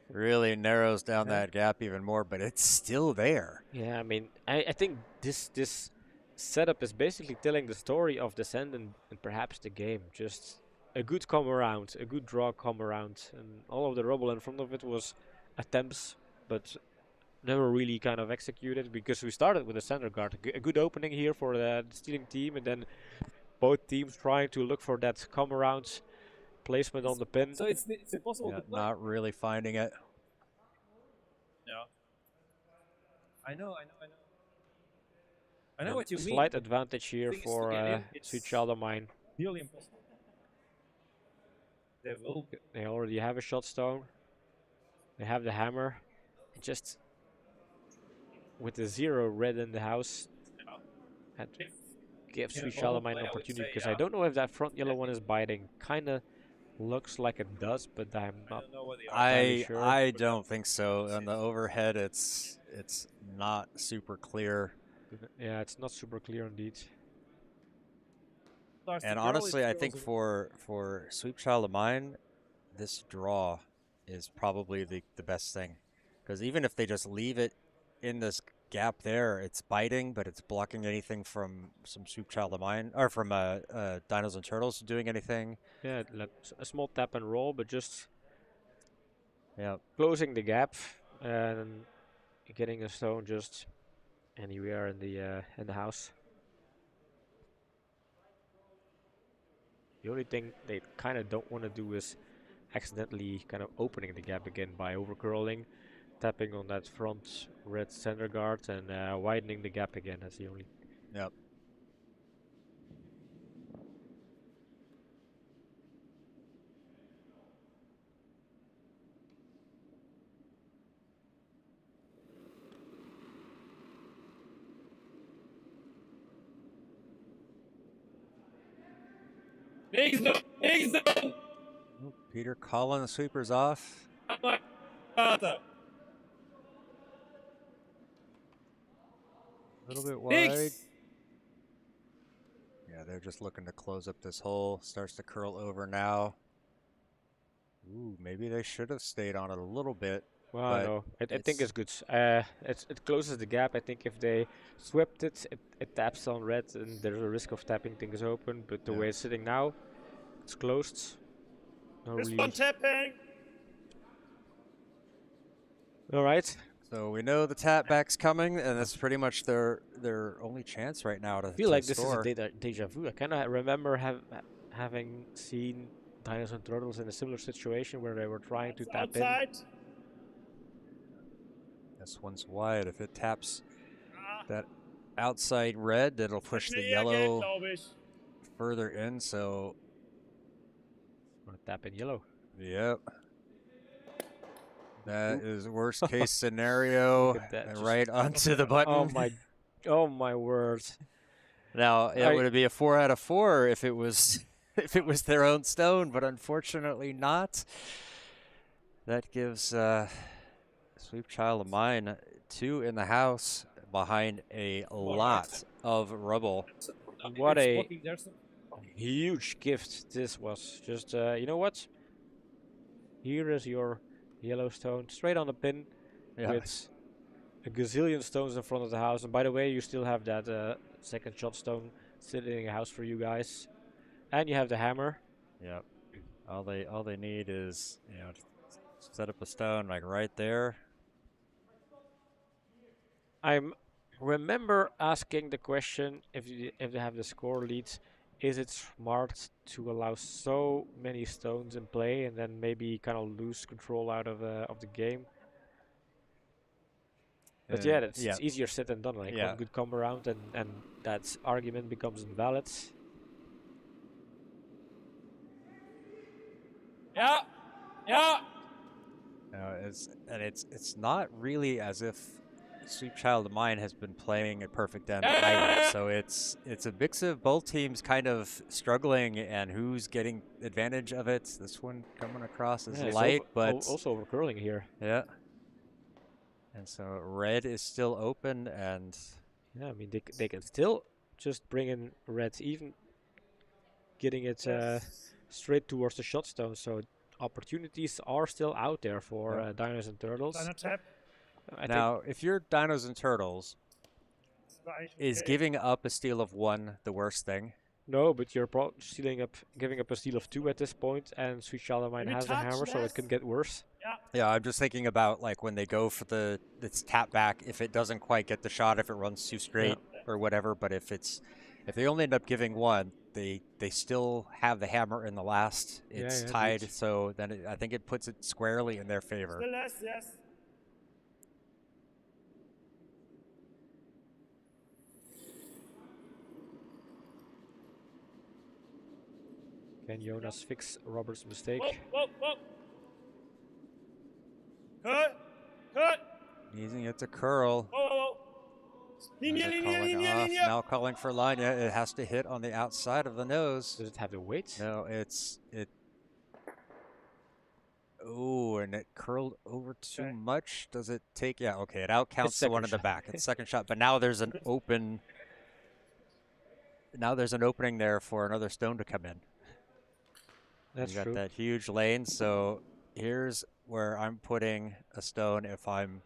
Really narrows down that gap even more, but it's still there. Yeah, I mean, I think this setup is basically telling the story of Descent and perhaps the game. Just a good come around, a good draw come around, and all of the rubble in front of it was attempts, but never really kind of executed because we started with a center guard. A good opening here for the stealing team, and then both teams trying to look for that come around placement on the pin. So it's impossible to play. Not really finding it. Yeah. I know what you mean. Slight advantage here Thing is to for get in, it's Sweet Child of Mine. Really impossible. They will. They already have a shot stone. They have the hammer. And just with the 0 red in the house, and give Sweet Child of Mine an opportunity because I don't know if that front yellow one is biting. Kinda looks like it does, but I'm not. Sure. I don't think so. On the overhead, it's not super clear. Yeah, it's not super clear indeed. And honestly, I think for Sweet Child of Mine, this draw is probably the best thing, because even if they just leave it in this gap there, it's biting, but it's blocking anything from some Sweet Child of Mine or from Dinos and Turtles doing anything. Yeah, a small tap and roll, but just closing the gap and getting a stone just anywhere in the house. The only thing they kind of don't want to do is accidentally kind of opening the gap again by overcurling, tapping on that front red center guard and widening the gap again. That's the only. Yep. Peter calling the sweepers off. A little bit wide. Yeah, they're just looking to close up this hole. Starts to curl over now. Ooh, maybe they should have stayed on it a little bit. Well, no, I think it's good. It closes the gap. I think if they swept it, it taps on red, and there's a risk of tapping things open. But the way it's sitting now, it's closed. No This really. one tapping. All right. So we know the tap back's coming, and that's pretty much their only chance right now to. I feel like this score. is a deja vu. I kind of remember having seen Dinos and Turtles in a similar situation where they were trying to tap outside. in. This one's wide. If it taps that outside red, it'll push the yellow further in. So. Gonna tap in yellow. Yep. That is worst case scenario. And right onto the button. Oh my word. Now it would be a 4 out of 4 if it was their own stone, but unfortunately not. That gives Sweet Child of Mine 2 in the house behind a lot of rubble. What a huge gift this was. Just you know what? Here is your Yellowstone straight on the pin with a gazillion stones in front of the house. And by the way, you still have that second shot stone sitting in the house for you guys, and you have the hammer. Yep. All they need is set up a stone like right there. I remember asking the question if they have the score leads. Is it smart to allow so many stones in play and then maybe kind of lose control out of the game? But yeah, it's easier said than done. Like one good come around and that argument becomes invalid. Ja! It's not really as if Sweet Child of Mine has been playing at perfect end either. So it's a mix of both teams kind of struggling and who's getting advantage of it. This one coming across as Yeah, it's light, but also over curling here. yeah. And so red is still open, and Yeah, I mean they can still just bring in red, even getting it straight towards the shot stone. So opportunities are still out there for Dinos and Turtles. Kleiner Tap. now if you're Dinos and Turtles, Das war eigentlich is okay. giving up a steal of 1 the worst thing? No, but you're giving up a steal of 2 at this point, and Sweet Child of Mine Maybe has a touch hammer, so it less. can get worse. Yeah, I'm just thinking about like when they go for it's tap back, if it doesn't quite get the shot, if it runs too straight or whatever. But if they only end up giving 1, they still have the hammer in the last. It's Yeah, tied, indeed. so then I think it puts it squarely in their favor. Still less, yes. Can Jonas fix Robert's mistake? Whoa, whoa, whoa. Cut, cut. Using it to curl. Whoa, whoa, whoa. And Linie, they're Linie, calling Linie, off. Linie. Now calling for line. Yeah, it has to hit on the outside of the nose. Does it have the weight? No, it. Oh, and it curled over too Okay. much. Does it take? Yeah, okay. It outcounts the one in second the back. It's second shot, but now there's an open. Now there's an opening there for another stone to come in. That's you got true. that huge lane. So here's where I'm putting a stone if I'm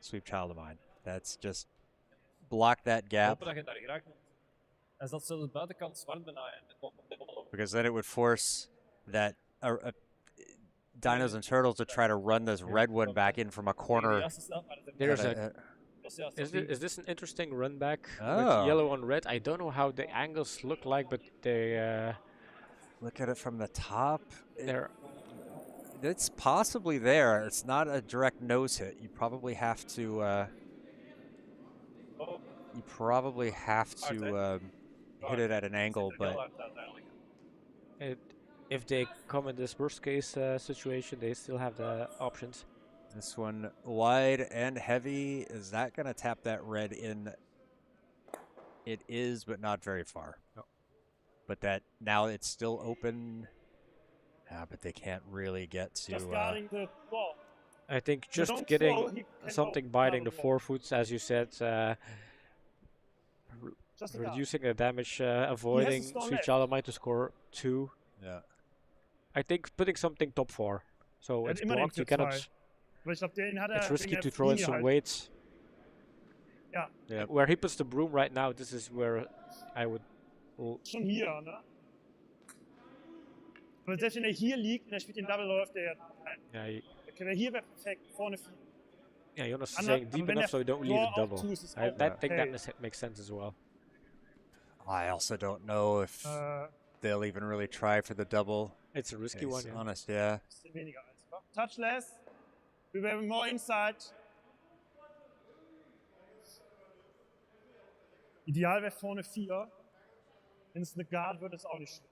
Sweet Child of Mine. That's just block that gap, Hopen dat je daar geraakt. Hij zat zelfs buitenkant zwart bijna. En het komt op de bal. because then it would force that Dinos and Turtles to try to run this red one back in from a corner. There's At a. Is this an interesting run back Oh. with yellow on red? I don't know how the angles look like, but they Look at it from the top. they're It's possibly there. It's not a direct nose hit. You probably have to. Hit it at an angle, but if they come in this worst case situation, they still have the options. this one wide and heavy. Is that going to tap that red in? It is, but not very far. No. But that now it's still open. But they can't really get to. Just guarding the ball. I think You just don't getting throw, he can something go biting down the the ball. forefoots, as you said, Just a guard. reducing the damage, avoiding stone Sweet left. Child of Mine to score 2. Yeah. I think putting something top 4. So Er it's hat immer den blocked, you für cannot. 2. Aber ich glaube, den hat er. It's risky wegen to der throw in Linie some halt. weights. Ja, Yeah. Where he puts the broom right now, this is where I would. schon hier, ne? Aber selbst wenn er hier liegt und er spielt den Double, läuft er. Yeah, Okay, wer hier wäre perfekt, vorne 4. yeah, Jonas is Anna- saying aber deep wenn enough der so you don't leave Draw it auch double. zu ist, ist I auch think okay. that makes sense as well. I also don't know if they'll even really try for the double. It's a risky To one. be Yeah. honest, yeah. Bisschen weniger als. Touch less. We were more inside. Ideal wäre vorne 4. Wenn es eine Guard wird, ist auch nicht schlimm.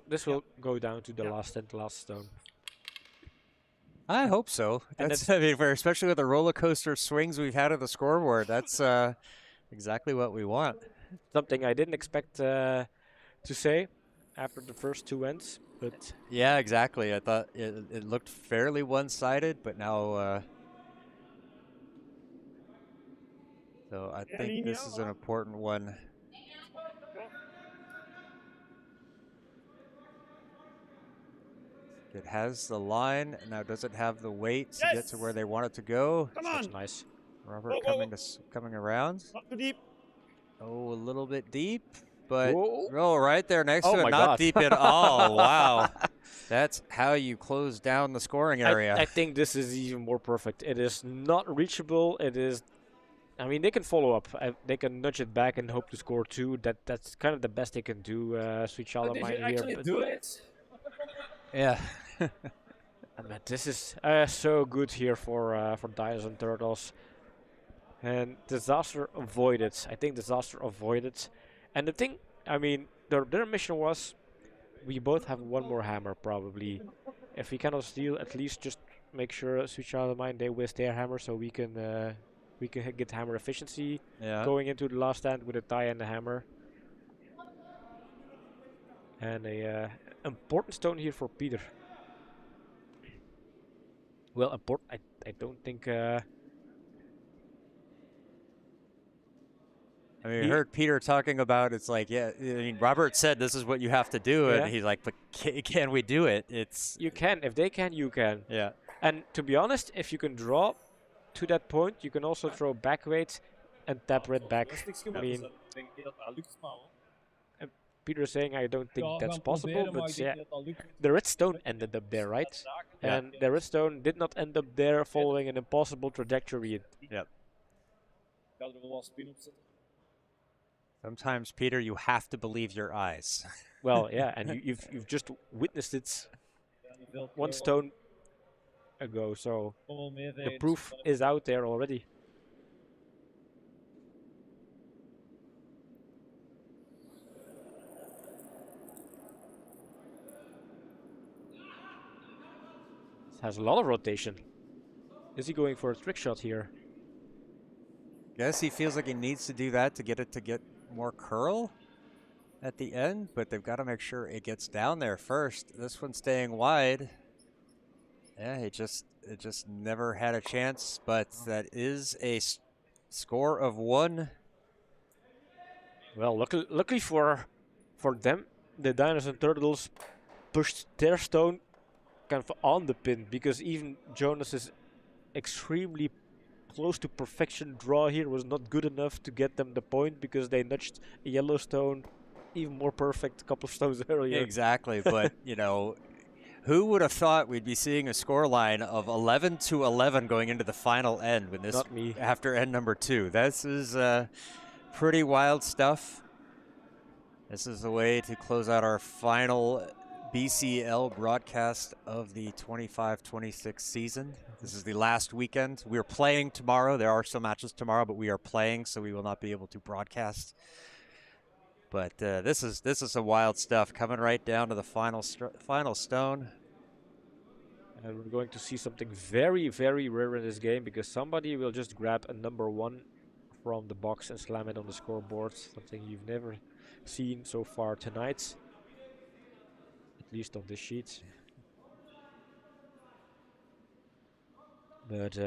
This will go down to the last stone. I hope so. And That's, I mean, especially with the roller coaster swings we've had at the scoreboard. That's exactly what we want. Something I didn't expect to say after the first 2 ends, but Yeah, exactly. I thought it looked fairly one-sided, but now. So I think this is an important one. It has the line, now does it have the weight to get to where they want it to go? Come that's on! nice. Robert Whoa, whoa, coming around. Not too deep. Oh, a little bit deep, but Whoa. right there next Oh to it, my not God. deep at all. Wow, that's how you close down the scoring area. I think this is even more perfect. It is not reachable. It is. I mean, they can follow up. They can nudge it back and hope to score 2. That's kind of the best they can do. Sweet Child of Did Mine you here. actually but- do it? Yeah. Man, this is so good here for Dinos and Turtles. And disaster avoided. I think disaster avoided. And the thing, I mean, their mission was, we both have one more hammer probably. if we cannot steal, at least just make sure Switch Out of Mind they waste their hammer, so we can get hammer efficiency going into the last stand with a tie and a hammer. And a important stone here for Peter. Well, important. I don't think. I mean, I heard Peter talking about it's like, yeah, I mean, Robert said this is what you have to do, and he's like, but can we do it? It's you can. If they can, you can. Yeah. And to be honest, if you can draw to that point, you can also throw back weight and tap red back. I mean, Peter is saying I don't think that's possible, but yeah, the red stone ended up there, right? And the red stone did not end up there following an impossible trajectory. Yep. Sometimes, Peter, you have to believe your eyes. Well, yeah, and you've just witnessed it one stone ago, so the proof is out there already. Has a lot of rotation. Is he going for a trick shot here? Guess he feels like he needs to do that to get more curl at the end, but they've got to make sure it gets down there first. This one's staying wide. Yeah, it just never had a chance, but that is a score of 1. Well, luckily for them, the Dinos and Turtles pushed their stone kind of on the pin, because even Jonas's extremely close to perfection draw here was not good enough to get them the point, because they nudged a yellow stone even more perfect a couple of stones earlier. Exactly, but you know, who would have thought we'd be seeing a score line of 11-11 going into the final end when this Not me. After end number 2. This is pretty wild stuff. This is the way to close out our final BCL broadcast of the 25-26 season. This is the last weekend. We're playing tomorrow. There are some matches tomorrow, but we are playing, so we will not be able to broadcast. But this is some wild stuff coming right down to the final stone. And we're going to see something very, very rare in this game, because somebody will just grab a number 1 from the box and slam it on the scoreboard. Something you've never seen so far tonight. At least on this sheet. But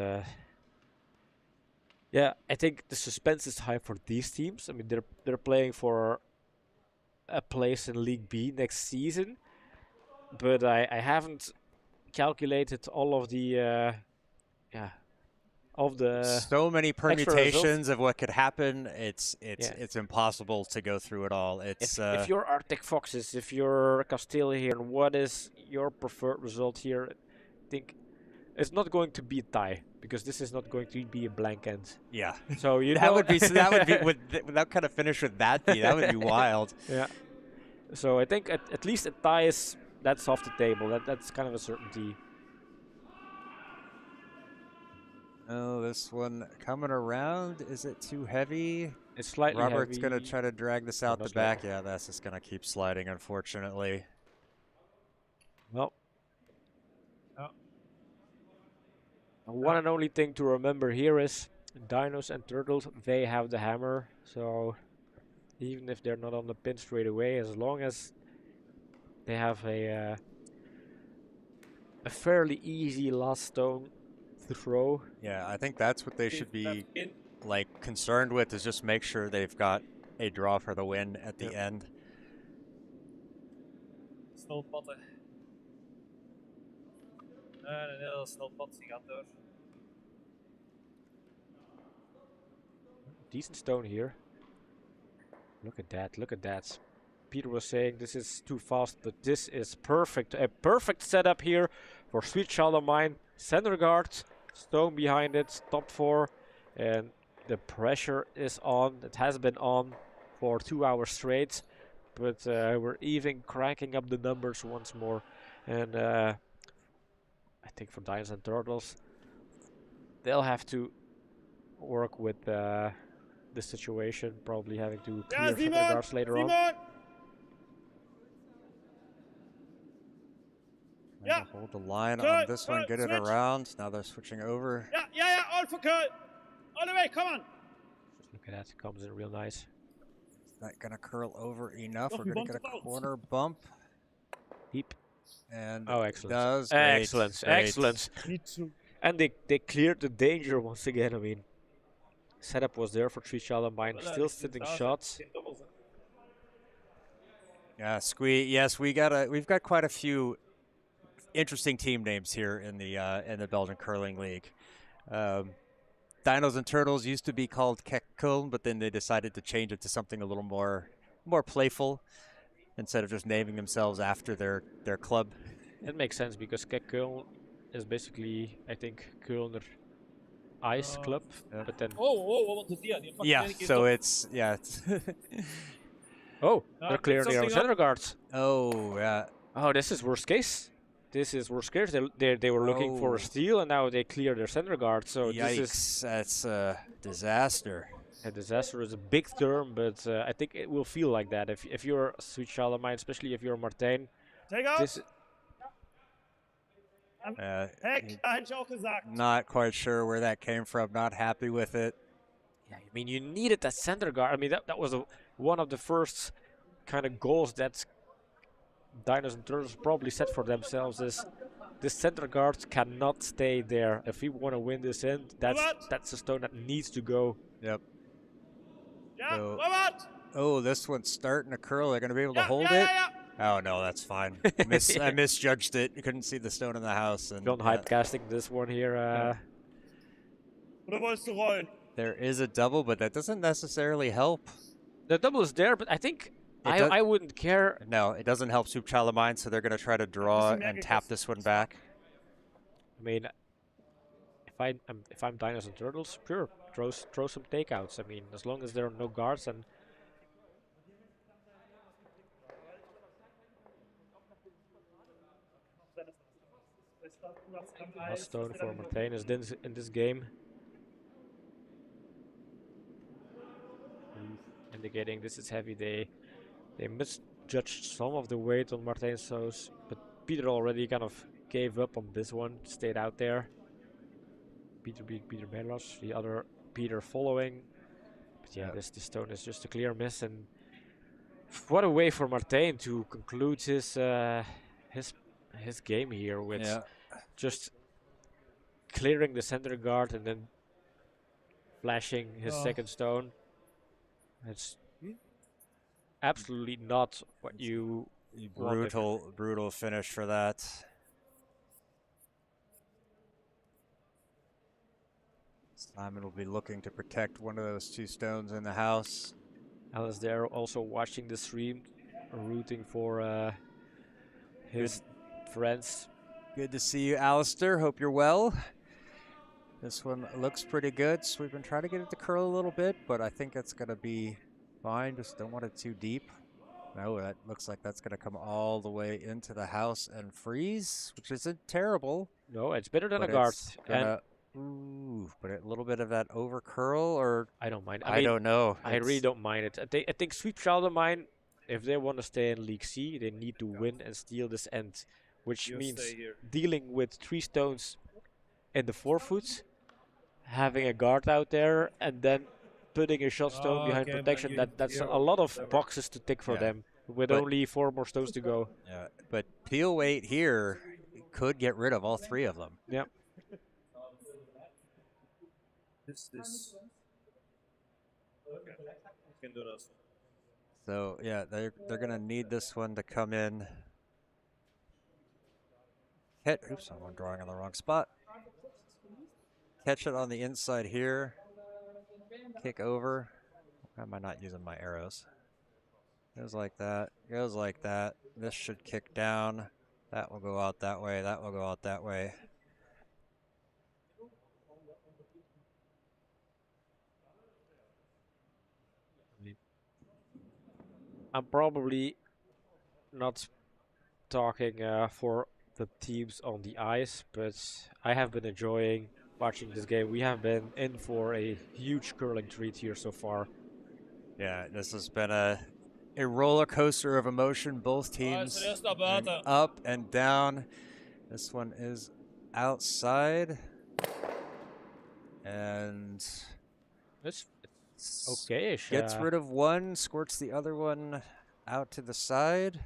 yeah, I think the suspense is high for these teams. I mean, they're playing for a place in League B next season, but I haven't calculated all of the so many permutations of what could happen. It's impossible to go through it all. It's if you're Arctic Foxes, if you're Castile here, what is your preferred result here? I think it's not going to be a tie, because this is not going to be a blank end. Yeah. So you that would be without kind of finish with that would be wild. Yeah. So I think at least a tie that's off the table. That's kind of a certainty. Oh, this one coming around. Is it too heavy? It's slightly Robert's heavy. going to try to drag this out the back. Yeah, that's just going to keep sliding, unfortunately. Well, the one and only thing to remember here is Dinos and Turtles, they have the hammer. So even if they're not on the pin straight away, as long as they have a fairly easy last stone to throw. Yeah, I think that's what they should be like concerned with, is just make sure they've got a draw for the win at the end. Snel patten. Een heel snel pad, die gaat door. Decent stone here. Look at that, look at that. Peter was saying this is too fast, but this is perfect. A perfect setup here for Sweet Child of Mine. Center guard, stone behind it, top 4, and the pressure is on. It has been on for 2 hours straight, but we're even cranking up the numbers once more. And I think for Dinos and Turtles, they'll have to work with the situation, probably having to clear center guards later on. Trying to hold the line Curl, on this one, curl, get it switch. around. Now they're switching over. Yeah, all for curl. All the way, come on. Just look at that. Comes in real nice. Not gonna curl over enough. Doch, We're we gonna want get a it out. corner bump. Deep. And Oh, it excellent. does. Great, Excellent. great. Excellent. Need to. And they cleared the danger once again. I mean, setup was there for 3 shallow mine. Still sitting shots. Yes, we've got quite a few interesting team names here in the Belgian Curling League. Dinos and Turtles used to be called Kek Kuln, but then they decided to change it to something a little more playful instead of just naming themselves after their club. It makes sense because Köln is basically, I think, Kölner Ice Club, but then Wat doet die? Die pakt Yeah, twee keer so top. it's they're clearing their own something center guards. oh yeah. Oh, this is worst case. This is worst case. They were looking for Oh. a steal, and now they clear their center guard. So Yikes, this is that's a disaster. a disaster. Is a big term, but I think it will feel like that if you're a Sweet Charlemagne, especially if you're Martijn. Take out. This Heck, had je al gezegd. Not quite sure where that came from. Not happy with it. Yeah, I mean, you needed that center guard. I mean, that was one of the first kind of goals that Dinos and Turtles probably set for themselves is this center guard cannot stay there. If we want to win this end, that's a stone that needs to go. Yep. Ja, So- Robert. Oh, this one's starting to curl. They're going to be able to Ja, hold ja, it. ja, ja. Oh no, that's fine. I misjudged it. You couldn't see the stone in the house. And John hypecasting this one here. Oder wolltest du rollen? there is a double, but that doesn't necessarily help. The double is there, but I think does- I wouldn't care. No, it doesn't help Soup Charlemagne, so they're going to try to draw Mr. and tap this one back. I mean, if I'm Dinos and Turtles, sure, throw some takeouts. I mean, as long as there are no guards and last stone for Martijn is in this game. Indicating this is heavy. They misjudged some of the weight on Martijn's toes, but Peter already kind of gave up on this one, stayed out there. Peter beat Peter Berlos, the other Peter following. But yeah, this stone is just a clear miss, and what a way for Martijn to conclude his game here with just clearing the center guard and then flashing his second stone. It's absolutely not what you wanted. Brutal finish for that. Simon will be looking to protect one of those 2 stones in the house. Alice there also watching the stream, rooting for his friends. Good to see you, Alistair. Hope you're well. This one looks pretty good. So we've been trying to get it to curl a little bit, but I think it's going to be fine. Just don't want it too deep. No, that looks like that's going to come all the way into the house and freeze, which isn't terrible. No, it's better than a but guard. it's And gonna- Ooh, but a little bit of that over curl, or I don't mind. I mean, don't know. I really don't mind it. I think Sweet Charlemagne, if they want to stay in League C, they need to win and steal this end, which You means stay here. dealing with 3 stones in the 4-foot, having a guard out there, and then putting a shot stone behind Okay, but protection. you- That's you're a lot of whatever. boxes to tick for Yeah. them, with But- only 4 more stones to go. Yeah, but peel weight here could get rid of all 3 of them. Yeah. This. Can do this. So yeah, they're gonna need this one to come in. Oops, I'm drawing on the wrong spot. Catch it on the inside here. Kick over. Why am I not using my arrows? Goes like that. Goes like that. This should kick down. That will go out that way. That will go out that way. I'm probably not talking for the teams on the ice, but I have been enjoying watching this game. We have been in for a huge curling treat here so far. Yeah, this has been a roller coaster of emotion. Both teams serieus naar been buiten. up and down. This one is outside. And It's okay-ish. gets rid of one, squirts the other one out to the side.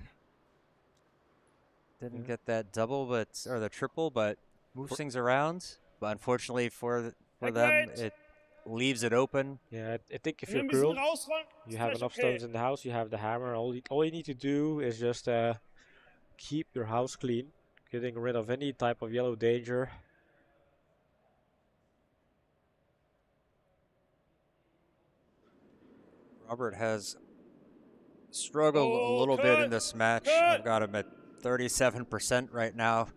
Didn't get that double, or the triple, but moves things around. But unfortunately for them, it leaves it open. Yeah, I think if Will you're ein bisschen curled, rausrollen? you Ist have gleich enough okay. stones in the house, you have the hammer. All you need to do is just keep your house clean, getting rid of any type of yellow danger. Robert has struggled a little bit in this match. I've got him at 37% right now,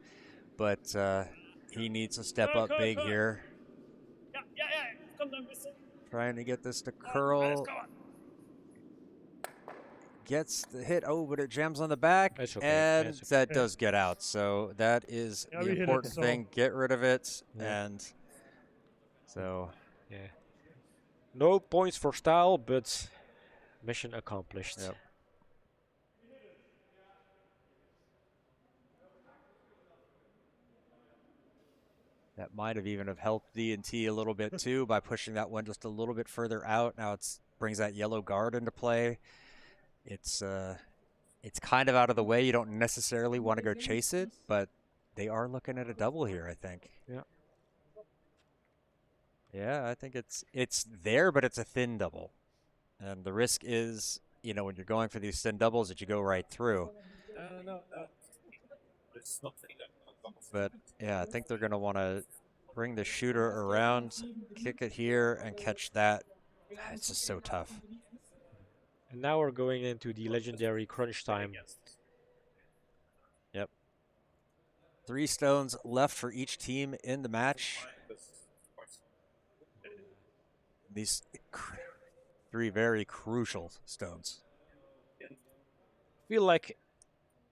but he needs to step up big here. Ja, ja, ja. Es kommt ein bisschen. Trying to get this to Alles curl. klar. Gets the hit. Oh, but it jams on the back, It's okay. and It's okay. that does get out. So that is Yeah, the we hit it, important so- thing. Get rid of it, Yeah. and so Yeah. No points for style, but mission accomplished. Yep. That might have even have helped D&T a little bit too by pushing that one just a little bit further out. Now it's brings that yellow guard into play. It's kind of out of the way. You don't necessarily want to go chase it, but they are looking at a double here, I think. Yeah. Yeah, I think it's there, but it's a thin double. And the risk is, when you're going for these thin doubles, that you go right through. No, it's not saying that. But yeah, I think they're going to want to bring the shooter around, kick it here, and catch that. It's just so tough. And now we're going into the legendary crunch time. Yep. 3 stones left for each team in the match. These 3 very crucial stones. Feel like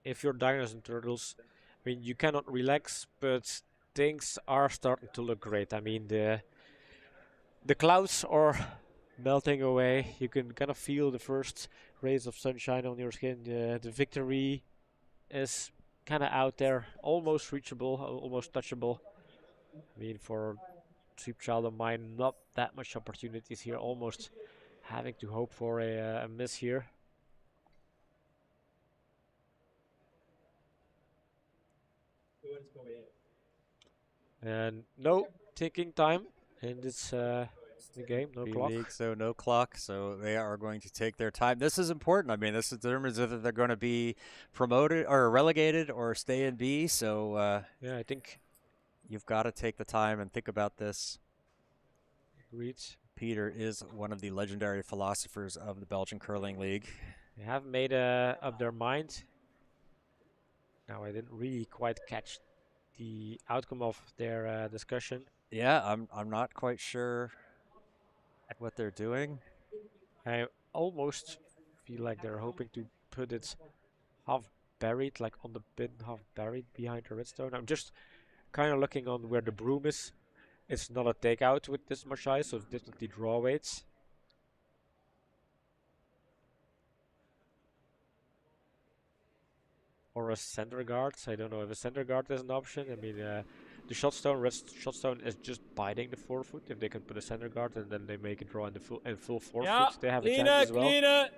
if you're Dinos and Turtles, I mean, you cannot relax, but things are starting to look great. I mean, the clouds are melting away. You can kind of feel the first rays of sunshine on your skin. The victory is kind of out there, almost reachable, almost touchable. I mean, for Sweep Child of mine, not that much opportunities here, almost having to hope for a miss here. And no ticking time in this the game, no clock. League, so no clock, so they are going to take their time. This is important. I mean, this determines whether they're going to be promoted or relegated or stay in B. So Yeah, I think you've got to take the time and think about this. agreed. Peter is one of the legendary philosophers of the Belgian Curling League. They have made up their mind. Now, I didn't really quite catch the outcome of their discussion. Yeah, I'm not quite sure what they're doing. I almost feel like they're hoping to put it half buried, like on the pin, half buried behind the redstone. I'm just kind of looking on where the broom is. It's not a takeout with this much ice, so it's definitely draw weights. Or a center guard. I don't know if a center guard is an option. I mean, the shotstone is just biting the forefoot. If they can put a center guard and then they make a draw in the full forefoot, they have a chance as well. This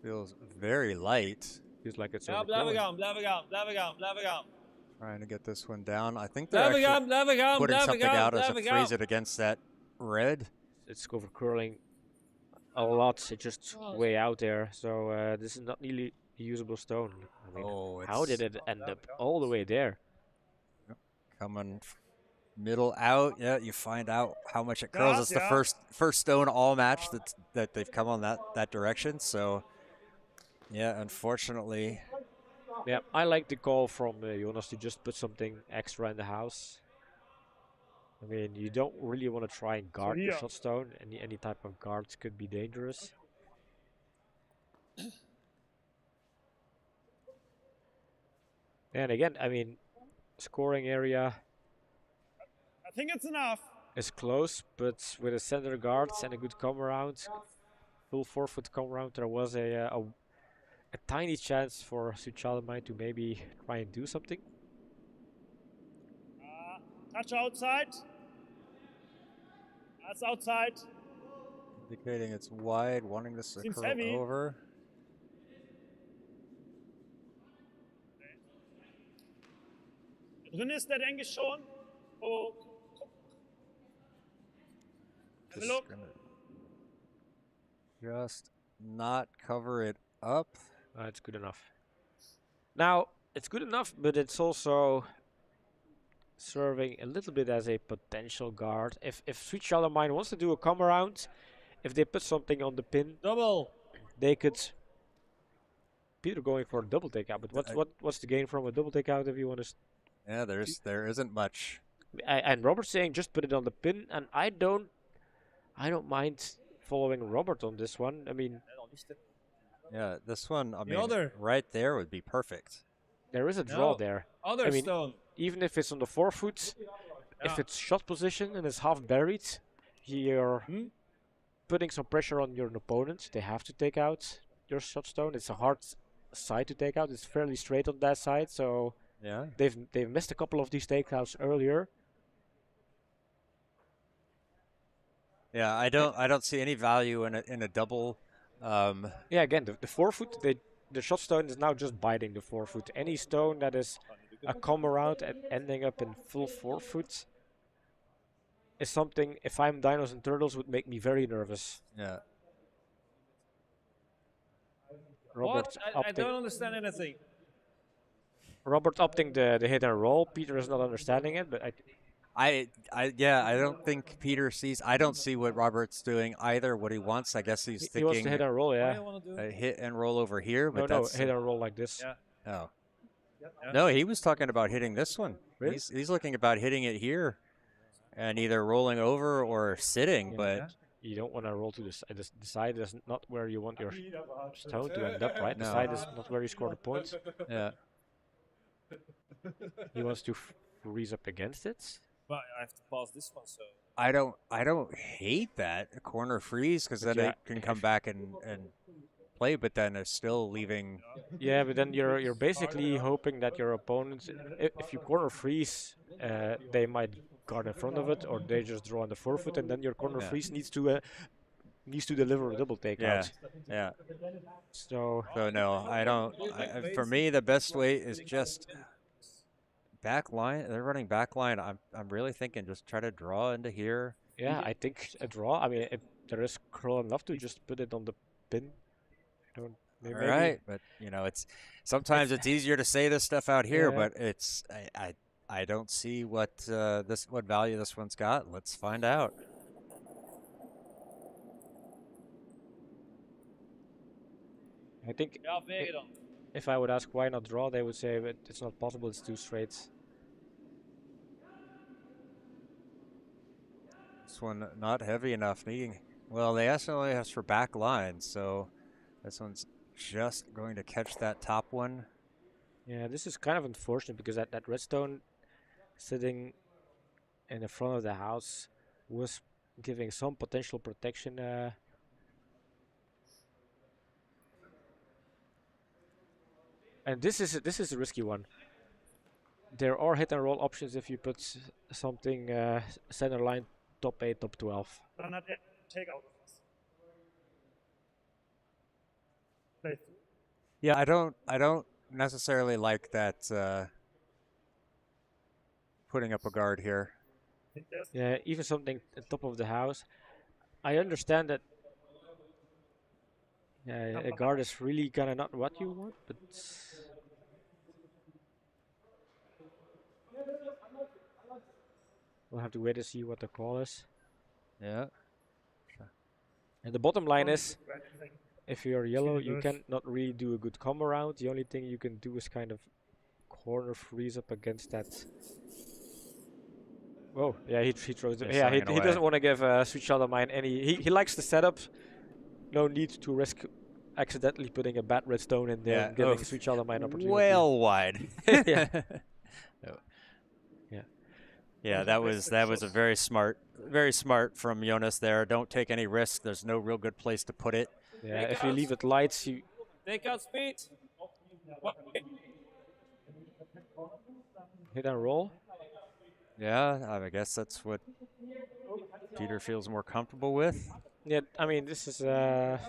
feels very light. Feels like it's Ja, overgrowing. blijven gaan. Trying to get this one down. I think they're actually putting something out as a freeze it against that red. It's over curling a lot. It's just way out there. So this is not really a usable stone. I mean, how did it end up all the way there? Coming middle out. Yeah, you find out how much it curls. It's the Yeah. first stone all match that they've come on that direction. So yeah, unfortunately. Yeah, I like the call from Jonas to just put something extra in the house. I mean, you don't really want to try and guard the here. shotstone. Any type of guards could be dangerous. And again, I mean, scoring area I think it's enough. is close, but with a center guards and a good come around, full forefoot come around, there was a a tiny chance for Suchalmai to maybe try and do something. Touch outside. That's outside. Indicating it's wide, wanting this to Seems curl heavy. over. Drin ist der, denke ich schon. Oh. Have a Just look. gonna just not cover it up. It's good enough. Now, it's good enough, but it's also serving a little bit as a potential guard. If Sweet Child of Mine wants to do a come around, if they put something on the pin, Double. they could. Peter going for a double takeout, but what's the gain from a double takeout if you want to? Yeah, there isn't much. And Robert's saying just put it on the pin, and I don't mind following Robert on this one. I mean, Yeah, this one, I mean, other. right there would be perfect. there is a draw No. there. Other I mean, stone. Even if it's on the forefoot, if Yeah. it's shot position and it's half buried, you're Hmm? putting some pressure on your opponent. They have to take out your shot stone. It's a hard side to take out. It's fairly straight on that side, so Yeah. they've missed a couple of these takeouts earlier. Yeah, I don't see any value in a double. Yeah, again, the forefoot, the shot stone is now just biting the forefoot. Any stone that is a come around and ending up in full forefoot is something, if I'm Dinos and Turtles, would make me very nervous. Yeah. Robert What? I don't understand anything. Robert opting the hit and roll. Peter is not understanding it, but I don't think Peter sees. I don't see what Robert's doing either. What he wants, I guess he's he wants to thinking hit and roll, What do yeah. you want to do? a hit and roll over here, but No, that's hit and roll like this. Yeah. oh. Yeah. No, he was talking about hitting this one. Really? He's looking about hitting it here, and either rolling over or sitting. Yeah. But You don't want to roll to the side. The side is not where you want your stone to end up, right? The No. side is not where you score the points. yeah, He wants to freeze up against it. But I have to pass this one, so. I don't hate that a corner freeze because then Yeah, they can come back and play, but then it's still leaving. Yeah, but then you're basically hoping that your opponent, if you corner freeze, they might guard in front of it, or they just draw on the forefoot, and then your corner Yeah. freeze needs to deliver a double takeout. Yeah. So So no, I don't. For me, the best way is just back line. They're running back line. I'm really thinking just try to draw into here. yeah, I think a draw. I mean, if there is curl enough to just put it on the pin. Don't maybe. All right, but it's sometimes it's easier to say this stuff out here, Yeah. but it's I don't see what what value this one's got. Let's find out. I think Ja, vegen dan. if I would ask why not draw, they would say, but it's not possible. It's too straight. This one not heavy enough. Needing well, they only asked for back line, so this one's just going to catch that top one. Yeah, this is kind of unfortunate because that redstone sitting in the front of the house was giving some potential protection. And this is a risky one. There are hit and roll options if you put something center line, top 8, top 12. Dann hat er Takeout. Play. Yeah, I don't necessarily like that putting up a guard here. Yeah, even something at top of the house. I understand that a guard is really kind of not what you want, but we'll have to wait to see what the call is. Yeah. And the bottom line is, if you're yellow, you Yes. can not really do a good come around. The only thing you can do is kind of corner freeze up against that. Whoa, yeah, he throws it. He's Yeah, throwing it he doesn't away. want to give Sweet Child of Mine any. He likes the setup. No need to risk accidentally putting a bad redstone in there Yeah, and giving oof. Sweet Child of Mine opportunity. Well wide. Yeah. No. Yeah. Yeah, that was a very smart from Jonas there. Don't take any risks. There's no real good place to put it. Yeah, if you leave it light, Take out speed. Hit and roll. Yeah, I guess that's what Peter feels more comfortable with. Yeah, I mean, this is it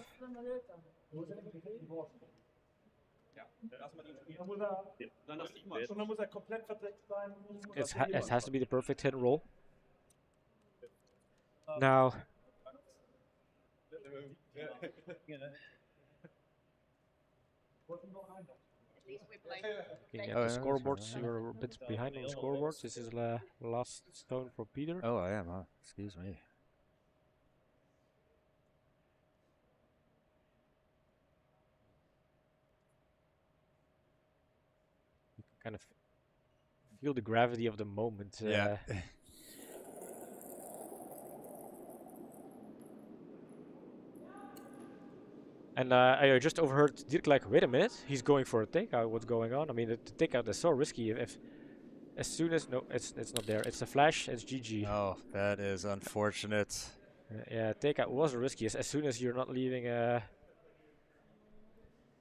has to be the perfect hit and roll. Now, looking at the scoreboards, you're a bit behind on the scoreboards. This is the last stone for Peter. Oh, I am, huh? Excuse me. You can kind of feel the gravity of the moment. Yeah. And I just overheard Dirk like, wait a minute, he's going for a takeout. What's going on? I mean, the takeout is so risky. If as soon as it's not there. It's a flash. It's GG. Oh, that is unfortunate. Yeah, takeout was risky. As soon as you're not leaving a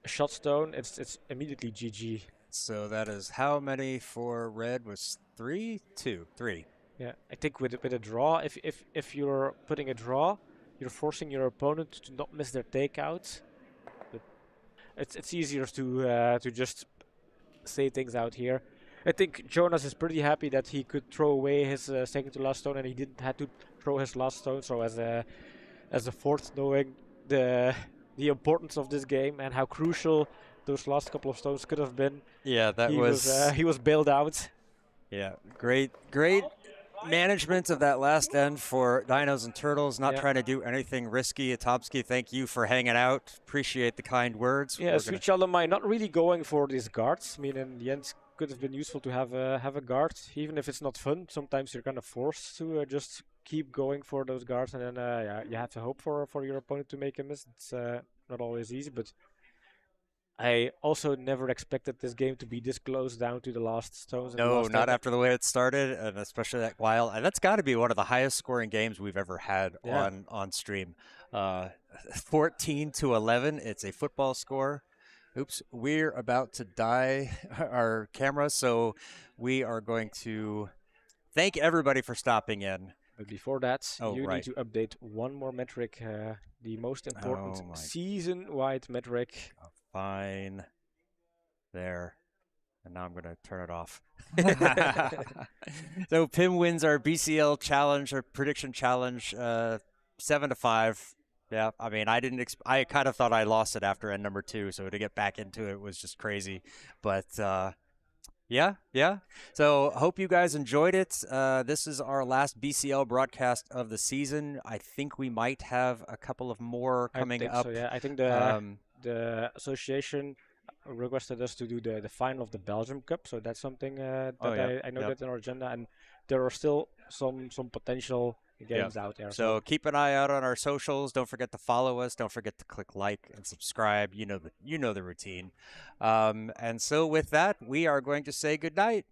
shot stone, it's immediately GG. So that is how many for red was 3? 2, 3. Yeah, I think with a draw, if you're putting a draw, you're forcing your opponent to not miss their takeout. But it's easier to just say things out here. I think Jonas is pretty happy that he could throw away his second to last stone and he didn't have to throw his last stone. So as a fourth, knowing the importance of this game and how crucial those last couple of stones could have been. Yeah, that he was bailed out. Yeah, great management of that last end for Dinos and Turtles, not trying to do anything risky. Atopsky, thank you for hanging out. Appreciate the kind words. Yeah, Sweet Child of Mine not really going for these guards. I mean, in the end, could have been useful to have a guard, even if it's not fun. Sometimes you're kind of forced to just keep going for those guards, and then yeah, you have to hope for your opponent to make a miss. It's not always easy, but I also never expected this game to be this close down to the last stones. No, not after the way it started, and especially that while. And that's got to be one of the highest scoring games we've ever had on stream. 14-11. It's a football score. Oops, we're about to die our camera, so we are going to thank everybody for stopping in. But before that, you need to update one more metric, the most important season-wide metric. Fine. There. And now I'm going to turn it off. So Pim wins our BCL challenge, our prediction challenge, 7-5. Yeah, I mean, I kind of thought I lost it after end number 2, so to get back into it was just crazy. But yeah. So hope you guys enjoyed it. This is our last BCL broadcast of the season. I think we might have a couple of more coming up. So, yeah, I think the association requested us to do the final of the Belgium Cup, so that's something that I know that's in our agenda, and there are still some potential games out there. So keep an eye out on our socials. Don't forget to follow us. Don't forget to click like and subscribe. You know the routine. And so with that, we are going to say good night.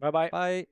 Bye-bye. Bye.